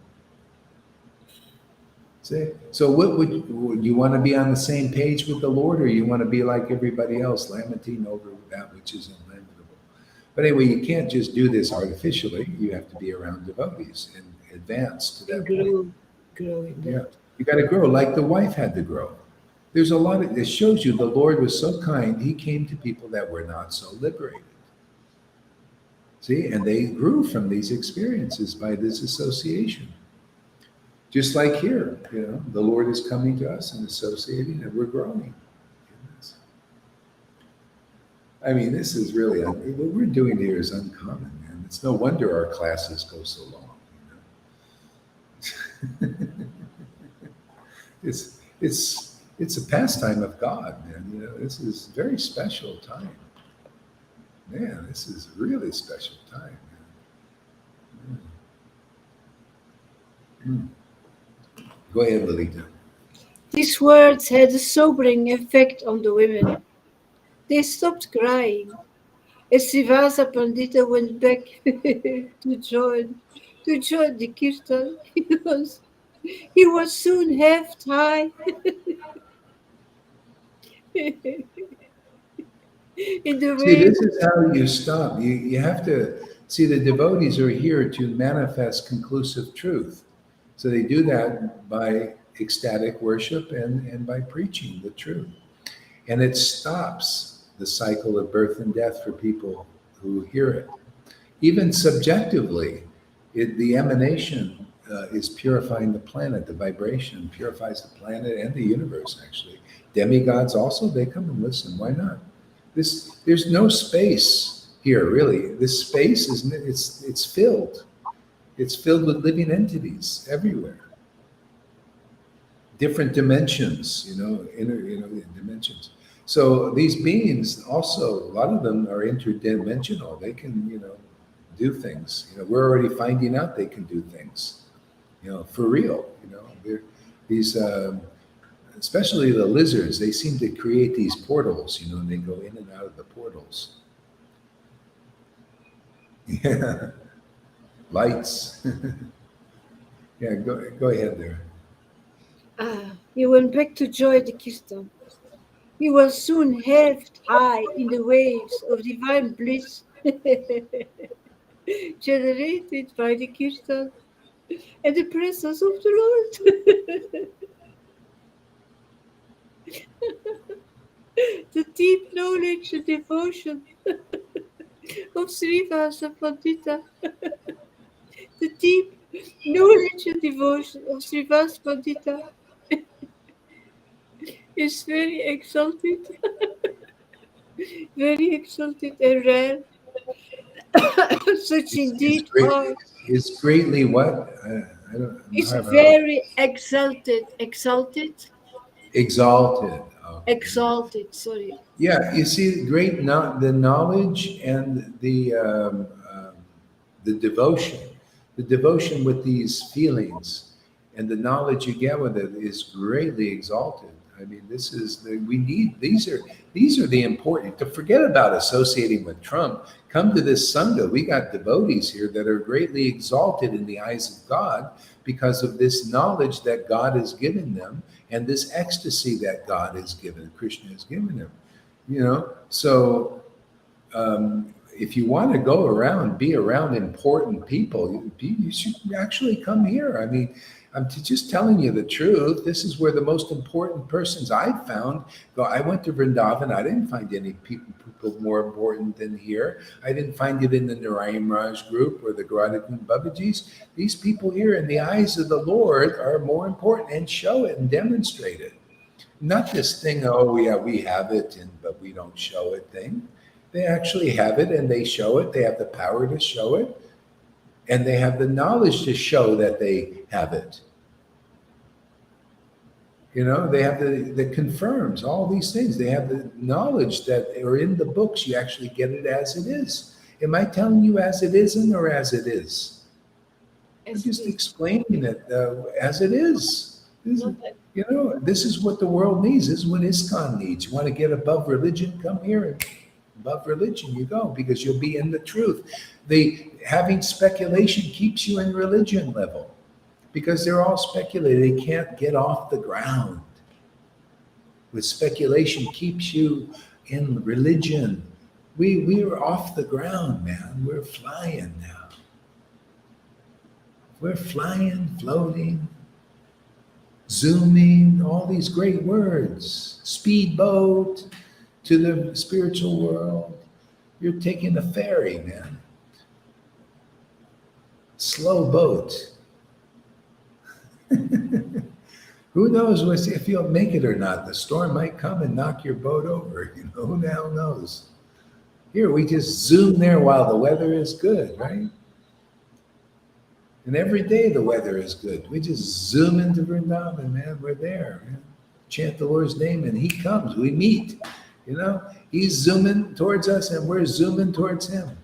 See? So would you want to be on the same page with the Lord, or you want to be like everybody else, lamenting over that which is unlamentable? But anyway, you can't just do this artificially. You have to be around devotees and advance to that point. Grow in that. Yeah, you got to grow like the wife had to grow. There's a lot it shows you the Lord was so kind, he came to people that were not so liberated. See, and they grew from these experiences by this association. Just like here, the Lord is coming to us and associating, and we're growing. I mean, this is really, what we're doing here is uncommon, man. It's no wonder our classes go so long. It's a pastime of God, man. This is a very special time. Man, this is a really special time, man. Go ahead, Lalita. These words had a sobering effect on the women. They stopped crying. As Srivasa Pandita went back to join the kirtan, he was soon half high in the See, way. this is how you stop. You have to see the devotees are here to manifest conclusive truth. So they do that by ecstatic worship and by preaching the truth. And it stops the cycle of birth and death for people who hear it. Even subjectively, the emanation is purifying the planet. The vibration purifies the planet and the universe, actually. Demigods also, they come and listen. Why not? There's no space here, really. This space it's filled. It's filled with living entities everywhere. Different dimensions, dimensions. So these beings also, a lot of them are interdimensional. They can, do things. We're already finding out they can do things, for real. These, especially the lizards, they seem to create these portals, and they go in and out of the portals. Yeah, lights. Yeah, go ahead there. He went back to join the kirtan. He was soon half high in the waves of divine bliss generated by the kirtan and the presence of the Lord. The deep knowledge and devotion of Srivasa Pandita, the deep knowledge and devotion of Srivasa Pandita is very exalted and rare. Such indeed are. It's greatly what? It's very exalted, exalted. Okay. exalted. Sorry. Yeah, you see, the knowledge and the devotion with these feelings, and the knowledge you get with it is greatly exalted. I mean, this is we need these are the important. To forget about associating with Trump, come to this sangha. We got devotees here that are greatly exalted in the eyes of God because of this knowledge that God has given them and this ecstasy that God has given, Krishna has given them. So if you want to go around, be around important people, you should actually come here. I mean, I'm just telling you the truth. This is where the most important persons I've found go. I went to Vrindavan. I didn't find any people more important than here. I didn't find it in the Narayan Raj group or the Garadakun Babajis. These people here in the eyes of the Lord are more important, and show it and demonstrate it. Not this thing, oh yeah, we have it, but we don't show it thing. They actually have it and they show it. They have the power to show it. And they have the knowledge to show that they have it. They have that confirms all these things. They have the knowledge that are in the books. You actually get it as it is. Am I telling you as it isn't or as it is? I'm just explaining it as it is. This is what the world needs. This is what ISKCON needs. You want to get above religion? Come here, and above religion you go, because you'll be in the truth. Having speculation keeps you in religion level, because they're all speculating. They can't get off the ground. With speculation keeps you in religion. We are off the ground, man. We're flying now. We're flying, floating, zooming, all these great words. Speedboat to the spiritual world. You're taking a ferry, man. Slow boat. Who knows if you'll make it or not? The storm might come and knock your boat over. Who the hell knows? Here, we just zoom there while the weather is good, right? And every day the weather is good. We just zoom into Vrindavan, man. We're there. Man. Chant the Lord's name and he comes. We meet. He's zooming towards us and we're zooming towards him.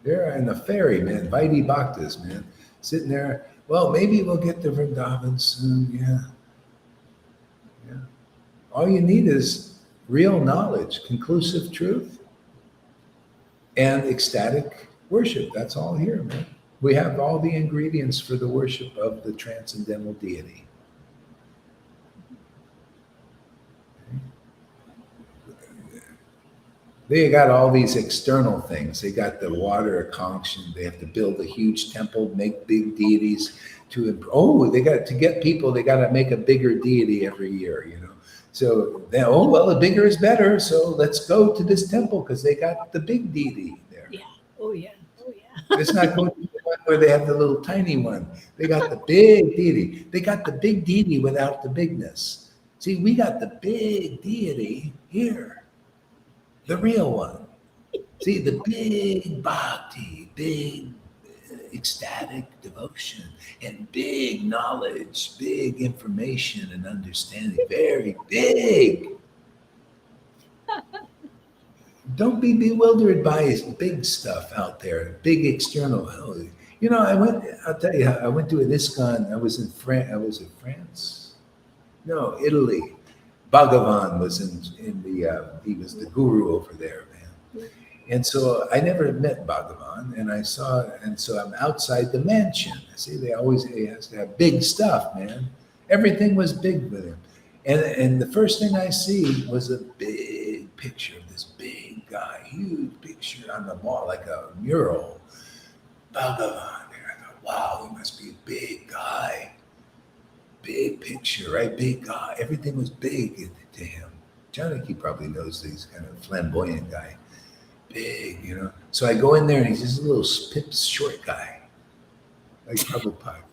They're in the ferry, man. Vaidhi Bhaktas, man. sitting there. Well, maybe we'll get to Vrindavan soon. Yeah. Yeah. All you need is real knowledge, conclusive truth, and ecstatic worship. That's all here, man. We have all the ingredients for the worship of the transcendental deity. They got all these external things. They got the water connection. They have to build a huge temple, make big deities they got to get people. They got to make a bigger deity every year, you know. So they, well, the bigger is better. So let's go to this temple because they got the big deity there. Yeah. Oh yeah. Oh yeah. It's not going to be the one where they have the little tiny one. They got the big deity. They got the big deity without the bigness. See, we got the big deity here. The real one. See, the big bhakti, big ecstatic devotion, and big knowledge, big information and understanding, very big. Don't be bewildered by big stuff out there, big external. You know, I'll tell you, I went to an ISKCON. I was in France? No, Italy. Bhagavan was he was the guru over there, man. And so I never met Bhagavan, and so I'm outside the mansion. See, he has to have big stuff, man. Everything was big with him. And the first thing I see was a big picture of this big guy, huge picture on the wall, like a mural. Bhagavan there. I thought, wow, he must be a big guy. Big picture, right? Big guy. Everything was big to him. Janaki probably knows he's kind of flamboyant guy. Big, you know. So I go in there and he's just a little short guy. Like Prabhupada.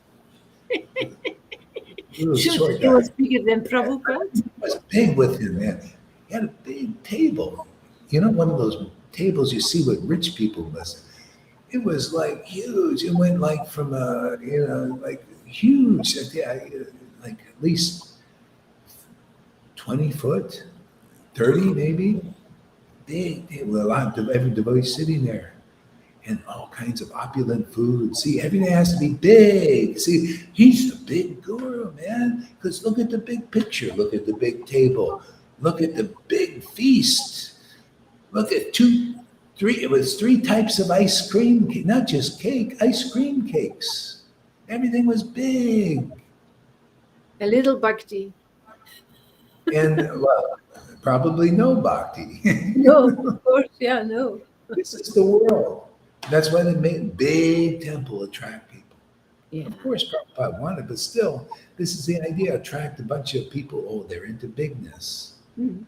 Little short He guy. was bigger than Prabhupada. He was big with him, man. He had a big table. You know, one of those tables you see with rich people must. It was like huge. It went like from like huge, like at least 20 foot, 30 maybe. Big, a lot of every devotee sitting there, and all kinds of opulent food. See, everything has to be big. See, he's the big guru, man. Because look at the big picture. Look at the big table. Look at the big feast. Look at it was 3 types of ice cream, not just cake, ice cream cakes. Everything was big. A little bhakti. And, well, probably no bhakti. No, of course, yeah, no. This is the world. That's why they made big temple attract people. Yeah. Of course, Prabhupada wanted, but still, this is the idea: attract a bunch of people. Oh, they're into bigness. Mm.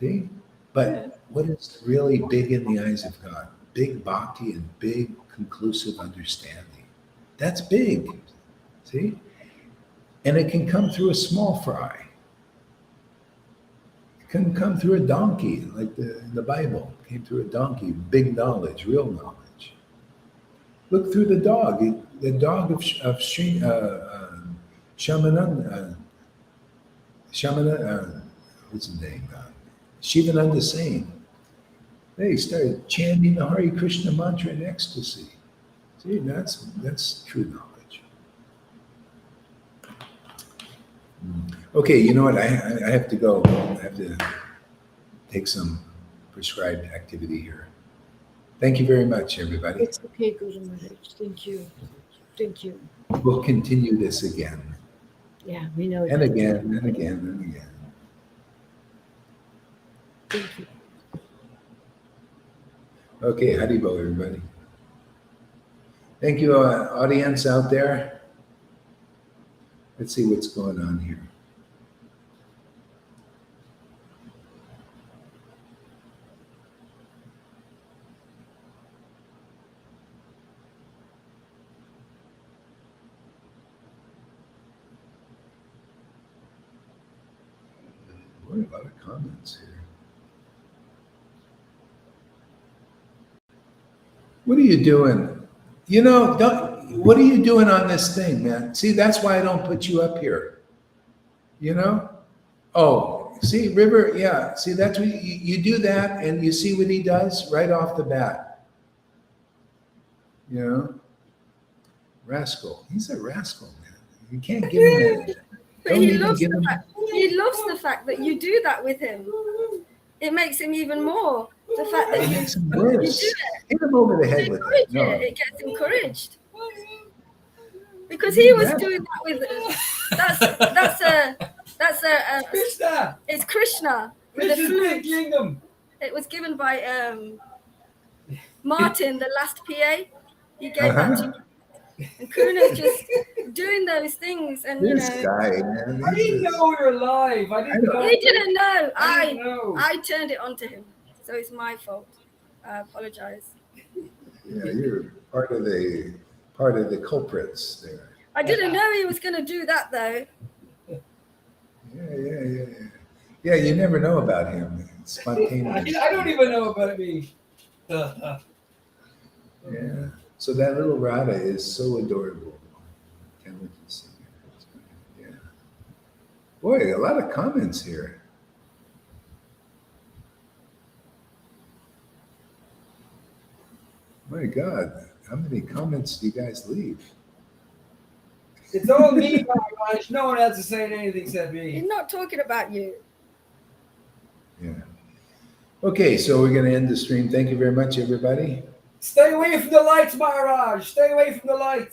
See, but what is really big in the eyes of God? Big bhakti and big conclusive understanding. That's big. See, and it can come through a small fry. Can come through a donkey, like the Bible came through a donkey. Big knowledge, real knowledge. Look through the dog of Shamananda. What's his name? Shivananda Sain. They started chanting the Hare Krishna mantra in ecstasy. See, that's true knowledge. Okay, you know what? I have to go. I have to take some prescribed activity here. Thank you very much, everybody. It's okay, Guru Maharaj. Thank you. Thank you. We'll continue this again. Yeah, we know And it. again, and again, and again. Thank you. Okay, Haribo, everybody. Thank you, audience out there. Let's see what's going on here. Boy, a lot of comments here. What are you doing? You know, what are you doing on this thing, man? See, that's why I don't put you up here. You know? Oh, see, River, yeah. See, that's what you do that, and you see what he does right off the bat. You know? Rascal. He's a rascal, man. You can't give him that. But Don't he even loves give the him. fact. He loves the fact that you do that with him. It makes him even more. The fact that It you makes him do worse. it. Hit him over the head with Encourage it. No. it. It gets encouraged. Because He's he was rascal. doing that with that's a Krishna! it's Krishna with the Krishna's big flute. lingam! It was given by Martin, the last PA. He gave that to me. And Kuna's just doing those things, and This guy, man. I didn't know we were live. I didn't know. he didn't know. I didn't know. I turned it on to him, so it's my fault. I apologize. Yeah, you're part of the culprits there. I didn't know he was going to do that though. Yeah. Yeah, you never know about him. It's spontaneous. I don't even know about me. Yeah. So that little Radha is so adorable. Talented singer. Yeah. Boy, a lot of comments here. My God, how many comments do you guys leave? It's all me, Maharaj. No one else is saying anything except me. He's not talking about you. Yeah. Okay, so we're going to end the stream. Thank you very much, everybody. Stay away from the lights, Maharaj. Stay away from the lights.